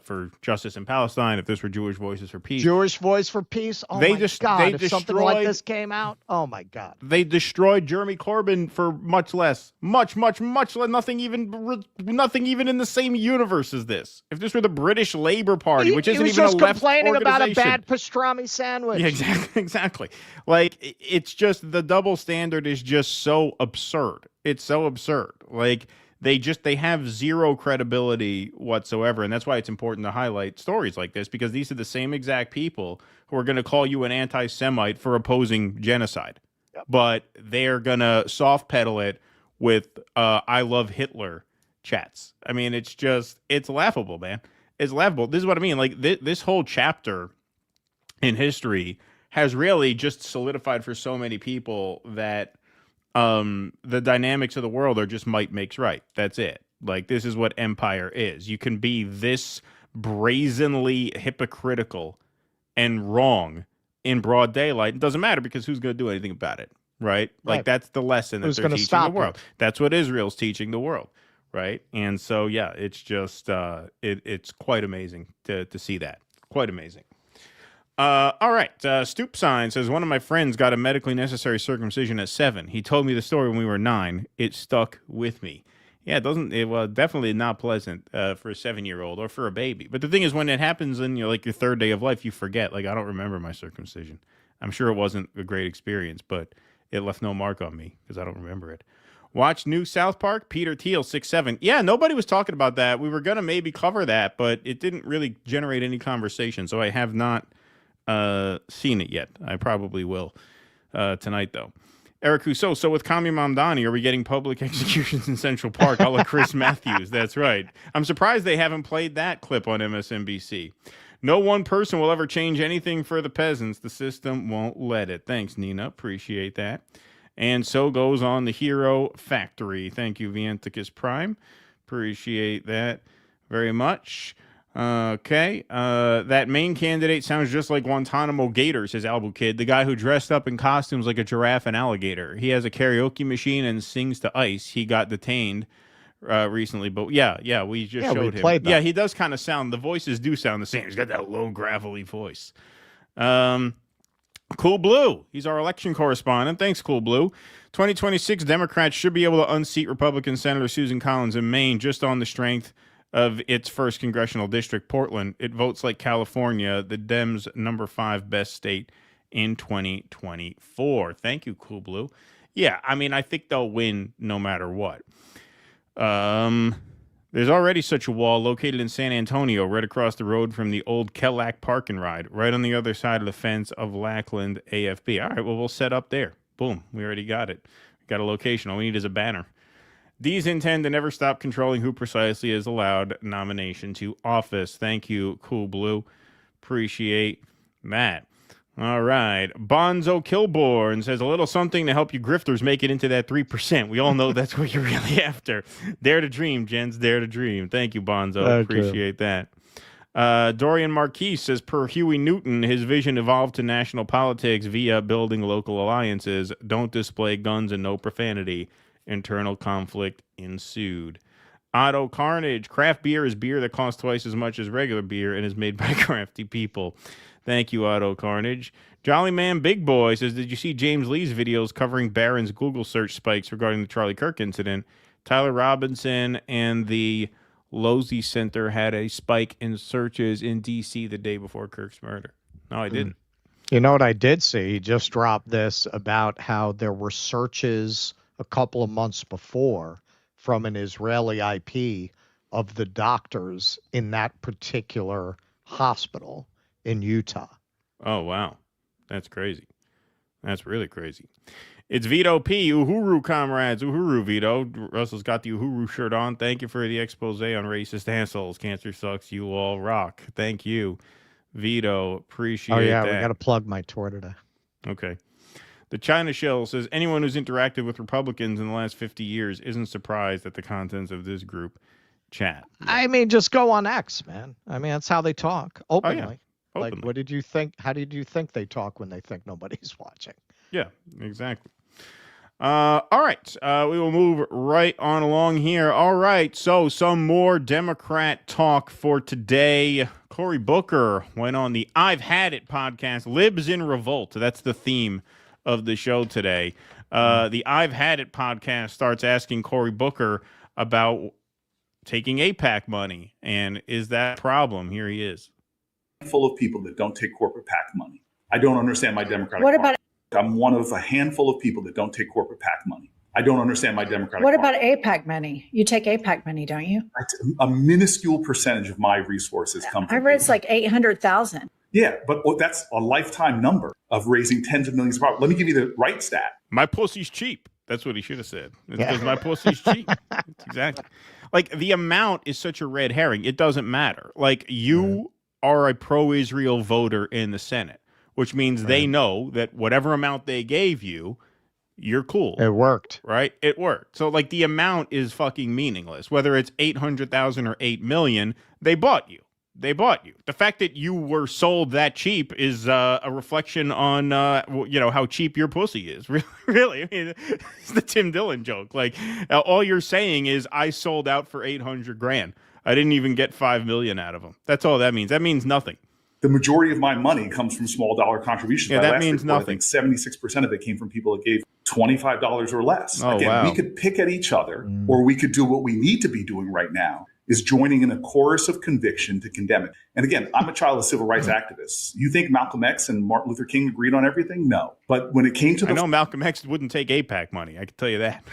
for justice in Palestine, if this were Jewish Voices for Peace. Jewish Voice for Peace? Oh my God, if something like this came out, oh my God. They destroyed Jeremy Corbyn for much less. Much less. Nothing even in the same universe as this. If this were the British Labour Party, which isn't even a left organization. He was just complaining about a bad pastrami sandwich. Yeah, exactly. Like, it's just, the double standard is just so absurd. It's so absurd. Like, they have zero credibility whatsoever, and that's why it's important to highlight stories like this, because these are the same exact people who are going to call you an anti-Semite for opposing genocide. But they're going to soft pedal it with I love Hitler chats. I mean, it's laughable, man. It's laughable. This is what I mean. Like, this whole chapter in history has really just solidified for so many people that the dynamics of the world are just might makes right. That's it. Like, this is what empire is. You can be this brazenly hypocritical and wrong in broad daylight. It doesn't matter, because who's going to do anything about it, right? Like, that's the lesson that they're teaching the world. That's what Israel's teaching the world, right? And so, yeah, it's just it's quite amazing to see that. Quite amazing. All right. Stoop Sign says, one of my friends got a medically necessary circumcision at 7. He told me the story when we were 9. It stuck with me. Yeah, definitely not pleasant for a 7-year-old or for a baby. But the thing is, when it happens in your third day of life, you forget. Like, I don't remember my circumcision. I'm sure it wasn't a great experience, but it left no mark on me because I don't remember it. Watch new South Park, Peter Thiel, 6'7". Yeah, nobody was talking about that. We were going to maybe cover that, but it didn't really generate any conversation, so I have not seen it yet. I probably will tonight, though. Eric Husso, so with Kami Mamdani, are we getting public executions in Central Park? A la Chris Matthews. That's right. I'm surprised they haven't played that clip on MSNBC. No one person will ever change anything for the peasants. The system won't let it. Thanks, Nina. Appreciate that. And so goes on the Hero Factory. Thank you, Vianticus Prime. Appreciate that very much. Okay. That Maine candidate sounds just like Guantanamo Gator, says Albu Kid, the guy who dressed up in costumes like a giraffe and alligator. He has a karaoke machine and sings to Ice. He got detained recently, but yeah, we just showed him. Played that. Yeah, he does kind of sound, the voices do sound the same. He's got that low, gravelly voice. Cool Blue, he's our election correspondent. Thanks, Cool Blue. 2026 Democrats should be able to unseat Republican Senator Susan Collins in Maine just on the strength of its first congressional district, Portland. It votes like California, the Dems' number 5 best state in 2024. Thank you, Cool Blue. Yeah, I mean, I think they'll win no matter what. There's already such a wall located in San Antonio, right across the road from the old Kellack Park and Ride, right on the other side of the fence of Lackland AFB. All right, well, we'll set up there. Boom, we already got it. We got a location. All we need is a banner. These intend to never stop controlling who precisely is allowed nomination to office. Thank you, Cool Blue. Appreciate that. All right. Bonzo Kilborn says a little something to help you grifters make it into that 3%. We all know that's what you're really after. Dare to dream, gents. Dare to dream. Thank you, Bonzo. Appreciate that. Dorian Marquis says, per Huey Newton, his vision evolved to national politics via building local alliances. Don't display guns and no profanity. Internal conflict ensued. Otto Carnage, craft beer is beer that costs twice as much as regular beer and is made by crafty people. Thank you, Otto Carnage. Jolly Man Big Boy says, did you see James Lee's videos covering Barron's Google search spikes regarding the Charlie Kirk incident? Tyler Robinson and the Losey Center had a spike in searches in D.C. the day before Kirk's murder. No, I didn't. You know what I did see? He just dropped this about how there were searches a couple of months before from an Israeli IP of the doctors in that particular hospital in Utah. Oh, wow. That's crazy. That's really crazy. It's Vito P. Uhuru, comrades. Uhuru, Vito. Russell's got the Uhuru shirt on. Thank you for the expose on racist assholes. Cancer sucks. You all rock. Thank you, Vito. Appreciate that. We got to plug my tour today. Okay. The China Shell says, anyone who's interacted with Republicans in the last 50 years isn't surprised at the contents of this group chat. Yeah. I mean, just go on X, man. I mean, that's how they talk openly. Oh, yeah. Like, what did you think? How did you think they talk when they think nobody's watching? Yeah, exactly. All right. We will move right on along here. All right. So some more Democrat talk for today. Cory Booker went on the I've Had It podcast, Libs in Revolt. That's the theme of the show today. The I've Had It podcast starts asking Cory Booker about taking AIPAC money. And is that a problem? Here he is. Full of people that don't take corporate PAC money. I don't understand my Democratic What Party. about I'm one of a handful of people that don't take corporate PAC money. I don't understand my Democratic what Party. about AIPAC money? You take AIPAC money, don't you? A minuscule percentage of my resources come from I read it's like 800,000. Yeah, but that's a lifetime number of raising tens of millions of dollars. Let me give you the right stat. My pussy's cheap. That's what he should have said. It's because my pussy's cheap. Exactly. Like, the amount is such a red herring. It doesn't matter. Like, you are a pro-Israel voter in the Senate, which means they know that whatever amount they gave you, you're cool. It worked. Right? It worked. So, like, the amount is fucking meaningless. Whether it's 800,000 or 8 million, they bought you. They bought you. The fact that you were sold that cheap is a reflection on, how cheap your pussy is. Really. I mean, it's the Tim Dillon joke. Like, all you're saying is I sold out for $800,000. I didn't even get $5 million out of them. That's all that means. That means nothing. The majority of my money comes from small dollar contributions. Yeah, My that last means report, nothing. I think 76% of it came from people that gave $25 or less. Oh, Again, wow. we could pick at each other, or we could do what we need to be doing right now, is joining in a chorus of conviction to condemn it. And again, I'm a child of civil rights activists. You think Malcolm X and Martin Luther King agreed on everything? No. But when it came to I know Malcolm X wouldn't take AIPAC money. I can tell you that.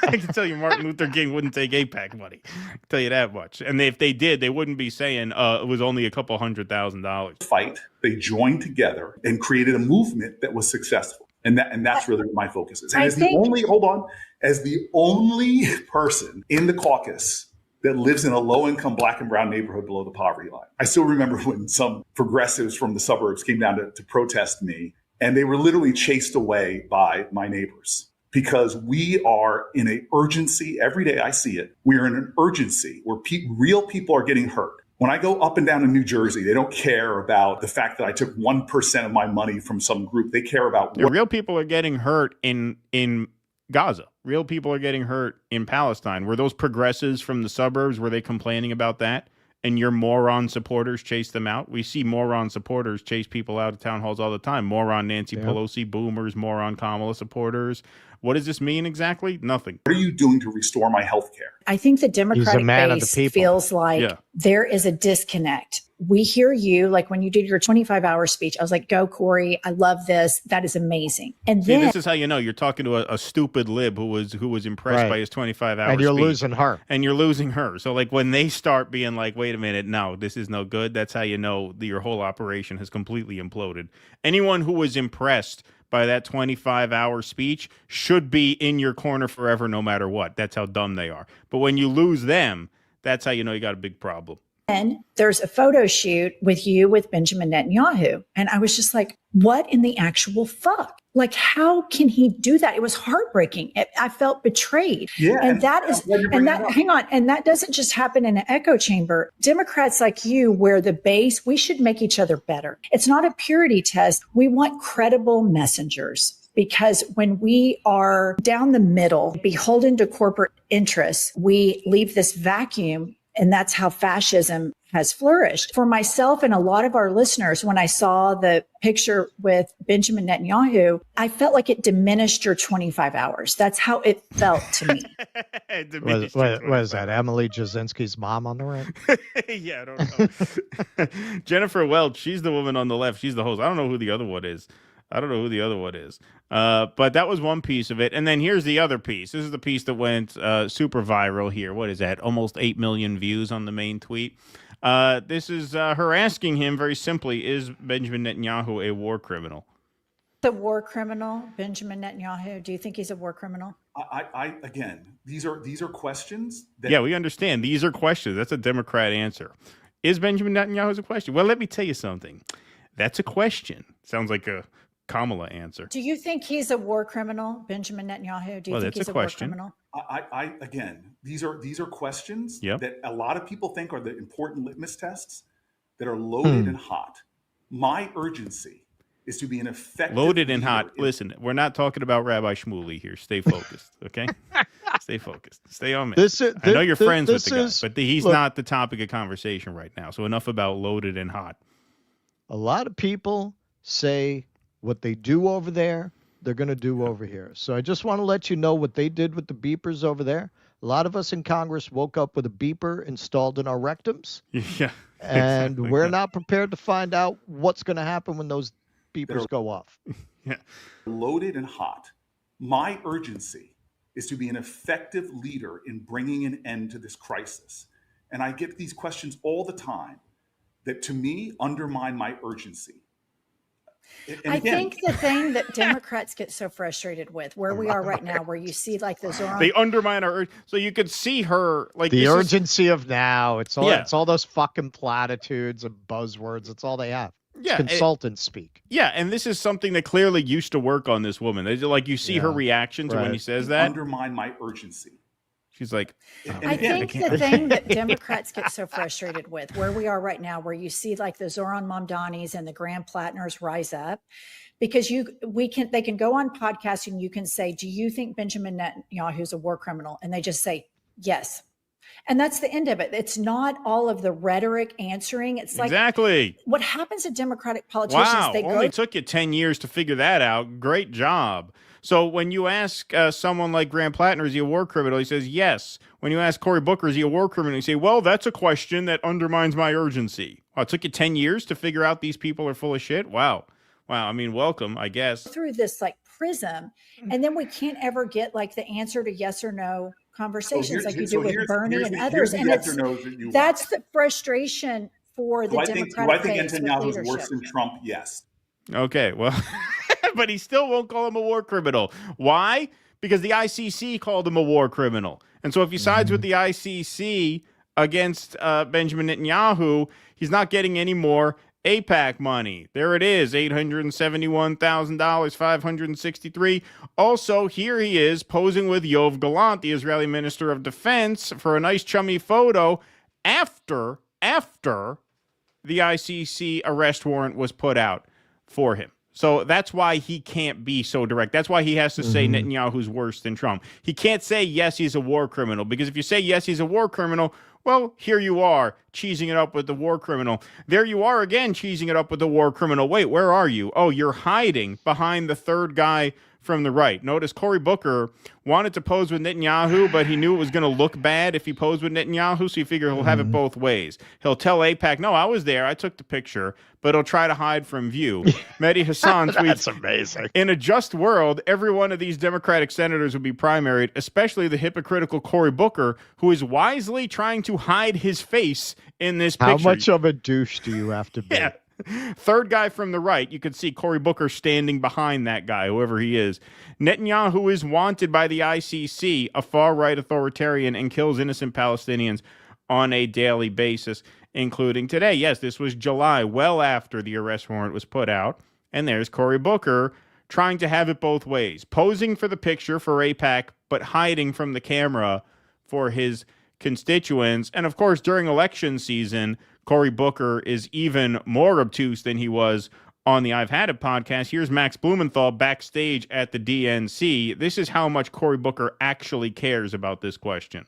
I can tell you Martin Luther King wouldn't take AIPAC money. I can tell you that much. And if they did, they wouldn't be saying it was only a couple $100,000. fight, they joined together and created a movement that was successful. And that's really what my focus is. And as the only person in the caucus that lives in a low-income black and brown neighborhood below the poverty line. I still remember when some progressives from the suburbs came down to protest me, and they were literally chased away by my neighbors because we are in an urgency. Every day I see it. We are in an urgency where real people are getting hurt. When I go up and down in New Jersey, they don't care about the fact that I took 1% of my money from some group. They care about real people are getting hurt in Gaza. Real people are getting hurt in Palestine. Were those progressives from the suburbs, were they complaining about that? And your moron supporters chase them out? We see moron supporters chase people out of town halls all the time. Moron Nancy Pelosi, boomers, moron Kamala supporters. What does this mean exactly? Nothing. What are you doing to restore my health care? I think the Democratic base feels like there is a disconnect. We hear you, like when you did your 25-hour speech, I was like, go, Corey. I love this. That is amazing. And See, then this is how you know you're talking to a stupid lib who was impressed by his 25-hour And you're speech. losing her. And you're losing her. So like when they start being like, wait a minute, no, this is no good, that's how you know your whole operation has completely imploded. Anyone who was impressed by that 25-hour speech should be in your corner forever no matter what. That's how dumb they are. But when you lose them, that's how you know you got a big problem. there's a photo shoot with you with Benjamin Netanyahu. And I was just like, what in the actual fuck? Like, how can he do that? It was heartbreaking. I felt betrayed. Yeah. And hang on. And that doesn't just happen in an echo chamber. Democrats like you, where the base, we should make each other better. It's not a purity test. We want credible messengers. Because when we are down the middle, beholden to corporate interests, we leave this vacuum. And that's how fascism has flourished. For myself and a lot of our listeners, when I saw the picture with Benjamin Netanyahu, I felt like it diminished your 25 hours. That's how it felt to me. Was that Emily Jasinski's mom on the right? Yeah, I don't know. Jennifer Welch, she's the woman on the left. She's the host. I don't know who the other one is. But that was one piece of it. And then here's the other piece. This is the piece that went super viral here. What is that? Almost 8 million views on the main tweet. This is her asking him very simply, is Benjamin Netanyahu a war criminal? The war criminal, Benjamin Netanyahu. Do you think he's a war criminal? Again, these are questions. Yeah, we understand. These are questions. That's a Democrat answer. Is Benjamin Netanyahu a question? Well, let me tell you something. That's a question. Sounds like a Kamala answer. Do you think he's a war criminal, Benjamin Netanyahu? Do you think he's a war criminal? Again, these are questions Yep. that a lot of people think are the important litmus tests that are loaded and hot. My urgency is to be an effective Loaded and leader hot. Listen, we're not talking about Rabbi Shmuley here. Stay focused, okay? Stay focused. Stay on me. I know you're friends with the guy, but he's not the topic of conversation right now. So enough about loaded and hot. A lot of people say what they do over there, they're going to do over here. So I just want to let you know what they did with the beepers over there. A lot of us in Congress woke up with a beeper installed in our rectums. Yeah. And exactly. we're not prepared to find out what's going to happen when those beepers go off. Yeah. Loaded and hot. My urgency is to be an effective leader in bringing an end to this crisis. And I get these questions all the time that to me undermine my urgency. And I think the thing that Democrats get so frustrated with, where we are right now, where you see like the Zoran. They undermine our so you could see her like the urgency of now. It's all Yeah. it's all those fucking platitudes and buzzwords. It's all they have. It's Yeah, consultants speak. Yeah, and this is something that clearly used to work on this woman. Like you see her reaction to when he says that. Undermine my urgency. She's like, I think the thing that Democrats get so frustrated with, where we are right now, where you see like the Zoran Mamdanis and the Graham Platners rise up, because they can go on podcasts and you can say, do you think Benjamin Netanyahu is a war criminal? And they just say, yes. And that's the end of it. It's not all of the rhetoric answering. It's like Exactly. what happens to Democratic politicians. Wow, They only go took you 10 years to figure that out. Great job. So when you ask someone like Graham Platner, is he a war criminal? He says yes. When you ask Cory Booker, is he a war criminal? You say, well, that's a question that undermines my urgency. Wow, it took you 10 years to figure out these people are full of shit? Wow. Wow, I mean, welcome, I guess. through this like prism, and then we can't ever get like the answer to yes or no conversations like you do with Bernie and others. And that's the frustration for the Democratic Do I think base with Netanyahu is leadership. worse than Trump? Yes. Okay, well, but he still won't call him a war criminal. Why? Because the ICC called him a war criminal. And so if he sides with the ICC against Benjamin Netanyahu, he's not getting any more AIPAC money. There it is, $871,000, 563. Also, here he is posing with Yoav Gallant, the Israeli Minister of Defense, for a nice chummy photo after the ICC arrest warrant was put out for him. So that's why he can't be so direct. That's why he has to say Netanyahu's worse than Trump. He can't say, yes, he's a war criminal, because if you say, yes, he's a war criminal, well, here you are, cheesing it up with the war criminal. There you are again, cheesing it up with the war criminal. Wait, where are you? Oh, you're hiding behind the third guy from the right. Notice Cory Booker wanted to pose with Netanyahu, but he knew it was going to look bad if he posed with Netanyahu, so he figured he'll have it both ways. He'll tell AIPAC, no, I was there, I took the picture, but he'll try to hide from view. Mehdi Hassan tweets, That's amazing. in a just world, every one of these Democratic senators would be primaried, especially the hypocritical Cory Booker, who is wisely trying to hide his face in this picture. How much of a douche do you have to be? Yeah. Third guy from the right, you could see Cory Booker standing behind that guy, whoever he is. Netanyahu is wanted by the ICC, a far-right authoritarian, and kills innocent Palestinians on a daily basis, including today. Yes, this was July, well after the arrest warrant was put out. And there's Cory Booker trying to have it both ways, posing for the picture for AIPAC, but hiding from the camera for his constituents. And of course, during election season, Cory Booker is even more obtuse than he was on the I've Had It podcast. Here's Max Blumenthal backstage at the DNC. This is how much Cory Booker actually cares about this question.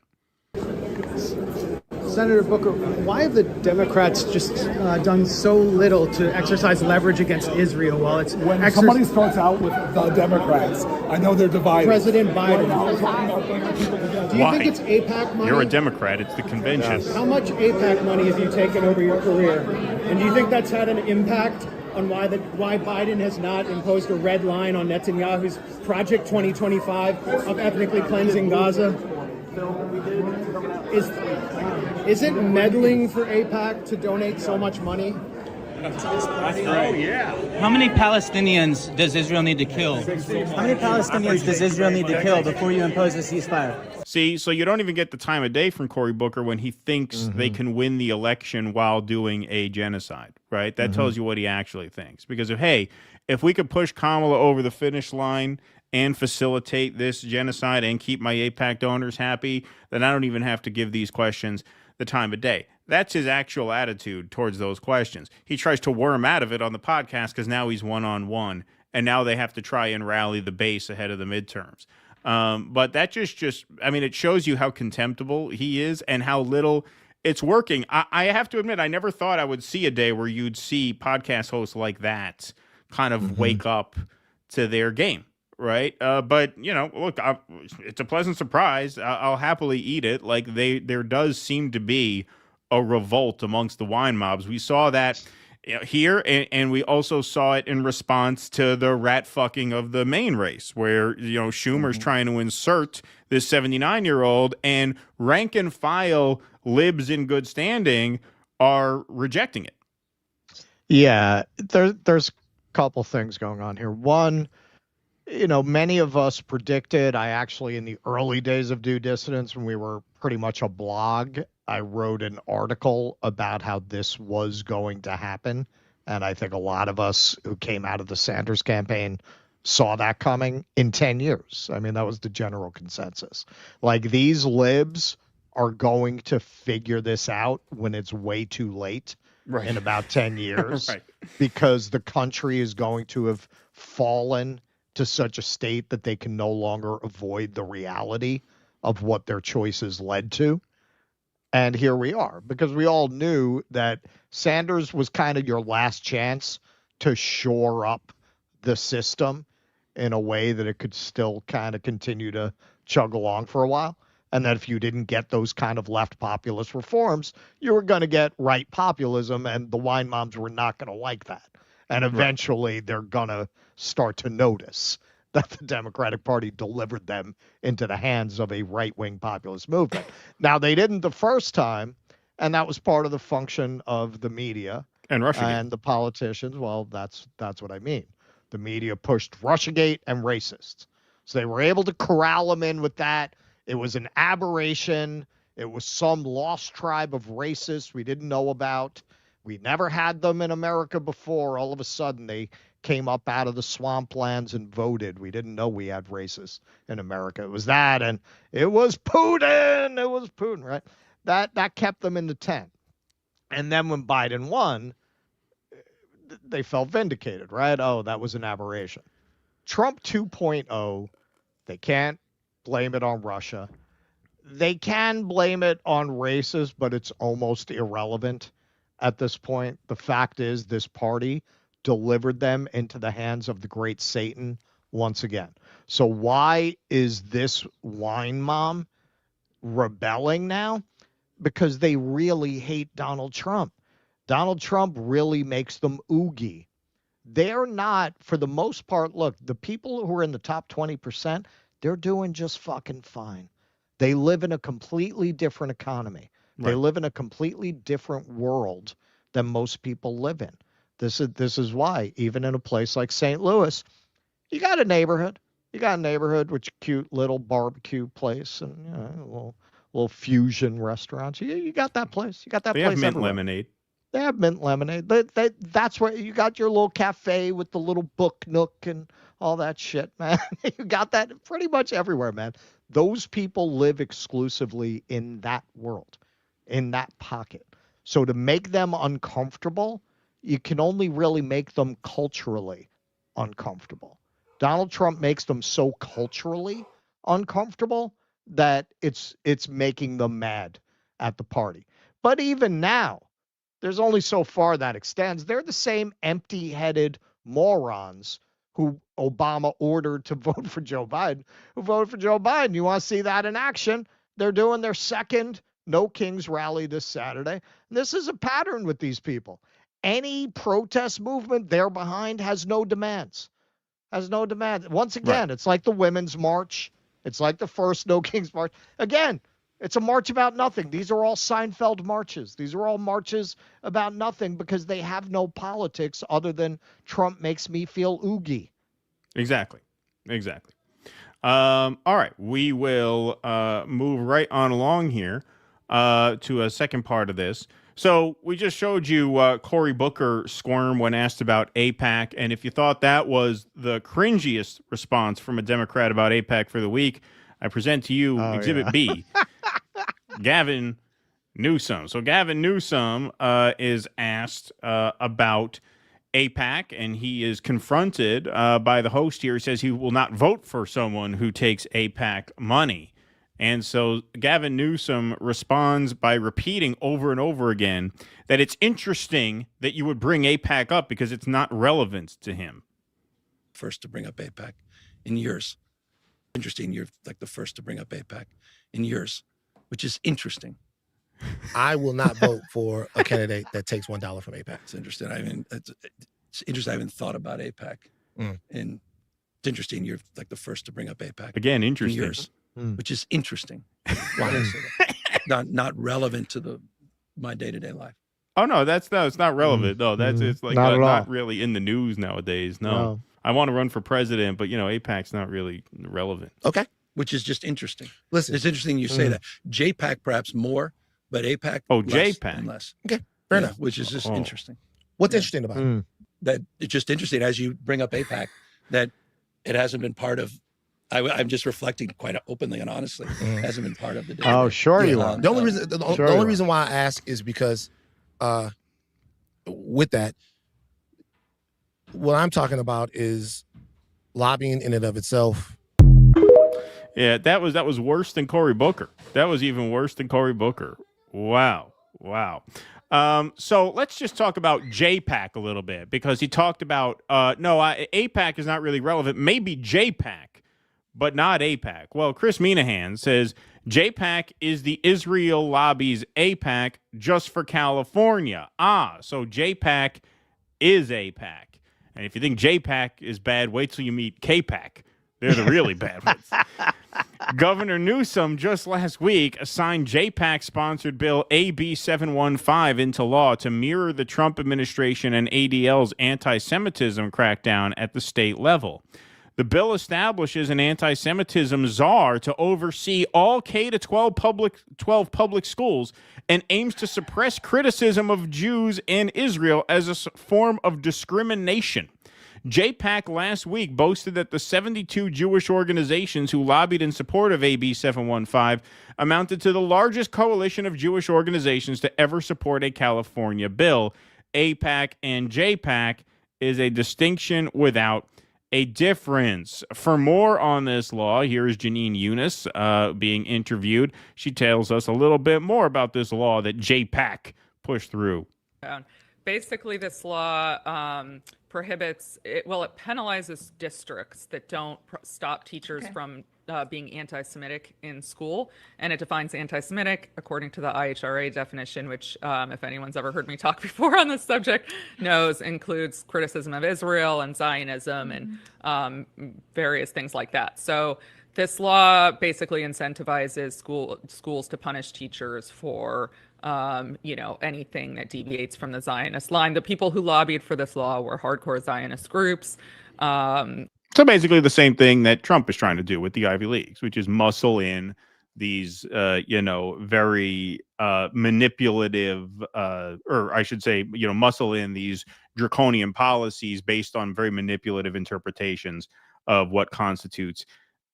Senator Booker, why have the Democrats just done so little to exercise leverage against Israel while it's... When somebody starts out with the Democrats, I know they're divided. President Biden. Do you Why? think it's AIPAC money? You're a Democrat. It's the convention. How much AIPAC money have you taken over your career? And do you think that's had an impact on why Biden has not imposed a red line on Netanyahu's Project 2025 of ethnically cleansing Gaza? Is it meddling for AIPAC to donate so much money? Oh, yeah. How many Palestinians does Israel need to kill? How many Palestinians does Israel need to kill before you impose a ceasefire? See, so you don't even get the time of day from Cory Booker when he thinks they can win the election while doing a genocide, right? That tells you what he actually thinks. Because if we could push Kamala over the finish line and facilitate this genocide and keep my AIPAC donors happy, then I don't even have to give these questions the time of day. That's his actual attitude towards those questions. He tries to worm out of it on the podcast because now he's one-on-one, and now they have to try and rally the base ahead of the midterms. But that just it shows you how contemptible he is and how little it's working. I have to admit, I never thought I would see a day where you'd see podcast hosts like that kind of wake up to their game. Right. But, look, it's a pleasant surprise. I'll happily eat it. Like there does seem to be a revolt amongst the wine mobs. We saw that here, and we also saw it in response to the rat fucking of the Maine race, where, Schumer's trying to insert this 79-year-old, and rank and file libs in good standing are rejecting it. Yeah, there's a couple things going on here. One, many of us predicted, in the early days of Due Dissidence, when we were pretty much a blog, I wrote an article about how this was going to happen. And I think a lot of us who came out of the Sanders campaign saw that coming in 10 years. I mean, that was the general consensus. Like, these libs are going to figure this out when it's way too late in about 10 years, because the country is going to have fallen to such a state that they can no longer avoid the reality of what their choices led to. And here we are, because we all knew that Sanders was kind of your last chance to shore up the system in a way that it could still kind of continue to chug along for a while. And that if you didn't get those kind of left populist reforms, you were going to get right populism, and the wine moms were not going to like that. And eventually they're going to start to notice that the Democratic Party delivered them into the hands of a right-wing populist movement. Now, they didn't the first time, and that was part of the function of the media and Russiagate and the politicians. Well, that's what I mean. The media pushed Russiagate and racists. So they were able to corral them in with that. It was an aberration. It was some lost tribe of racists we didn't know about. We never had them in America before. All of a sudden, they came up out of the swamplands and voted. We didn't know we had racists in America. It was that, and it was Putin. It was Putin, right? That kept them in the tent. And then when Biden won, they felt vindicated, right? Oh, that was an aberration. Trump 2.0, they can't blame it on Russia. They can blame it on racists, but it's almost irrelevant at this point. The fact is, this party delivered them into the hands of the great Satan once again. So why is this wine mom rebelling now? Because they really hate Donald Trump. Donald Trump really makes them oogie. They're not, for the most part, look, the people who are in the top 20%, they're doing just fucking fine. They live in a completely different economy. They live in a completely different world than most people live in. This is why, even in a place like St. Louis, you got a neighborhood. You got a neighborhood with a cute little barbecue place and a little fusion restaurants. You got that place. You got that they place have mint everywhere. lemonade. They have mint lemonade. That's where you got your little cafe with the little book nook and all that shit, man. You got that pretty much everywhere, man. Those people live exclusively in that world, in that pocket. So to make them uncomfortable, you can only really make them culturally uncomfortable. Donald Trump makes them so culturally uncomfortable that it's making them mad at the party. But even now, there's only so far that extends. They're the same empty-headed morons who Obama ordered to vote for Joe Biden, who voted for Joe Biden. You want to see that in action? They're doing their second No Kings rally this Saturday. And this is a pattern with these people. Any protest movement they're behind has no demands. Once again, It's like the Women's March. It's like the first No Kings March. Again, it's a march about nothing. These are all Seinfeld marches. These are all marches about nothing because they have no politics other than Trump makes me feel oogie. Exactly. All right. We will move right on along here to a second part of this. So we just showed you Cory Booker squirm when asked about AIPAC. And if you thought that was the cringiest response from a Democrat about AIPAC for the week, I present to you Exhibit B. Gavin Newsom. So Gavin Newsom is asked about AIPAC, and he is confronted by the host here. He says he will not vote for someone who takes AIPAC money. And so Gavin Newsom responds by repeating over and over again that it's interesting that you would bring AIPAC up because it's not relevant to him. First to bring up AIPAC in years. Interesting. You're like the first to bring up AIPAC in years, which is interesting. I will not vote for a candidate that takes $1 from AIPAC. It's interesting. It's interesting. I haven't thought about AIPAC. And it's interesting. You're like the first to bring up AIPAC. Again, interesting. In years, which is interesting. Why did I say that? Not relevant to my day-to-day life. Oh, no, it's not relevant. No, it's like not really in the news nowadays. No. I want to run for president, but, AIPAC's not really relevant. Okay. Which is just interesting. Listen. It's interesting you say that. JPAC perhaps more, but AIPAC less JPAC. and less. Okay, fair enough. Which is just interesting. What's interesting about it? That it's just interesting as you bring up AIPAC that it hasn't been part of. I'm just reflecting quite openly and honestly. It hasn't been part of the day. Oh, sure you are. The only reason why I ask is because with that, what I'm talking about is lobbying in and of itself. Yeah, that was worse than Cory Booker. That was even worse than Cory Booker. Wow. So let's just talk about JPAC a little bit, because he talked about, AIPAC is not really relevant. Maybe JPAC, but not AIPAC. Well, Chris Minahan says JPAC is the Israel lobby's AIPAC just for California. So JPAC is AIPAC. And if you think JPAC is bad, wait till you meet KPAC. They're the really bad ones. Governor Newsom just last week signed JPAC-sponsored bill AB 715 into law to mirror the Trump administration and ADL's anti-Semitism crackdown at the state level. The bill establishes an anti-Semitism czar to oversee all K-12 public schools and aims to suppress criticism of Jews and Israel as a form of discrimination. JPAC last week boasted that the 72 Jewish organizations who lobbied in support of AB 715 amounted to the largest coalition of Jewish organizations to ever support a California bill. AIPAC and JPAC is a distinction without a difference. For more on this law, here is Janine Eunice being interviewed. She tells us a little bit more about this law that JPAC pushed through. Basically, this law prohibits, it penalizes districts that don't stop teachers from being anti-Semitic in school. And it defines anti-Semitic according to the IHRA definition, which, if anyone's ever heard me talk before on this subject, knows includes criticism of Israel and Zionism and various things like that. So this law basically incentivizes schools to punish teachers for anything that deviates from the Zionist line. The people who lobbied for this law were hardcore Zionist groups. So basically the same thing that Trump is trying to do with the Ivy Leagues, which is muscle in these, very manipulative, or I should say, muscle in these draconian policies based on very manipulative interpretations of what constitutes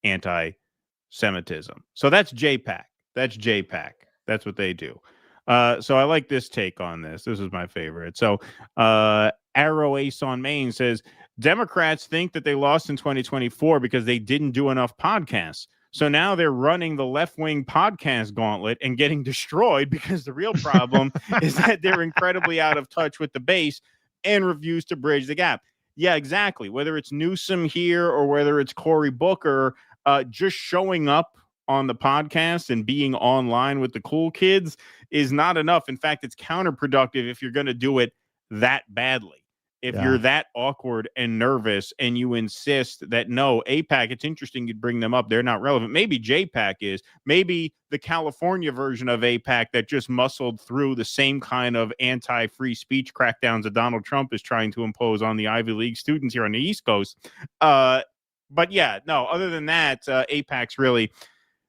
anti-Semitism. So that's JPAC. That's what they do. So I like this take on this. This is my favorite. So Arrow Ace on Maine says, Democrats think that they lost in 2024 because they didn't do enough podcasts. So now they're running the left-wing podcast gauntlet and getting destroyed because the real problem is that they're incredibly out of touch with the base and refuse to bridge the gap. Yeah, exactly. Whether it's Newsom here or whether it's Cory Booker, just showing up on the podcast and being online with the cool kids is not enough. In fact, it's counterproductive if you're going to do it that badly. If you're that awkward and nervous and you insist that no, AIPAC, it's interesting you'd bring them up. They're not relevant. Maybe JPAC is. Maybe the California version of AIPAC that just muscled through the same kind of anti-free speech crackdowns that Donald Trump is trying to impose on the Ivy League students here on the East Coast. But yeah, no, other than that, AIPAC's really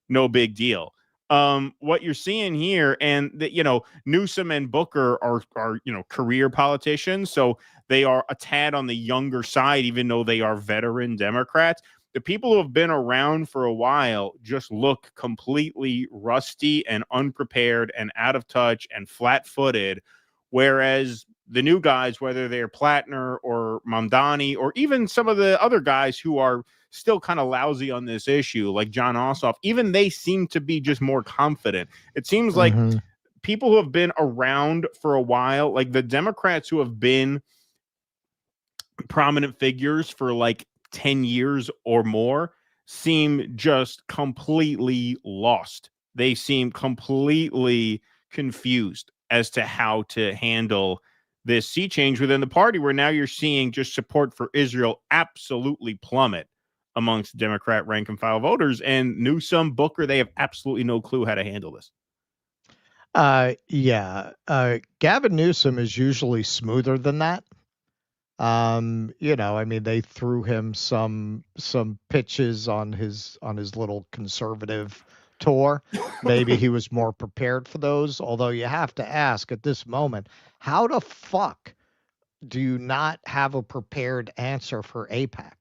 no big deal. What you're seeing here, and that, Newsom and Booker are career politicians, so they are a tad on the younger side, even though they are veteran Democrats. The people who have been around for a while just look completely rusty and unprepared and out of touch and flat-footed, whereas the new guys, whether they're Platner or Mamdani or even some of the other guys who are still kind of lousy on this issue, like John Ossoff, even they seem to be just more confident. It seems like people who have been around for a while, like the Democrats who have been prominent figures for like 10 years or more, seem just completely lost. They seem completely confused as to how to handle this sea change within the party, where now you're seeing just support for Israel absolutely plummet amongst Democrat rank and file voters. And Newsom, Booker, they have absolutely no clue how to handle this. Gavin Newsom is usually smoother than that. They threw him some pitches on his little conservative tour. Maybe he was more prepared for those, although you have to ask at this moment, how the fuck do you not have a prepared answer for AIPAC?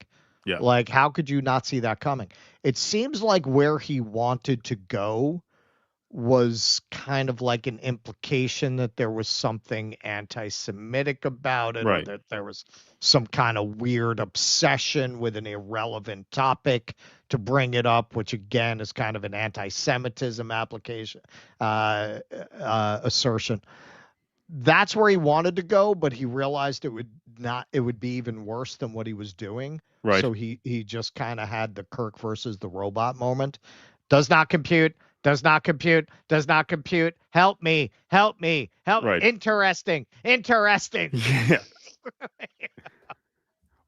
Yeah. Like, how could you not see that coming? It seems like where he wanted to go was kind of like an implication that there was something anti-Semitic about it, or Right. that there was some kind of weird obsession with an irrelevant topic to bring it up, which again is kind of an anti-Semitism application assertion. That's where he wanted to go, but he realized it would be even worse than what he was doing. Right. So he just kind of had the Kirk versus the robot moment. Does not compute, does not compute, does not compute. Help me, help me, help. Right. Interesting. Yeah.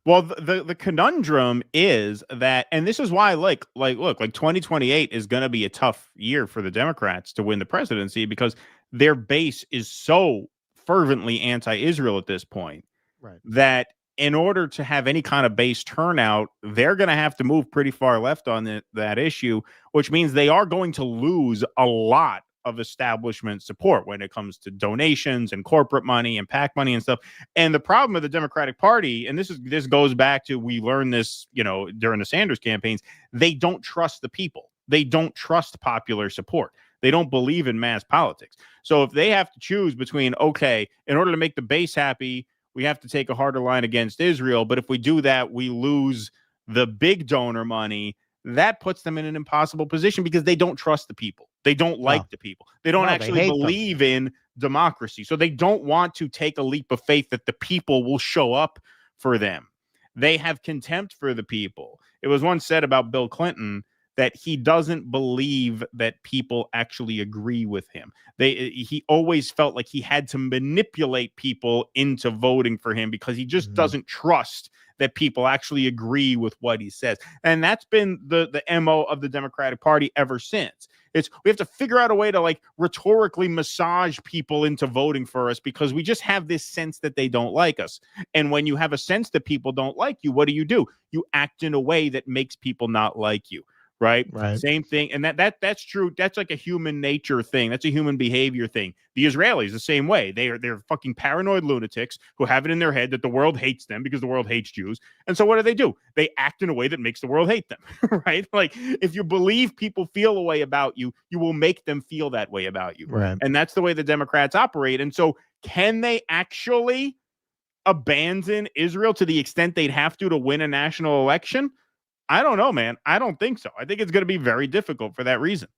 Well, the conundrum is that, and this is why, look, 2028 is going to be a tough year for the Democrats to win the presidency because their base is so fervently anti-Israel at this point, right, that in order to have any kind of base turnout, they're going to have to move pretty far left on that issue, which means they are going to lose a lot of establishment support when it comes to donations and corporate money and PAC money and stuff. And the problem with the Democratic Party, and this goes back to, we learned this, during the Sanders campaigns, they don't trust the people. They don't trust popular support. They don't believe in mass politics. So if they have to choose between, okay, in order to make the base happy, we have to take a harder line against Israel, but if we do that, we lose the big donor money, that puts them in an impossible position because they don't trust the people. They don't like the people. They don't actually believe in democracy. So they don't want to take a leap of faith that the people will show up for them. They have contempt for the people. It was once said about Bill Clinton that he doesn't believe that people actually agree with him. He always felt like he had to manipulate people into voting for him because he just doesn't trust that people actually agree with what he says. And that's been the MO of the Democratic Party ever since. We have to figure out a way to rhetorically massage people into voting for us because we just have this sense that they don't like us. And when you have a sense that people don't like you, what do? You act in a way that makes people not like you. Right. Same thing. And that's true. That's like a human nature thing. That's a human behavior thing. The Israelis, the same way. They're fucking paranoid lunatics who have it in their head that the world hates them because the world hates Jews. And so what do? They act in a way that makes the world hate them. Right. Like if you believe people feel a way about you, you will make them feel that way about you. Right. And that's the way the Democrats operate. And so can they actually abandon Israel to the extent they'd have to win a national election? I don't know, man. I don't think so. I think it's going to be very difficult for that reason.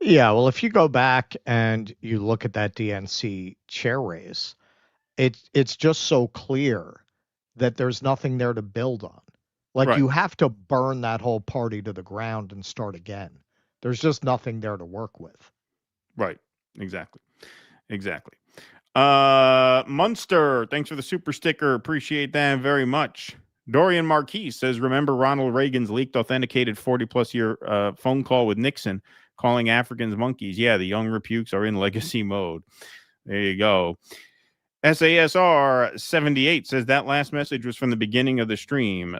Yeah, well, if you go back and you look at that DNC chair race, it's just so clear that there's nothing there to build on. Like you have to burn that whole party to the ground and start again. There's just nothing there to work with. Right. Exactly. Munster, thanks for the super sticker. Appreciate that very much. Dorian Marquis says, remember Ronald Reagan's leaked authenticated 40-plus year phone call with Nixon calling Africans monkeys. Yeah, the young repukes are in legacy mode. There you go. SASR 78 says that last message was from the beginning of the stream.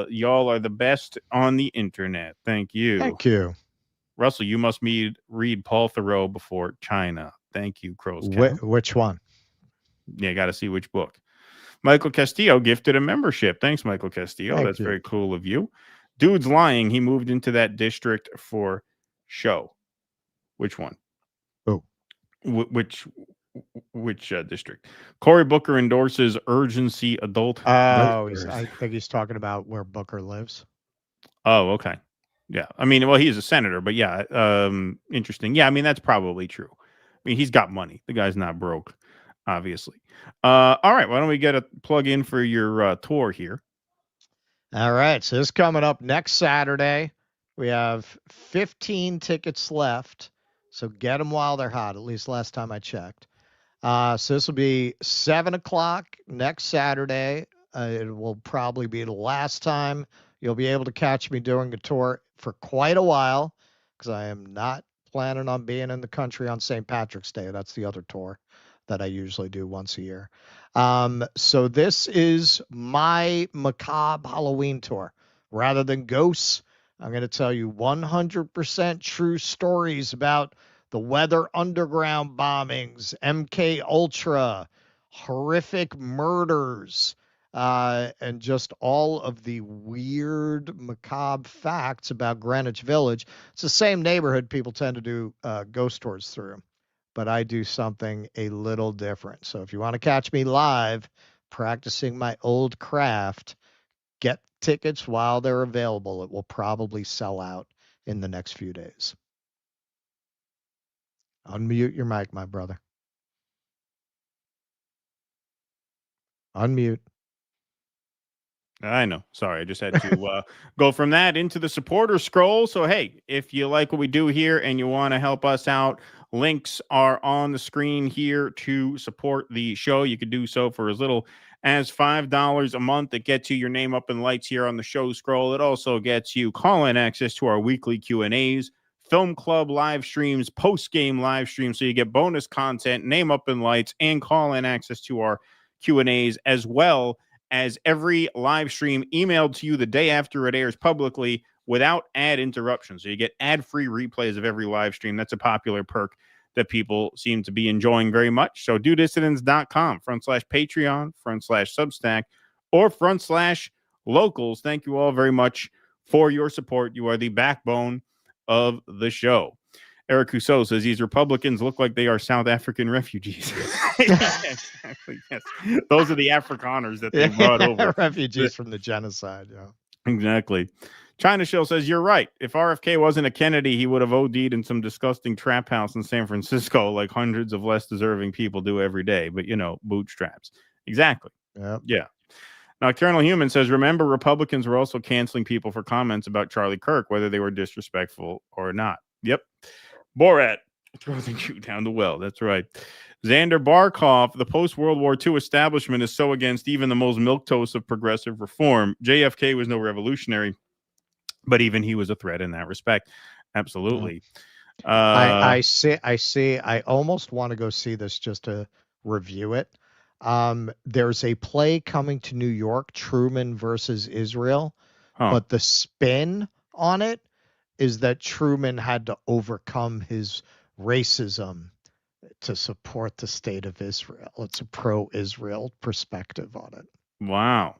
Y'all are the best on the internet. Thank you. Thank you. Russell, you must read Paul Thoreau before China. Thank you, Crow's. Which one? Yeah, got to see which book. Michael Castillo gifted a membership. Thanks, Michael Castillo. That's very cool of you. Dude's lying. He moved into that district for show. Which one? Oh. Which district? Cory Booker endorses urgency adult. Oh, I think he's talking about where Booker lives. Oh, okay. Yeah. I mean, well, he's a senator, but yeah, interesting. Yeah, I mean, that's probably true. I mean, he's got money. The guy's not broke, obviously. All right. Why don't we get a plug in for your tour here? All right. So this is coming up next Saturday. We have 15 tickets left. So get them while they're hot, at least last time I checked. So this will be 7 o'clock next Saturday. It will probably be the last time you'll be able to catch me doing a tour for quite a while, because I am not planning on being in the country on St. Patrick's Day. That's the other tour that I usually do once a year. So this is my macabre Halloween tour. Rather than ghosts, I'm going to tell you 100% true stories about the Weather Underground bombings, MK Ultra, horrific murders, and just all of the weird, macabre facts about Greenwich Village. It's the same neighborhood people tend to do ghost tours through, but I do something a little different. So if you want to catch me live practicing my old craft, get tickets while they're available. It will probably sell out in the next few days. Unmute your mic, my brother. Unmute. I know. Sorry, I just had to go from that into the supporter scroll. So, hey, if you like what we do here and you want to help us out, links are on the screen here to support the show. You can do so for as little as $5 a month. It gets you your name up in lights here on the show scroll. It also gets you call-in access to our weekly Q&As, film club live streams, post-game live streams, so you get bonus content, name up in lights, and call-in access to our Q&As, as well as every live stream emailed to you the day after it airs publicly without ad interruption. So you get ad-free replays of every live stream. That's a popular perk that people seem to be enjoying very much. So dudissidents.com/Patreon/Substack or /locals. Thank you all very much for your support. You are the backbone of the show. Eric Rousseau says these Republicans look like they are South African refugees. Exactly. Yes. Those are the Afrikaners that they brought over. Refugees from the genocide. Yeah. Exactly. China Shill says you're right. If RFK wasn't a Kennedy, he would have OD'd in some disgusting trap house in San Francisco like hundreds of less deserving people do every day. But, you know, bootstraps. Exactly. Yep. Yeah. Nocturnal Human says, remember, Republicans were also canceling people for comments about Charlie Kirk, whether they were disrespectful or not. Yep. Borat throwing you down the well. That's right. Xander Barkov, the post-World War II establishment is so against even the most milquetoast of progressive reform. JFK was no revolutionary, but even he was a threat in that respect. Absolutely. I see. I almost want to go see this just to review it. There's a play coming to New York, Truman versus Israel, but the spin on it is that Truman had to overcome his racism to support the state of Israel. It's a pro-Israel perspective on it. Wow.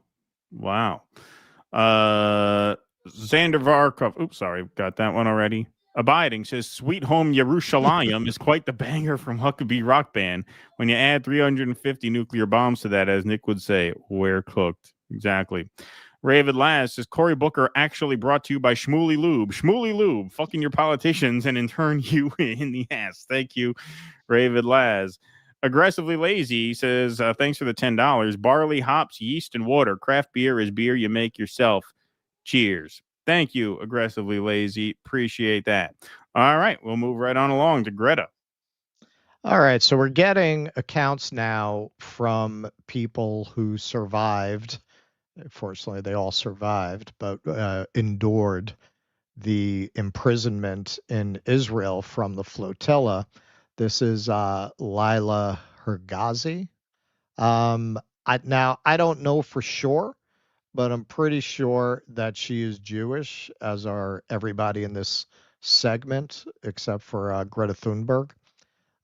Xander Varkov. Oops, sorry. Got that one already. Abiding says Sweet Home Yerushalayim is quite the banger from Huckabee Rock Band. When you add 350 nuclear bombs to that, as Nick would say, we're cooked. Exactly. Ravid Laz says Cory Booker actually brought to you by Shmooly Lube. Shmooly Lube, fucking your politicians and in turn you in the ass. Thank you, Ravid Laz. Aggressively Lazy says, thanks for the $10. Barley, hops, yeast, and water. Craft beer is beer you make yourself. Cheers. Thank you, Aggressively Lazy. Appreciate that. All right, we'll move right on along to Greta. All right, so we're getting accounts now from people who survived. Fortunately, they all survived, but endured the imprisonment in Israel from the flotilla. This is Lila Hergazi. I don't know for sure, but I'm pretty sure that she is Jewish, as are everybody in this segment, except for Greta Thunberg.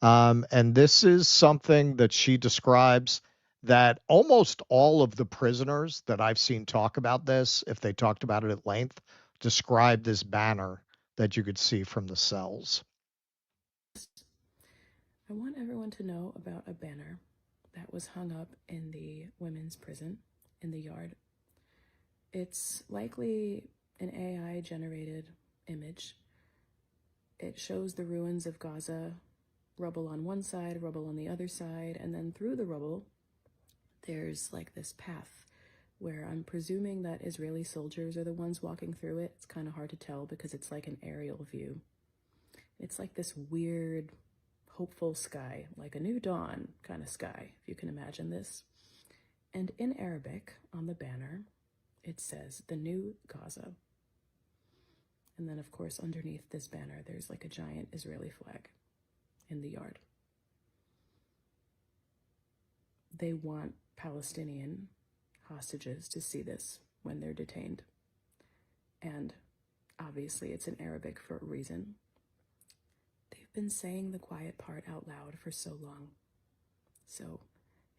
And this is something that she describes that almost all of the prisoners that I've seen talk about this, if they talked about it at length, describe this banner that you could see from the cells. I want everyone to know about a banner that was hung up in the women's prison in the yard. It's likely an AI-generated image. It shows the ruins of Gaza, rubble on one side, rubble on the other side, and then through the rubble, there's like this path where I'm presuming that Israeli soldiers are the ones walking through it. It's kind of hard to tell because it's like an aerial view. It's like this weird, hopeful sky, like a new dawn kind of sky, if you can imagine this. And in Arabic, on the banner, it says, the new Gaza. And then, of course, underneath this banner, there's like a giant Israeli flag in the yard. They want Palestinian hostages to see this when they're detained. And obviously it's in Arabic for a reason. They've been saying the quiet part out loud for so long. So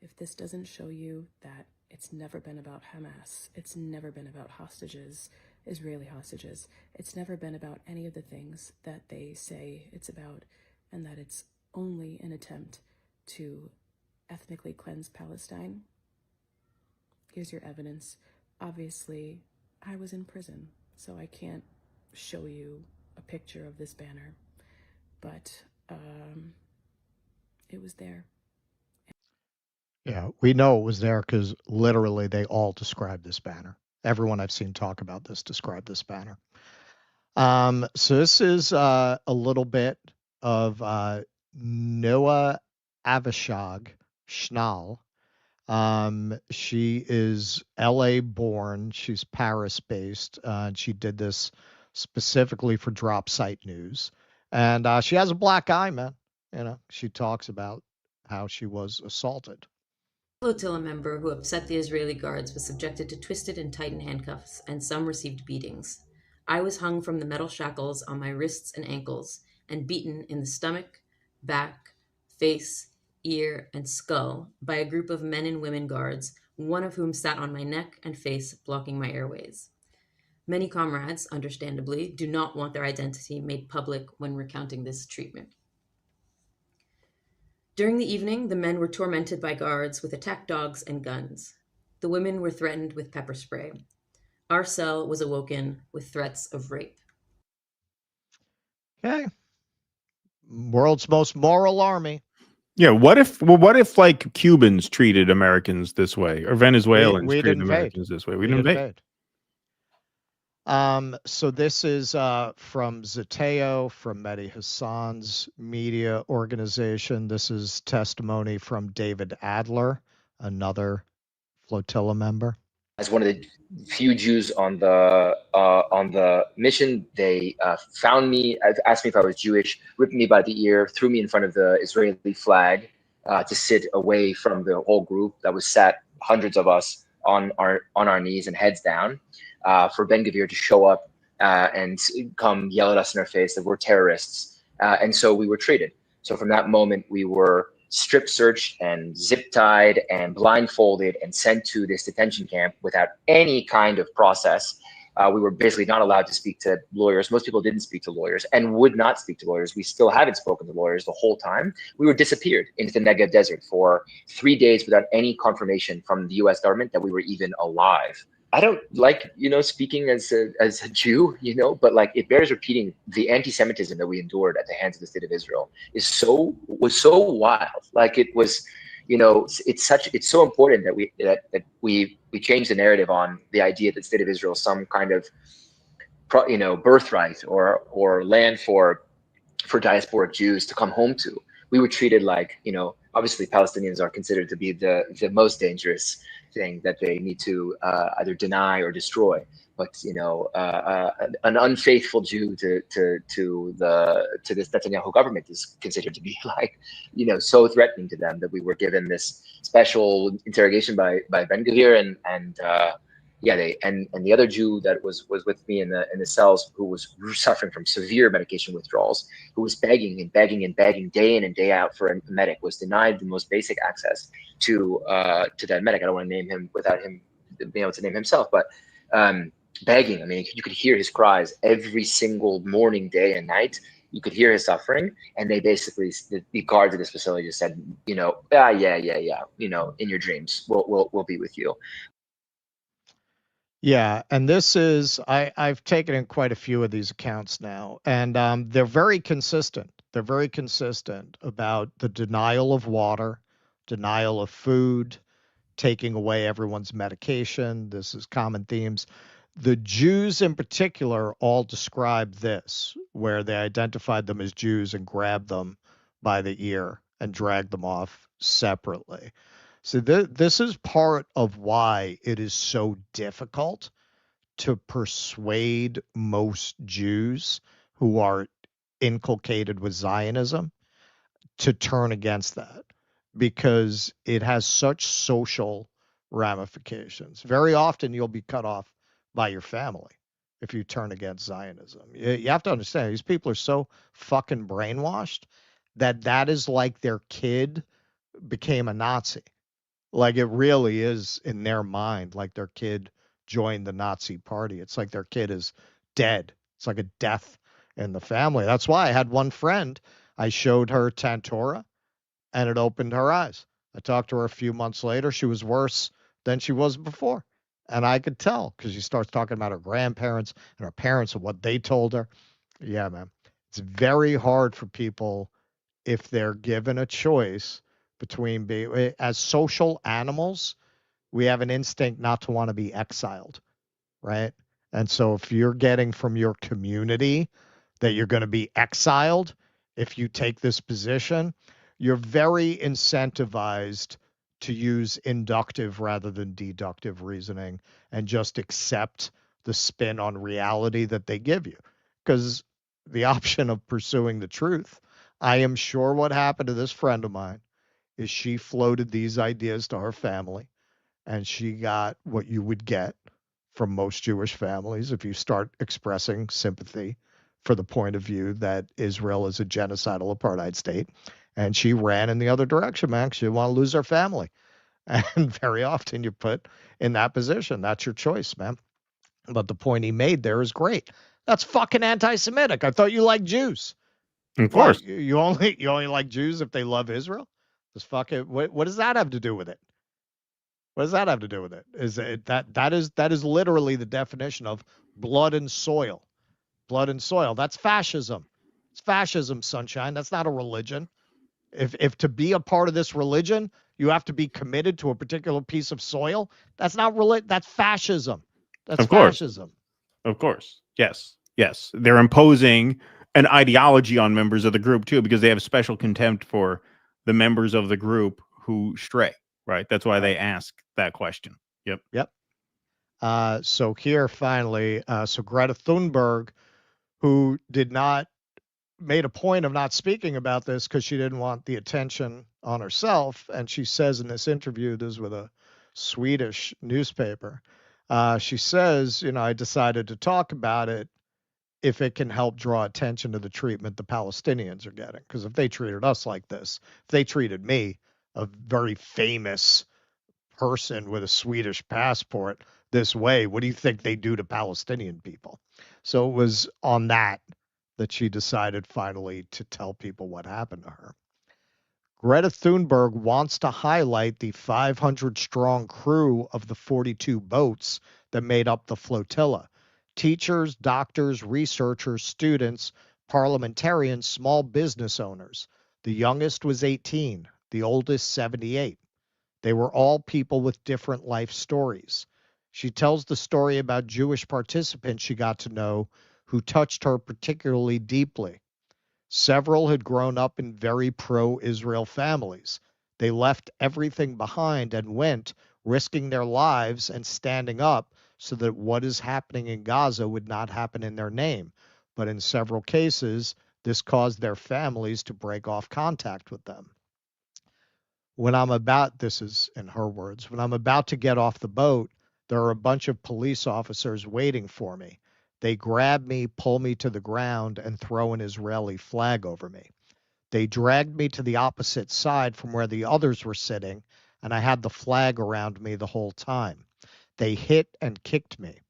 if this doesn't show you that It's never been about Hamas. It's never been about hostages, Israeli hostages. It's never been about any of the things that they say it's about, and that it's only an attempt to ethnically cleanse Palestine. Here's your evidence. Obviously, I was in prison, so I can't show you a picture of this banner, but it was there. Yeah, we know it was there because literally they all describe this banner. Everyone I've seen talk about this describe this banner. So this is a little bit of Noah Avishag Schnall. She is LA born. She's Paris based. And she did this specifically for Drop Site News. And she has a black eye, man. You know, she talks about how she was assaulted. Flotilla member who upset the Israeli guards was subjected to twisted and tightened handcuffs, and some received beatings. I was hung from the metal shackles on my wrists and ankles and beaten in the stomach, back, face, ear, and skull by a group of men and women guards, one of whom sat on my neck and face, blocking my airways. Many comrades, understandably, do not want their identity made public when recounting this treatment. During the evening, the men were tormented by guards with attack dogs and guns. The women were threatened with pepper spray. Our cell was awoken with threats of rape. Okay. World's most moral army. Yeah, what if like Cubans treated Americans this way, or Venezuelans We'd treated invade. Americans this way? We'd invade. So this is from Zateo, from Mehdi Hassan's media organization. This is testimony from David Adler, another flotilla member. As one of the few Jews on the mission, they found me, asked me if I was Jewish, ripped me by the ear, threw me in front of the Israeli flag to sit away from the whole group that was sat, hundreds of us, on our knees and heads down, for Ben-Gvir to show up and come yell at us in our face that we're terrorists. And so we were treated. So from that moment, we were strip searched and zip tied and blindfolded and sent to this detention camp without any kind of process. We were basically not allowed to speak to lawyers. Most people didn't speak to lawyers and would not speak to lawyers. We still haven't spoken to lawyers the whole time. We were disappeared into the Negev desert for 3 days without any confirmation from the US government that we were even alive. I don't like, speaking as a Jew, but like it bears repeating, the anti-Semitism that we endured at the hands of the state of Israel was so wild. Like it was, it's so important that we change the narrative on the idea that the state of Israel is some kind of, birthright or land for diasporic Jews to come home to. We were treated like, obviously Palestinians are considered to be the most dangerous thing that they need to either deny or destroy. But an unfaithful Jew to this Netanyahu government is considered to be like, so threatening to them that we were given this special interrogation by Ben-Gvir and the other Jew that was with me in the cells, who was suffering from severe medication withdrawals, who was begging day in and day out for a medic, was denied the most basic access to that medic. I don't want to name him without him being able to name himself, but begging. I mean, you could hear his cries every single morning, day and night. You could hear his suffering, and they basically, the guards of this facility just said, yeah, in your dreams, we'll be with you. Yeah, and this is, I've taken in quite a few of these accounts now, and they're very consistent. They're very consistent about the denial of water, denial of food, taking away everyone's medication. This is common themes. The Jews in particular all describe this, where they identified them as Jews and grabbed them by the ear and dragged them off separately. So this is part of why it is so difficult to persuade most Jews who are inculcated with Zionism to turn against that, because it has such social ramifications. Very often you'll be cut off by your family if you turn against Zionism. You have to understand, these people are so fucking brainwashed that is like their kid became a Nazi. Like it really is in their mind, like their kid joined the Nazi party. It's like their kid is dead. It's like a death in the family. That's why I had one friend, I showed her Tantora and it opened her eyes. I talked to her a few months later. She was worse than she was before. And I could tell because she starts talking about her grandparents and her parents and what they told her. Yeah, man. It's very hard for people if they're given a choice between being, as social animals, we have an instinct not to want to be exiled, right? And so if you're getting from your community that you're going to be exiled, if you take this position, you're very incentivized to use inductive rather than deductive reasoning and just accept the spin on reality that they give you. Because the option of pursuing the truth, I am sure what happened to this friend of mine is she floated these ideas to her family and she got what you would get from most Jewish families if you start expressing sympathy for the point of view that Israel is a genocidal apartheid state. And she ran in the other direction, man. She didn't want to lose her family. And very often you're put in that position. That's your choice, man. But the point he made there is great. That's fucking anti-Semitic. I thought you liked Jews. Of course. What, you only like Jews if they love Israel? This fucking what does that have to do with it? What does that have to do with it? Is it that is literally the definition of blood and soil. Blood and soil. That's fascism. It's fascism, sunshine. That's not a religion. If to be a part of this religion, you have to be committed to a particular piece of soil, that's not that's fascism. That's Of course. fascism. Of course. Yes. Yes. They're imposing an ideology on members of the group too, because they have special contempt for the members of the group who stray, right? That's why they ask that question. Yep. Yep. So here finally, so Greta Thunberg, who made a point of not speaking about this because she didn't want the attention on herself. And she says in this interview, this is with a Swedish newspaper, she says, I decided to talk about it if it can help draw attention to the treatment the Palestinians are getting. Because if they treated us like this, if they treated me, a very famous person with a Swedish passport, this way, what do you think they do to Palestinian people? So it was on that she decided finally to tell people what happened to her. Greta Thunberg wants to highlight the 500-strong crew of the 42 boats that made up the flotilla. Teachers, doctors, researchers, students, parliamentarians, small business owners. The youngest was 18, the oldest 78. They were all people with different life stories. She tells the story about Jewish participants she got to know who touched her particularly deeply. Several had grown up in very pro-Israel families. They left everything behind and went, risking their lives and standing up so that what is happening in Gaza would not happen in their name. But in several cases, this caused their families to break off contact with them. This is in her words, when I'm about to get off the boat, there are a bunch of police officers waiting for me. They grab me, pull me to the ground, and throw an Israeli flag over me. They dragged me to the opposite side from where the others were sitting, and I had the flag around me the whole time. They hit and kicked me.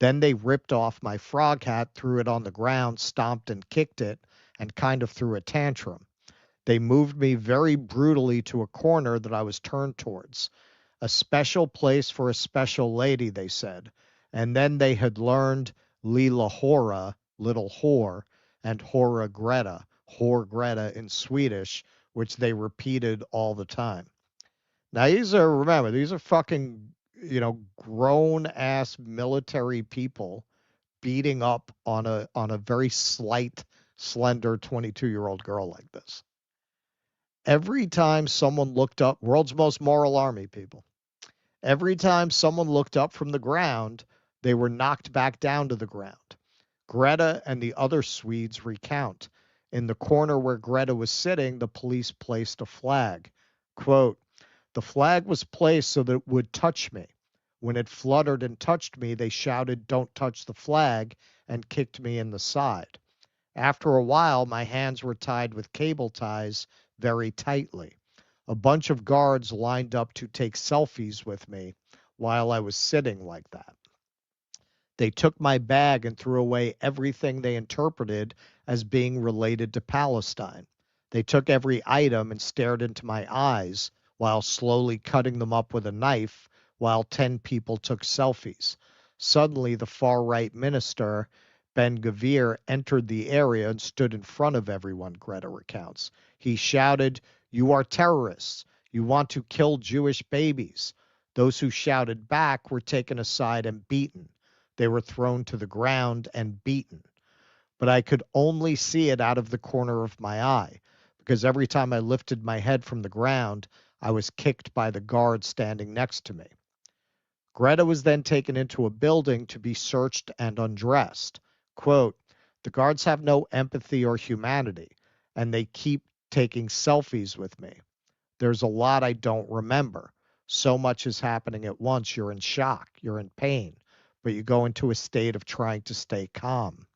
Then they ripped off my frog hat, threw it on the ground, stomped and kicked it, and kind of threw a tantrum. They moved me very brutally to a corner that I was turned towards. A special place for a special lady, they said. And then they had learned Lila Hora, little whore, and Hora Greta, whore Greta in Swedish, which they repeated all the time. Now these are fucking, grown ass military people beating up on a very slight, slender 22-year-old girl like this. Every time someone looked up, world's most moral army, people. Every time someone looked up from the ground, they were knocked back down to the ground. Greta and the other Swedes recount. In the corner where Greta was sitting, the police placed a flag. Quote, the flag was placed so that it would touch me. When it fluttered and touched me, they shouted, don't touch the flag, and kicked me in the side. After a while, my hands were tied with cable ties very tightly. A bunch of guards lined up to take selfies with me while I was sitting like that. They took my bag and threw away everything they interpreted as being related to Palestine. They took every item and stared into my eyes while slowly cutting them up with a knife while 10 people took selfies. Suddenly, the far-right minister, Ben-Gvir, entered the area and stood in front of everyone, Greta recounts. He shouted, "You are terrorists. You want to kill Jewish babies." Those who shouted back were taken aside and beaten. They were thrown to the ground and beaten. But I could only see it out of the corner of my eye, because every time I lifted my head from the ground, I was kicked by the guard standing next to me. Greta was then taken into a building to be searched and undressed. Quote, "The guards have no empathy or humanity, and they keep taking selfies with me. There's a lot I don't remember. So much is happening at once. You're in shock. You're in pain, but you go into a state of trying to stay calm."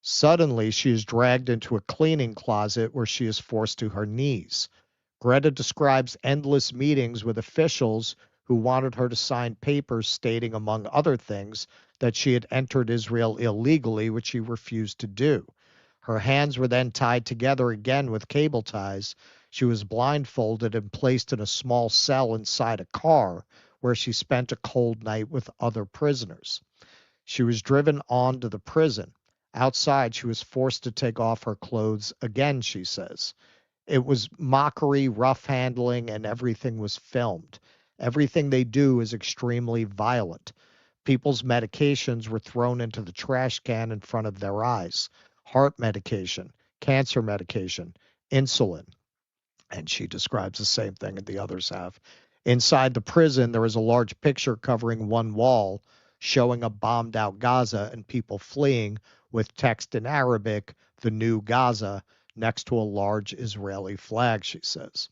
Suddenly, she is dragged into a cleaning closet where she is forced to her knees. Greta describes endless meetings with officials who wanted her to sign papers stating, among other things, that she had entered Israel illegally, which she refused to do. Her hands were then tied together again with cable ties. She was blindfolded and placed in a small cell inside a car where she spent a cold night with other prisoners. She was driven on to the prison. Outside, she was forced to take off her clothes again, she says. It was mockery, rough handling, and everything was filmed. Everything they do is extremely violent. People's medications were thrown into the trash can in front of their eyes. Heart medication, cancer medication, insulin. And she describes the same thing that the others have. Inside the prison, there is a large picture covering one wall showing a bombed out Gaza and people fleeing with text in Arabic, "The New Gaza," next to a large Israeli flag, she says.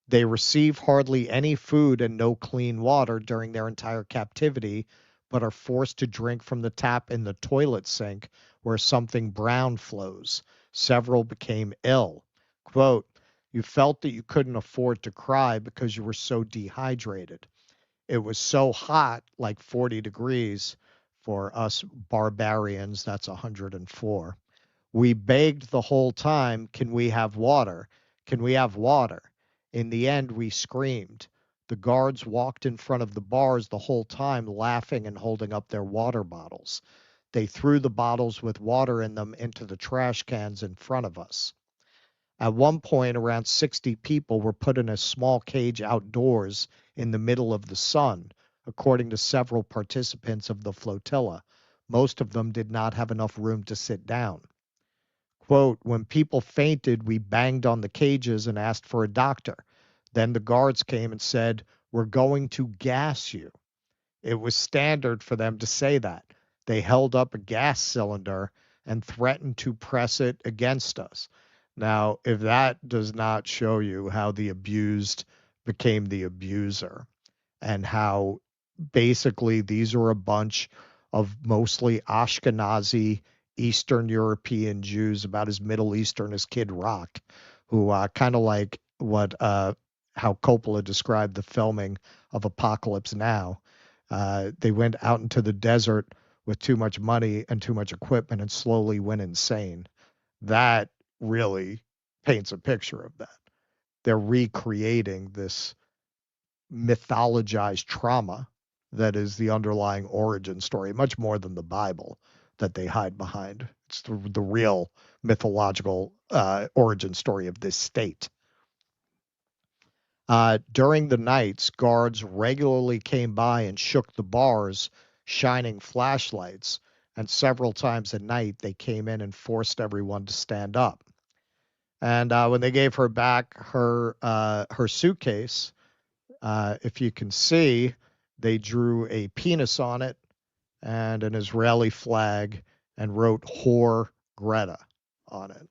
They receive hardly any food and no clean water during their entire captivity, but are forced to drink from the tap in the toilet sink where something brown flows. Several became ill. Quote, "You felt that you couldn't afford to cry because you were so dehydrated. It was so hot, like 40 degrees. For us barbarians, that's 104. We begged the whole time, 'Can we have water? Can we have water?' In the end, we screamed. The guards walked in front of the bars the whole time, laughing and holding up their water bottles. They threw the bottles with water in them into the trash cans in front of us. At one point, around 60 people were put in a small cage outdoors in the middle of the sun, according to several participants of the flotilla. Most of them did not have enough room to sit down. Quote, "When people fainted, we banged on the cages and asked for a doctor. Then the guards came and said, 'We're going to gas you.' It was standard for them to say that. They held up a gas cylinder and threatened to press it against us." Now, if that does not show you how the abused became the abuser, and how basically these are a bunch of mostly Ashkenazi Eastern European Jews, about as Middle Eastern as Kid Rock, who kind of like what how Coppola described the filming of Apocalypse Now. They went out into the desert with too much money and too much equipment and slowly went insane. That really paints a picture of that. They're recreating this mythologized trauma that is the underlying origin story, much more than the Bible that they hide behind. It's the real mythological origin story of this state. During the nights, guards regularly came by and shook the bars, shining flashlights, and several times at night they came in and forced everyone to stand up. And when they gave her back her suitcase, if you can see, they drew a penis on it and an Israeli flag and wrote "Whore Greta" on it.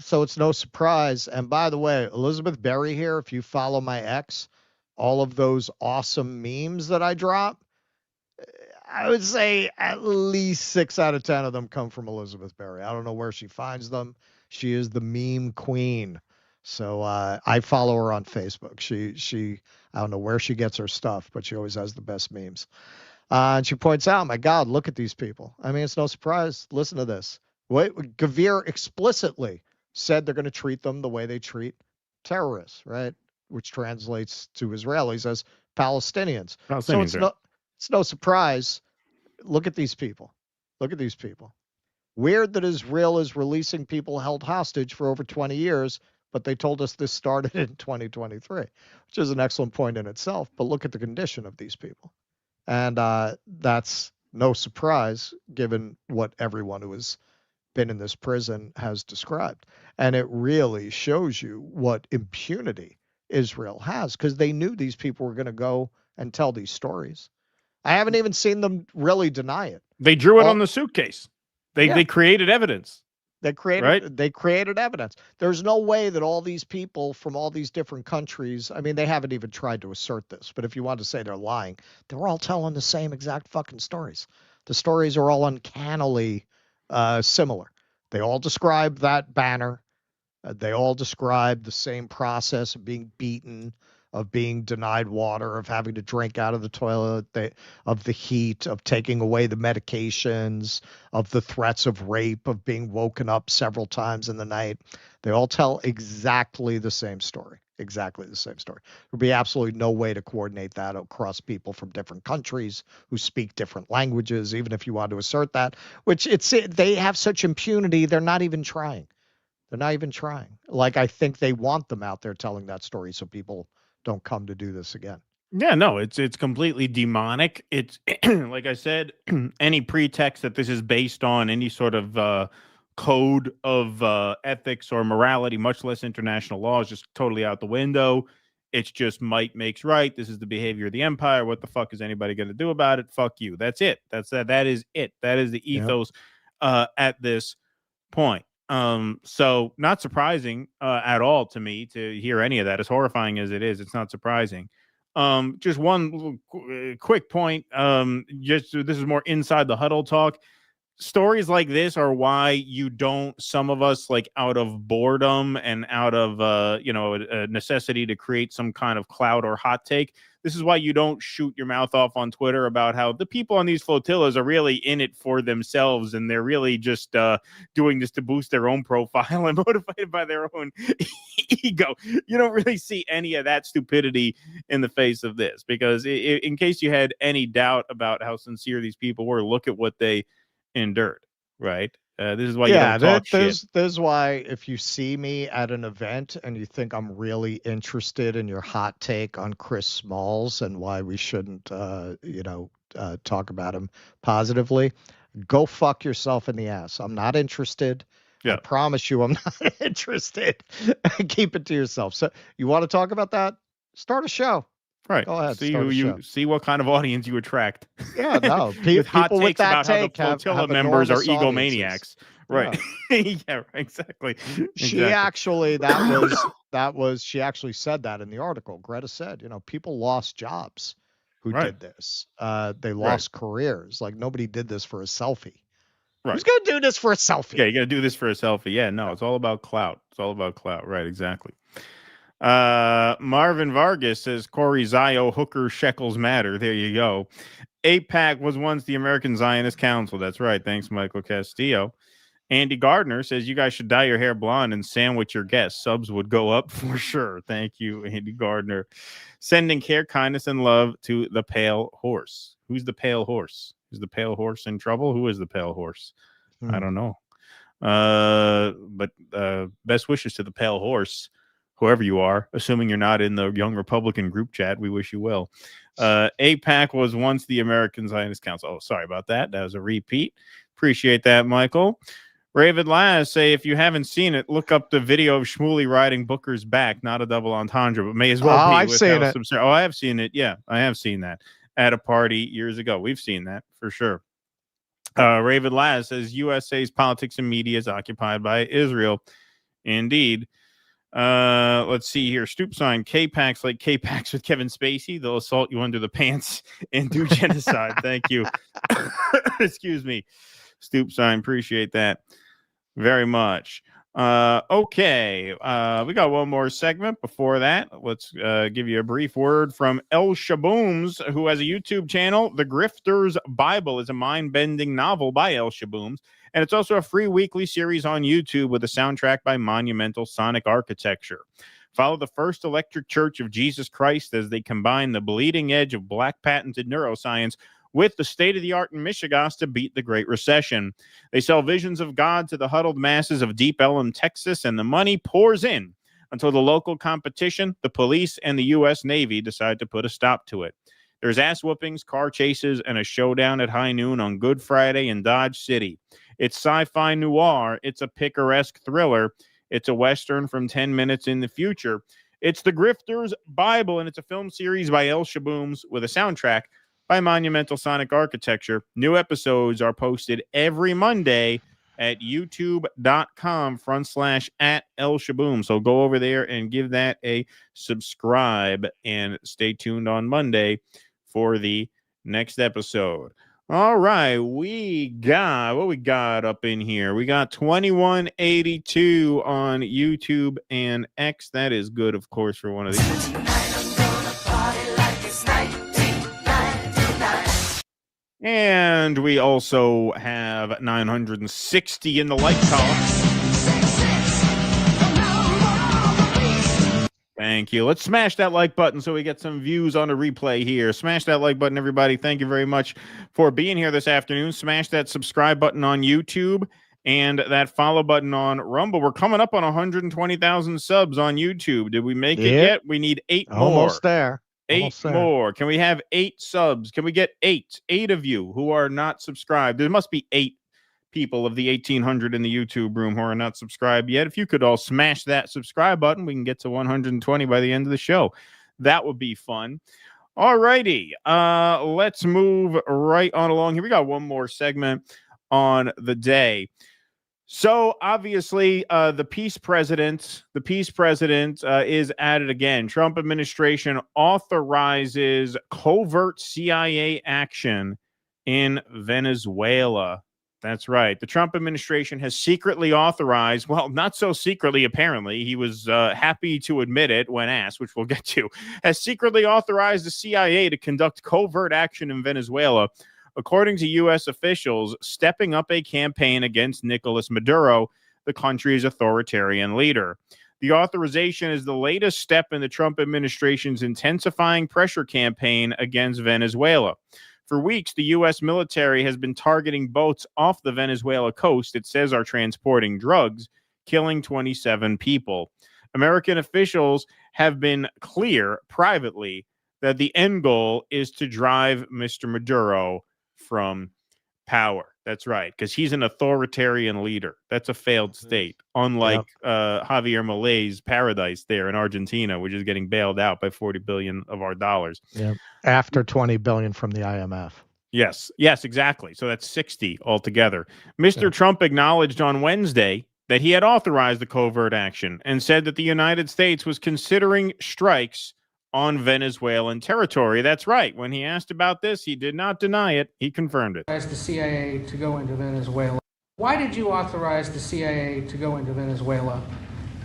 So it's no surprise. And by the way, Elizabeth Berry here, if you follow my ex, all of those awesome memes that I drop, I would say at least 6 out of 10 of them come from Elizabeth Berry. I don't know where she finds them. She is the meme queen. So I follow her on Facebook. She I don't know where she gets her stuff, but she always has the best memes. And she points out, my God, look at these people. I mean, it's no surprise. Listen to this. Gavir explicitly said they're going to treat them the way they treat terrorists, right? Which translates to Israelis as Palestinians. So it's no surprise. Look at these people. Look at these people. Weird that Israel is releasing people held hostage for over 20 years, but they told us this started in 2023, which is an excellent point in itself. But look at the condition of these people. And that's no surprise given what everyone who has been in this prison has described. And it really shows you what impunity Israel has, because they knew these people were going to go and tell these stories. I haven't even seen them really deny it. They drew it on the suitcase. They created evidence. They created evidence. There's no way that all these people from all these different countries, I mean, they haven't even tried to assert this, but if you want to say they're lying, they're all telling the same exact fucking stories. The stories are all uncannily similar. They all describe that banner. They all describe the same process of being beaten, of being denied water, of having to drink out of the toilet, of the heat, of taking away the medications, of the threats of rape, of being woken up several times in the night. They all tell exactly the same story. Exactly the same story. There'd be absolutely no way to coordinate that across people from different countries who speak different languages, even if you want to assert that, which they have such impunity, they're not even trying. They're not even trying. Like, I think they want them out there telling that story so people don't come to do this again. Yeah, no, it's completely demonic. It's like I said, any pretext that this is based on any sort of code of ethics or morality, much less international law, is just totally out the window. It's just might makes right. This is the behavior of the empire. What the fuck is anybody going to do about it? Fuck you. That's it. That is it. That is the ethos at this point. So not surprising at all to me to hear any of that. As horrifying as it is, it's not surprising. Just one quick point. This is more inside the huddle talk. Stories like this are why you don't, some of us, like, out of boredom and out of a necessity to create some kind of clout or hot take, this is why you don't shoot your mouth off on Twitter about how the people on these flotillas are really in it for themselves and they're really just doing this to boost their own profile and motivated by their own ego. You don't really see any of that stupidity in the face of this, because in case you had any doubt about how sincere these people were, look at what they endured, right? This is why you don't talk shit. There's why if you see me at an event and you think I'm really interested in your hot take on Chris Smalls and why we shouldn't, talk about him positively, go fuck yourself in the ass. I'm not interested. I promise you I'm not interested. Keep it to yourself. So you want to talk about that? Start a show. Right. Go ahead. See what kind of audience you attract. Yeah, no. With hot people takes with that about how the take have flotilla members are enormous egomaniacs. Right. Yeah, exactly. She actually she actually said that in the article. Greta said, people lost jobs who did this. They lost careers. Like, nobody did this for a selfie. Right. Who's going to do this for a selfie? Yeah, you got to do this for a selfie. Yeah, no, it's all about clout. It's all about clout. Right, exactly. Marvin Vargas says Corey Zio hooker shekels matter. There you go. AIPAC was once the American Zionist Council. That's right. Thanks, Michael Castillo. Andy Gardner says you guys should dye your hair blonde and sandwich your guests. Subs would go up for sure. Thank you, Andy Gardner. Sending care, kindness, and love to the Pale Horse. Who's the Pale Horse? Is the Pale Horse in trouble? Who is the Pale Horse? I don't know. But best wishes to the Pale Horse, whoever you are, assuming you're not in the Young Republican group chat. We wish you well. AIPAC was once the American Zionist Council. Oh, sorry about that. That was a repeat. Appreciate that, Michael. Raven Laz say, if you haven't seen it, look up the video of Shmuley riding Booker's back. Not a double entendre, but may as well be. I've seen it. Oh, I have seen it. Yeah, I have seen that at a party years ago. We've seen that for sure. Raven Laz says, USA's politics and media is occupied by Israel. Indeed. Let's see here. Stoop sign, K-Pax like K-Pax with Kevin Spacey. They'll assault you under the pants and do genocide. Thank you. Excuse me. Stoop sign. Appreciate that very much. Okay. We got one more segment before that. Let's give you a brief word from El Shabooms, who has a YouTube channel. The Grifter's Bible is a mind-bending novel by El Shabooms, and it's also a free weekly series on YouTube with a soundtrack by Monumental Sonic Architecture. Follow the First Electric Church of Jesus Christ as they combine the bleeding edge of black patented neuroscience with the state-of-the-art in Michigas to beat the Great Recession. They sell visions of God to the huddled masses of Deep Ellum, Texas, and the money pours in until the local competition, the police, and the U.S. Navy decide to put a stop to it. There's ass whoopings, car chases, and a showdown at high noon on Good Friday in Dodge City. It's sci-fi noir. It's a picaresque thriller. It's a Western from 10 minutes in the future. It's The Grifter's Bible, and it's a film series by El Shabooms with a soundtrack by Monumental Sonic Architecture. New episodes are posted every Monday at youtube.com/@ElShaboom. So go over there and give that a subscribe and stay tuned on Monday for the next episode. All right, what we got up in here? We got 2182 on YouTube and X. That is good, of course, for one of these. And we also have 960 in the like column. Thank you. Let's smash that like button so we get some views on a replay here. Smash that like button, everybody. Thank you very much for being here this afternoon. Smash that subscribe button on YouTube and that follow button on Rumble. We're coming up on 120,000 subs on YouTube. Did we make it yet? We need 8 more. Almost there. Eight more. Can we have 8 subs? Can we get 8? 8 of you who are not subscribed. There must be 8 people of the 1,800 in the YouTube room who are not subscribed yet. If you could all smash that subscribe button, we can get to 120 by the end of the show. That would be fun. All righty. Let's move right on along here. We got one more segment on the day. So obviously, the peace president is at it again. Trump administration authorizes covert CIA action in Venezuela. That's right. The Trump administration has secretly authorized, well, not so secretly, apparently. He was happy to admit it when asked, which we'll get to, has secretly authorized the CIA to conduct covert action in Venezuela, according to U.S. officials, stepping up a campaign against Nicolas Maduro, the country's authoritarian leader. The authorization is the latest step in the Trump administration's intensifying pressure campaign against Venezuela. For weeks, the U.S. military has been targeting boats off the Venezuela coast it says are transporting drugs, killing 27 people. American officials have been clear privately that the end goal is to drive Mr. Maduro from power. That's right, because he's an authoritarian leader. That's a failed state, unlike Javier Milei's paradise there in Argentina, which is getting bailed out by 40 billion of our dollars. Yeah, after 20 billion from the IMF. Yes, exactly. So that's 60 altogether. Mr. Trump acknowledged on Wednesday that he had authorized the covert action and said that the United States was considering strikes on Venezuelan territory. That's right. When he asked about this, he did not deny it. He confirmed it. The CIA to go into Venezuela. Why did you authorize the CIA to go into Venezuela?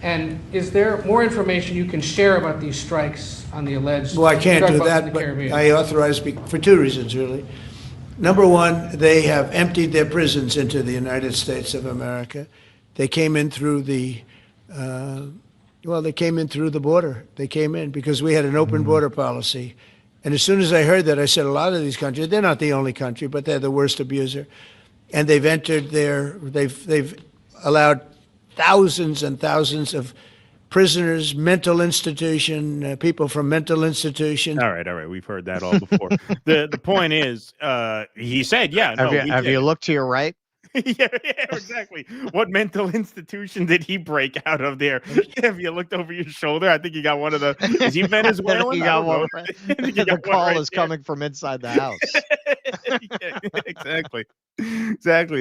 And is there more information you can share about these strikes on the alleged? Well, I can't do that, but I authorized for 2 reasons, really. Number one, they have emptied their prisons into the United States of America. They came in through the they came in through the border. They came in because we had an open border policy. And as soon as I heard that, I said, a lot of these countries, they're not the only country, but they're the worst abuser. And they've entered they've allowed thousands and thousands of prisoners, mental institution, people from mental institutions. All right. We've heard that all before. The point is, he said, Have you looked to your right? yeah, exactly. What mental institution did he break out of there? Have you looked over your shoulder? I think he got one of the. Is he Venezuelan? He got one. The call is coming from inside the house. Exactly.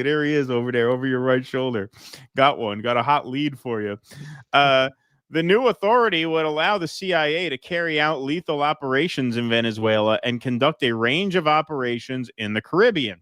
There he is over there, over your right shoulder. Got one. Got a hot lead for you. The new authority would allow the CIA to carry out lethal operations in Venezuela and conduct a range of operations in the Caribbean.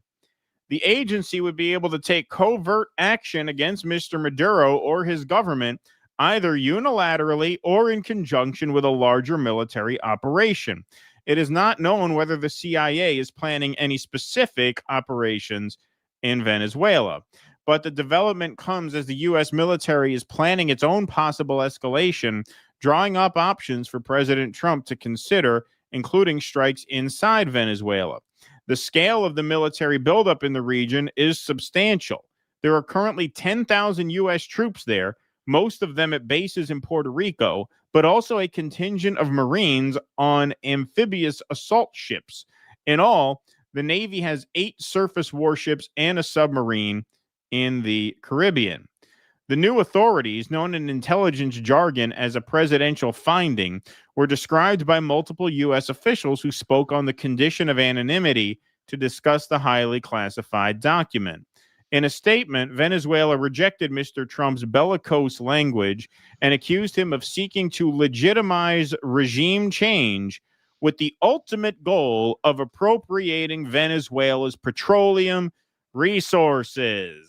the agency would be able to take covert action against Mr. Maduro or his government, either unilaterally or in conjunction with a larger military operation. It is not known whether the CIA is planning any specific operations in Venezuela. But the development comes as the U.S. military is planning its own possible escalation, drawing up options for President Trump to consider, including strikes inside Venezuela. The scale of the military buildup in the region is substantial. There are currently 10,000 U.S. troops there, most of them at bases in Puerto Rico, but also a contingent of Marines on amphibious assault ships. In all, the Navy has 8 surface warships and a submarine in the Caribbean. The new authorities, known in intelligence jargon as a presidential finding, were described by multiple U.S. officials who spoke on the condition of anonymity to discuss the highly classified document. In a statement, Venezuela rejected Mr. Trump's bellicose language and accused him of seeking to legitimize regime change with the ultimate goal of appropriating Venezuela's petroleum resources.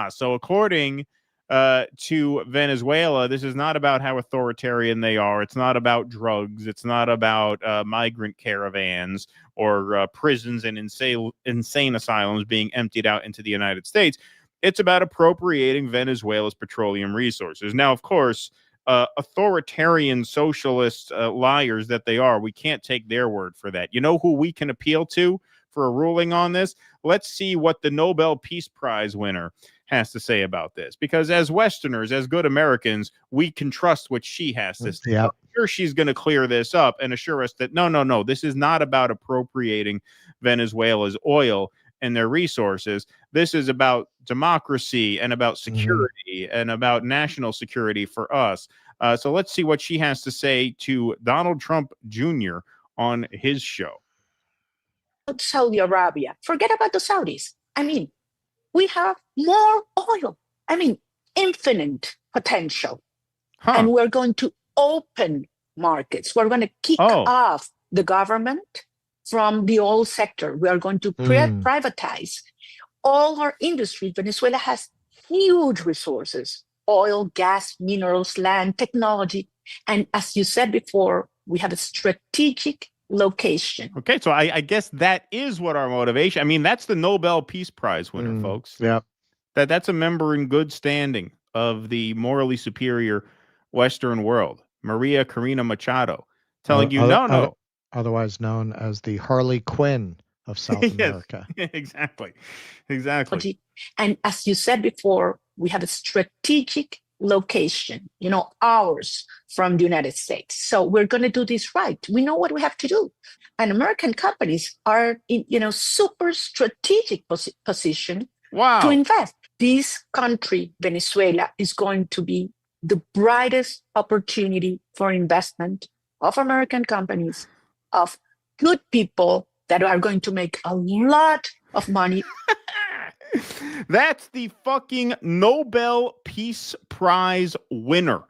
So according to Venezuela, this is not about how authoritarian they are. It's not about drugs. It's not about migrant caravans or prisons and insane asylums being emptied out into the United States. It's about appropriating Venezuela's petroleum resources. Now, of course, authoritarian socialist liars that they are, we can't take their word for that. You know who we can appeal to for a ruling on this? Let's see what the Nobel Peace Prize winner has to say about this, because as Westerners, as good Americans, we can trust what she has to say. Yeah. I'm sure she's going to clear this up and assure us that no, this is not about appropriating Venezuela's oil and their resources. This is about democracy and about security and about national security for us. So let's see what she has to say to Donald Trump Jr. on his show. Saudi Arabia. Forget about the Saudis. I mean, we have more oil. I mean, infinite potential. And we're going to open markets. We're going to kick off the government from the oil sector. We are going to privatize all our industry. Venezuela has huge resources: oil, gas, minerals, land, technology. And as you said before, we have a strategic location. Okay, so I guess that is what our motivation. I mean, that's the Nobel Peace Prize winner, folks. Yeah, that's a member in good standing of the morally superior Western world, Maria Corina Machado, telling you no. Otherwise known as the Harley Quinn of South America. Exactly. And as you said before, we have a strategic location, hours from the United States. So we're going to do this right. We know what we have to do. And American companies are in, super strategic position to invest. This country, Venezuela, is going to be the brightest opportunity for investment of American companies, of good people that are going to make a lot of money. That's the fucking Nobel Peace Prize winner.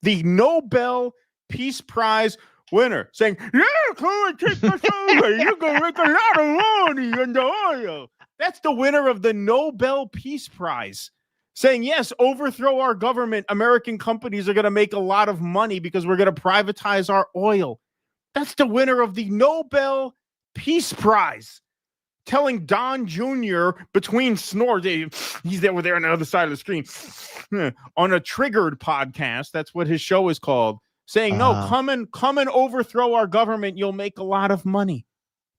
The Nobel Peace Prize winner saying, yeah, come and take this over. You're going to make a lot of money in the oil. That's the winner of the Nobel Peace Prize saying, yes, overthrow our government. American companies are going to make a lot of money because we're going to privatize our oil. That's the winner of the Nobel Peace Prize. Telling Don Jr. between snores, he's over there on the other side of the screen, on a Triggered podcast, that's what his show is called, saying, no, come and overthrow our government, you'll make a lot of money.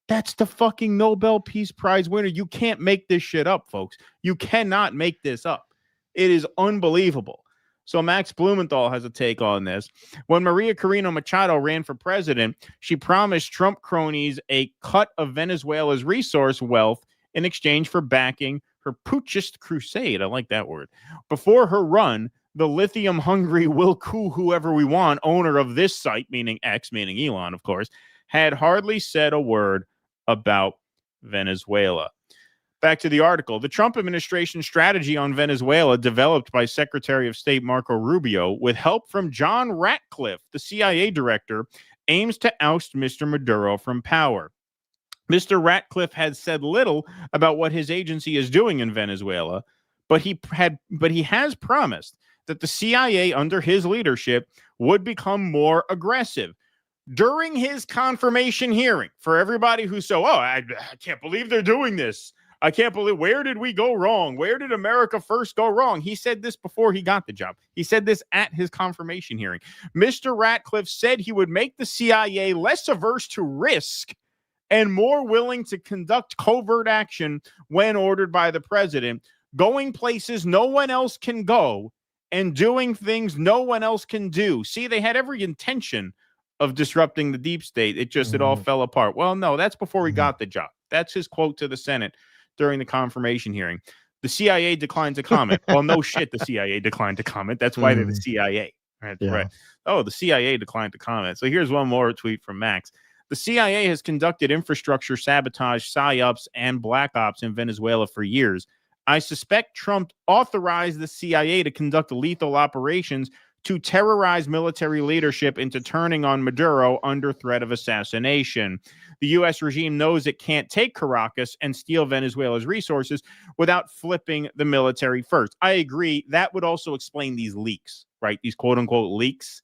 That's the fucking Nobel Peace Prize winner. You can't make this shit up, folks. You cannot make this up. It is unbelievable. So Max Blumenthal has a take on this. When Maria Corina Machado ran for president, she promised Trump cronies a cut of Venezuela's resource wealth in exchange for backing her putschist crusade. I like that word. Before her run, the lithium-hungry will coup whoever we want owner of this site, meaning X, meaning Elon, of course, had hardly said a word about Venezuela. Back to the article. The Trump administration strategy on Venezuela, developed by Secretary of State Marco Rubio with help from John Ratcliffe, the CIA director, aims to oust Mr. Maduro from power. Mr. Ratcliffe had said little about what his agency is doing in Venezuela, but he has promised that the CIA under his leadership would become more aggressive. During his confirmation hearing, for everybody who's I can't believe they're doing this. I can't believe, where did we go wrong? Where did America first go wrong? He said this before he got the job. He said this at his confirmation hearing. Mr. Ratcliffe said he would make the CIA less averse to risk and more willing to conduct covert action when ordered by the president, going places no one else can go and doing things no one else can do. See, they had every intention of disrupting the deep state. It all fell apart. Well, no, that's before he got the job. That's his quote to the Senate during the confirmation hearing. The CIA declined to comment. Well, no shit, the CIA declined to comment. That's why they're the CIA. Right? Yeah. Right. Oh, the CIA declined to comment. So here's one more tweet from Max. The CIA has conducted infrastructure sabotage, psyops, and black ops in Venezuela for years. I suspect Trump authorized the CIA to conduct lethal operations to terrorize military leadership into turning on Maduro under threat of assassination. The U.S. regime knows it can't take Caracas and steal Venezuela's resources without flipping the military first. I agree. That would also explain these leaks, right? These quote unquote leaks.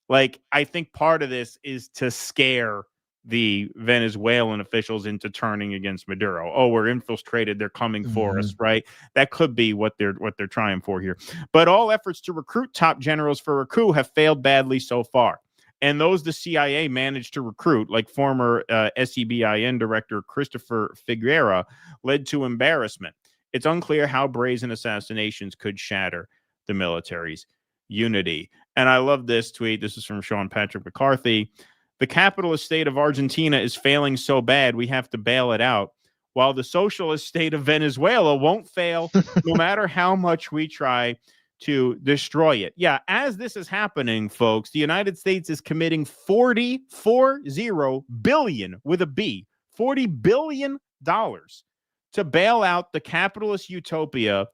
Like, I think part of this is to scare the Venezuelan officials into turning against Maduro. Oh, we're infiltrated. They're coming for us, right? That could be what they're trying for here. But all efforts to recruit top generals for a coup have failed badly so far. And those the CIA managed to recruit, like former SEBIN director Christopher Figuera, led to embarrassment. It's unclear how brazen assassinations could shatter the military's unity. And I love this tweet. This is from Sean Patrick McCarthy. The capitalist state of Argentina is failing so bad we have to bail it out, while the socialist state of Venezuela won't fail no matter how much we try to destroy it. Yeah, as this is happening, folks, the United States is committing $40 billion with a B, $40 billion to bail out the capitalist utopia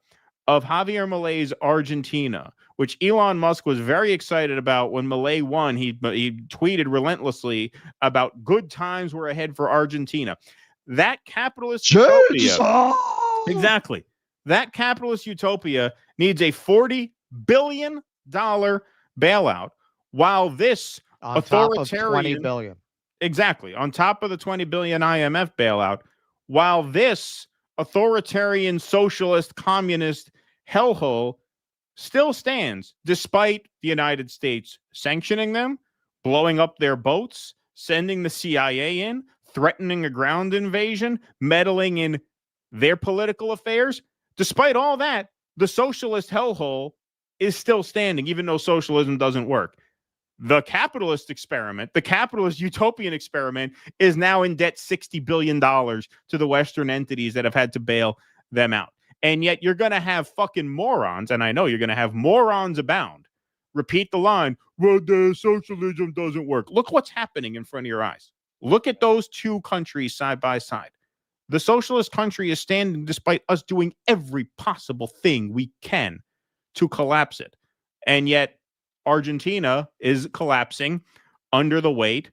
of Javier Milei's Argentina, which Elon Musk was very excited about when Milei won. He tweeted relentlessly about good times were ahead for Argentina. That capitalist utopia, exactly. That capitalist utopia needs a $40 billion bailout, while this on authoritarian, top of $20 billion. Exactly, on top of the $20 billion IMF bailout, while this authoritarian, socialist, communist hellhole still stands despite the United States sanctioning them, blowing up their boats, sending the CIA in, threatening a ground invasion, meddling in their political affairs. Despite all that, the socialist hellhole is still standing, even though socialism doesn't work. The capitalist experiment, the capitalist utopian experiment, is now in debt $60 billion to the Western entities that have had to bail them out. And yet you're going to have fucking morons, and I know you're going to have morons abound, repeat the line, well, the socialism doesn't work. Look what's happening in front of your eyes. Look at those two countries side by side. The socialist country is standing despite us doing every possible thing we can to collapse it. And yet Argentina is collapsing under the weight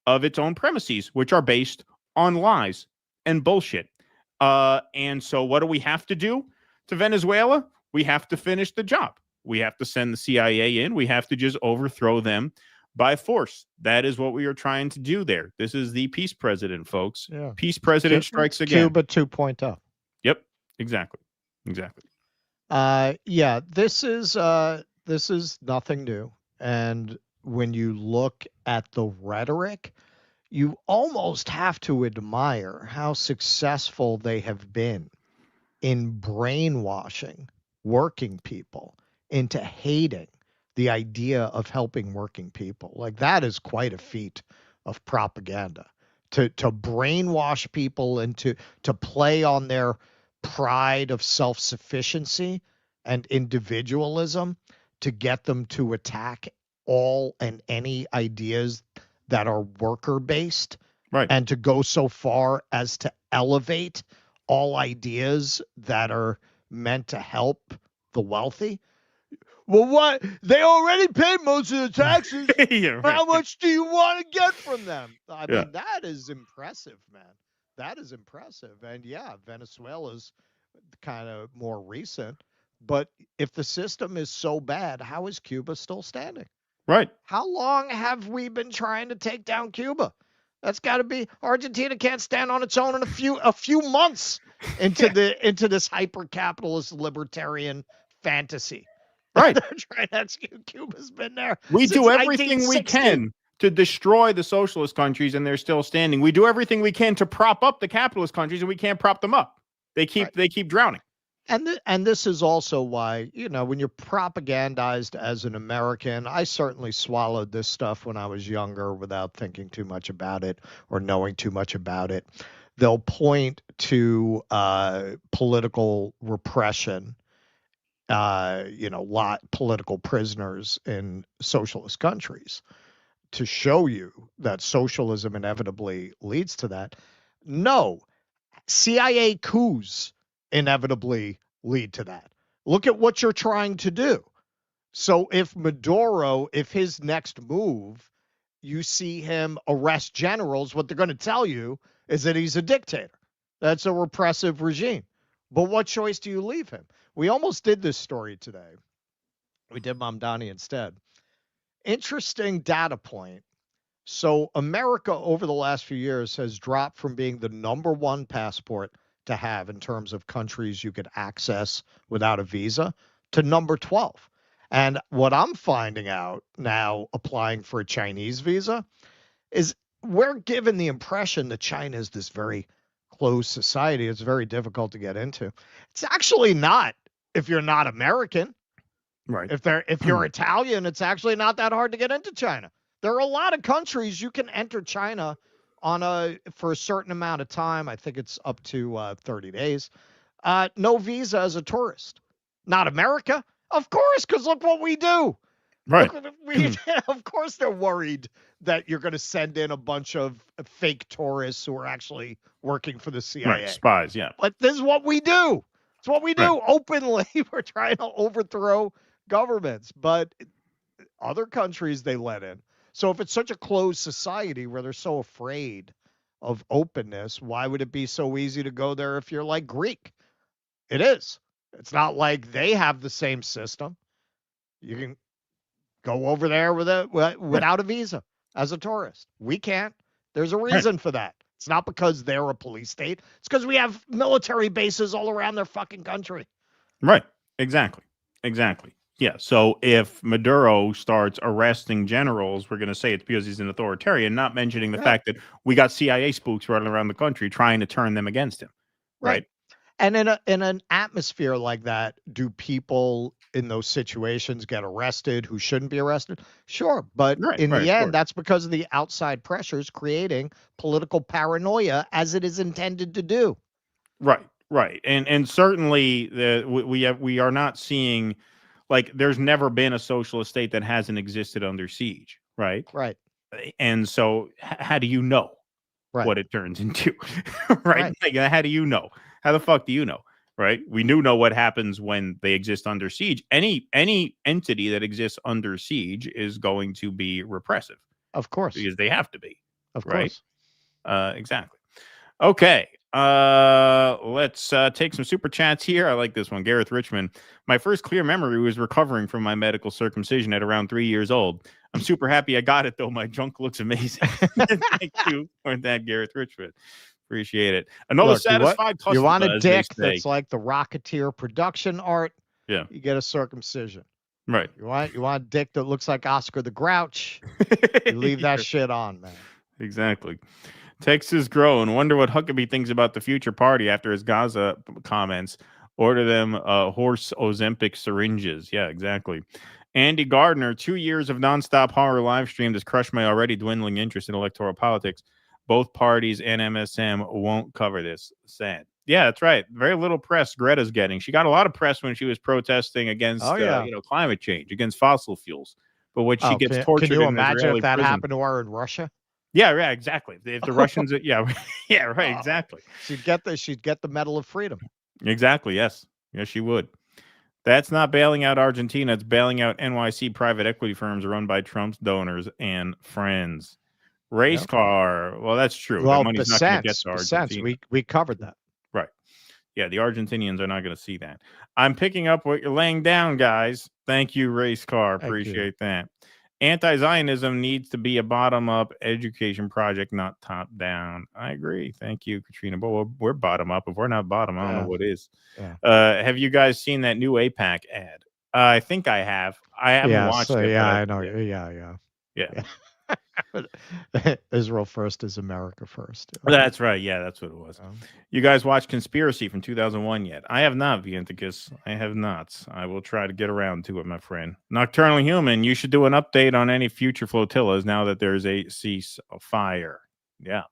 of its own premises, which are based on lies and bullshit. And so what do we have to do to Venezuela? We have to finish the job. We have to send the CIA in. We have to just overthrow them by force. That is what we are trying to do there. This is the peace president, folks. Yeah. Peace president strikes again. Cuba 2.0. Yep, exactly. Exactly. Yeah, this is nothing new. And when you look at the rhetoric, you almost have to admire how successful they have been in brainwashing working people into hating the idea of helping working people. Like, that is quite a feat of propaganda. To brainwash people and to play on their pride of self-sufficiency and individualism to get them to attack all and any ideas that are worker-based, right? And to go so far as to elevate all ideas that are meant to help the wealthy. Well, what? They already paid most of the taxes. Yeah, right. How much do you want to get from them? I mean, that is impressive, man. That is impressive. And yeah, Venezuela's kind of more recent. But if the system is so bad, how is Cuba still standing? Right. How long have we been trying to take down Cuba? That's got to be Argentina can't stand on its own in a few months into into this hyper capitalist libertarian fantasy. Right. They're trying to execute. Cuba's been there. We since do everything we 1960. can to destroy the socialist countries, and they're still standing. We do everything we can to prop up the capitalist countries, and we can't prop them up. They keep drowning. And this is also why, when you're propagandized as an American, I certainly swallowed this stuff when I was younger without thinking too much about it or knowing too much about it. They'll point to political repression, political prisoners in socialist countries to show you that socialism inevitably leads to that. No, CIA coups inevitably lead to that. Look at what you're trying to do. So if Maduro, if his next move, you see him arrest generals, what they're going to tell you is that he's a dictator. That's a repressive regime. But what choice do you leave him? We almost did this story today. We did Mamdani instead. Interesting data point. So America over the last few years has dropped from being the #1 passport to have in terms of countries you could access without a visa to number 12. And what I'm finding out now applying for a Chinese visa is we're given the impression that China is this very closed society. It's very difficult to get into. It's actually not if you're not American. Right. If you're Italian, it's actually not that hard to get into China. There are a lot of countries you can enter China for a certain amount of time. I think it's up to 30 days. No visa as a tourist. Not America, of course, because look what we do. Right. Of course, they're worried that you're going to send in a bunch of fake tourists who are actually working for the CIA. Right. Spies. Yeah. But this is what we do. It's what we do openly. We're trying to overthrow governments, but other countries they let in. So if it's such a closed society where they're so afraid of openness, why would it be so easy to go there if you're like Greek? It is. It's not like they have the same system. You can go over there without a visa as a tourist. We can't. There's a reason for that. It's not because they're a police state. It's because we have military bases all around their fucking country. Right. Exactly. Yeah. So if Maduro starts arresting generals, we're going to say it's because he's an authoritarian, not mentioning the fact that we got CIA spooks running around the country trying to turn them against him. Right. And in an atmosphere like that, do people in those situations get arrested who shouldn't be arrested? Sure. But in the end, that's because of the outside pressures creating political paranoia as it is intended to do. Right. And certainly we are not seeing, like, there's never been a socialist state that hasn't existed under siege. Right. And so how do you know what it turns into? Right. Like, how do you know? How the fuck do you know? Right. We do know what happens when they exist under siege. Any entity that exists under siege is going to be repressive. Of course. Because they have to be. Of course. Exactly. Okay. Let's take some super chats here. I like this one. Gareth Richmond. My first clear memory was recovering from my medical circumcision at around 3 years old. I'm super happy I got it, though. My junk looks amazing. Thank you for that, Gareth Richmond. Appreciate it. Another satisfied customer. You want a dick that's like the Rocketeer production art? Yeah. You get a circumcision. Right. You want a dick that looks like Oscar the Grouch? You leave that shit on, man. Exactly. Texas growing. Wonder what Huckabee thinks about the future party after his Gaza comments. Order them horse Ozempic syringes. Yeah, exactly. Andy Gardner, 2 years of nonstop horror live stream has crushed my already dwindling interest in electoral politics. Both parties and MSM won't cover this. Sad. Yeah, that's right. Very little press Greta's getting. She got a lot of press when she was protesting against climate change, against fossil fuels. But when she gets tortured, can you imagine Israeli if that prison, happened to her in Russia? Yeah, exactly. If the Russians, exactly. She'd get the Medal of Freedom. Exactly. Yes, she would. That's not bailing out Argentina. It's bailing out NYC private equity firms run by Trump's donors and friends. Race car. Well, that's true. Well, that money's not going to get to Vance, Argentina. we covered that. Right. Yeah, the Argentinians are not going to see that. I'm picking up what you're laying down, guys. Thank you, race car. Appreciate that. Anti-Zionism needs to be a bottom-up education project, not top-down. I agree. Thank you, Katrina. But we're bottom-up. If we're not bottom, I don't know what is. Yeah. Have you guys seen that new AIPAC ad? I think I have. I haven't watched it. Yeah, I know. Yeah. Israel first is America first. That's right. Yeah, that's what it was. You guys watched Conspiracy from 2001 yet? I have not, Vianticus. I have not. I will try to get around to it, my friend. Nocturnal Human, you should do an update on any future flotillas now that there's a ceasefire. Yeah.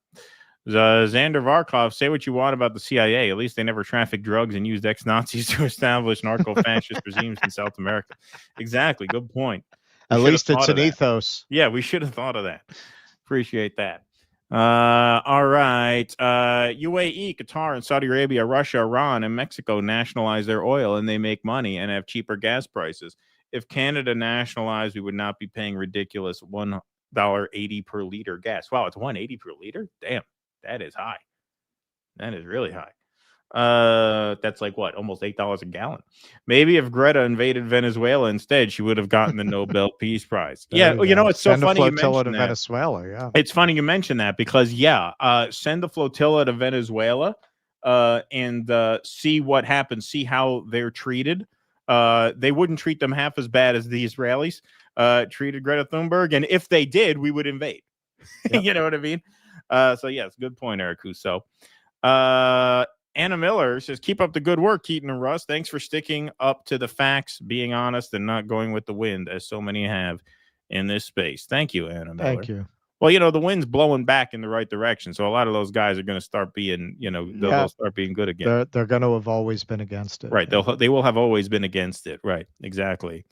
Xander Varkov, say what you want about the CIA. At least they never trafficked drugs and used ex-Nazis to establish narco-fascist regimes in South America. Exactly. Good point. At least it's an ethos. Yeah, we should have thought of that. Appreciate that. All right. UAE, Qatar, and Saudi Arabia, Russia, Iran, and Mexico nationalize their oil, and they make money and have cheaper gas prices. If Canada nationalized, we would not be paying ridiculous $1.80 per liter gas. Wow, it's $1.80 per liter? Damn, that is high. That is really high. That's like what, almost $8 a gallon. Maybe if Greta invaded Venezuela instead, she would have gotten the Nobel Peace Prize. Yeah, you know, it's so funny you mentioned that. Venezuela, yeah. It's funny you mention that because send the flotilla to Venezuela and see what happens, see how they're treated. They wouldn't treat them half as bad as the Israelis treated Greta Thunberg, and if they did, we would invade. Yep. You know what I mean? So yes, good point, Eric Husso. Anna Miller says, keep up the good work, Keaton and Russ. Thanks for sticking up to the facts, being honest, and not going with the wind, as so many have in this space. Thank you, Anna Miller. Thank you. Well, you know, the wind's blowing back in the right direction, so a lot of those guys are going to start being, you know, they'll start being good again. They're going to have always been against it. Right. They will have always been against it. Right. Exactly.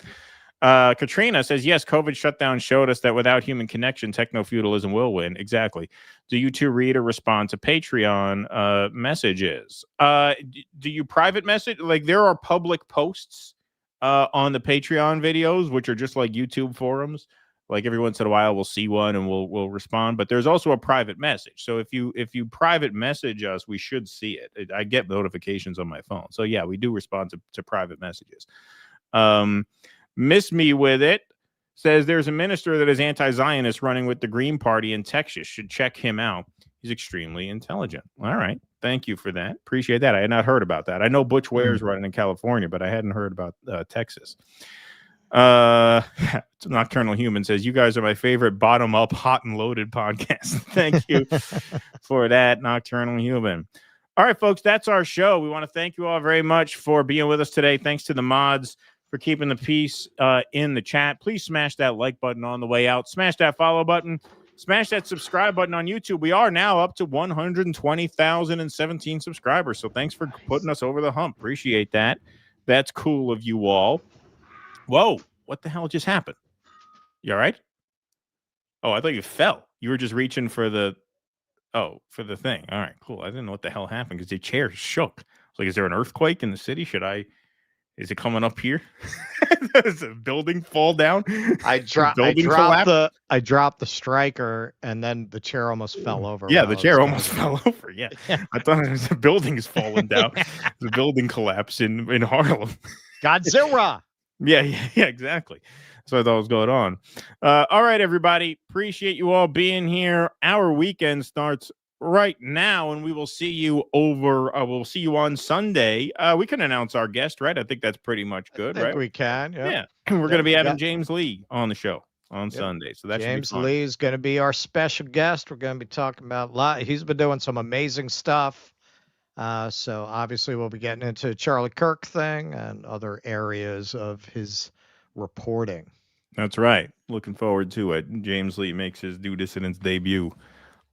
Katrina says, yes, COVID shutdown showed us that without human connection, techno-feudalism will win. Exactly. Do you two read or respond to Patreon messages? Do you private message? Like, there are public posts on the Patreon videos, which are just like YouTube forums. Like every once in a while, we'll see one and we'll respond. But there's also a private message. So if you private message us, we should see it. I get notifications on my phone. So yeah, we do respond to private messages. Miss Me With It says there's a minister that is anti-Zionist running with the Green Party in Texas. Should check him out. He's extremely intelligent. All right. Thank you for that. Appreciate that. I had not heard about that. I know Butch Ware's running in California, but I hadn't heard about Texas. Nocturnal Human says, you guys are my favorite bottom-up, hot and loaded podcast. Thank you for that, Nocturnal Human. All right, folks, that's our show. We want to thank you all very much for being with us today. Thanks to the mods for keeping the peace in the chat. Please smash that like button on the way out. Smash that follow button. Smash that subscribe button on YouTube. We are now up to 120,017 subscribers. So thanks for putting us over the hump. Appreciate that. That's cool of you all. Whoa, what the hell just happened? You all right? Oh, I thought you fell. You were just reaching for the thing. All right, cool. I didn't know what the hell happened because the chair shook. I was like, is there an earthquake in the city? Is it coming up here? Does a building fall down? I dropped the striker, and then the chair almost fell over. Yeah, the chair almost fell over. Yeah. I thought it was the building's falling down. The building collapse in Harlem. Godzilla. Yeah, exactly. That's what I thought was going on. All right, everybody. Appreciate you all being here. Our weekend starts right now, and we will see you we'll see you on Sunday. We can announce our guest, right? I think that's pretty much good, right? We can, yeah. We're going to be having James Lee on the show on Sunday. So that's James Lee is going to be our special guest. We're going to be talking about he's been doing some amazing stuff. So obviously we'll be getting into Charlie Kirk thing and other areas of his reporting. That's right. Looking forward to it. James Lee makes his Due Dissidence debut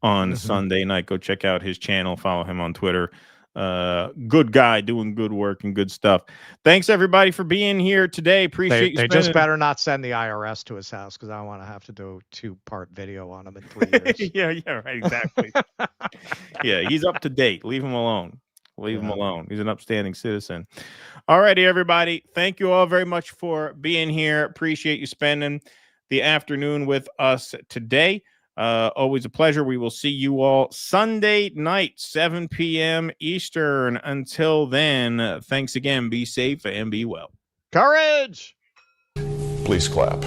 on Sunday night. Go check out his channel. Follow him on Twitter. Good guy doing good work and good stuff. Thanks everybody for being here today. Appreciate you. They just better not send the IRS to his house because I don't want to have to do a 2-part video on him in 3 years. yeah, right, exactly. Yeah, he's up to date. Leave him alone. Leave him alone. He's an upstanding citizen. All righty, everybody. Thank you all very much for being here. Appreciate you spending the afternoon with us today. Always a pleasure. We will see you all Sunday night, 7 p.m. Eastern. Until then, thanks again. Be safe and be well. Courage! Please clap.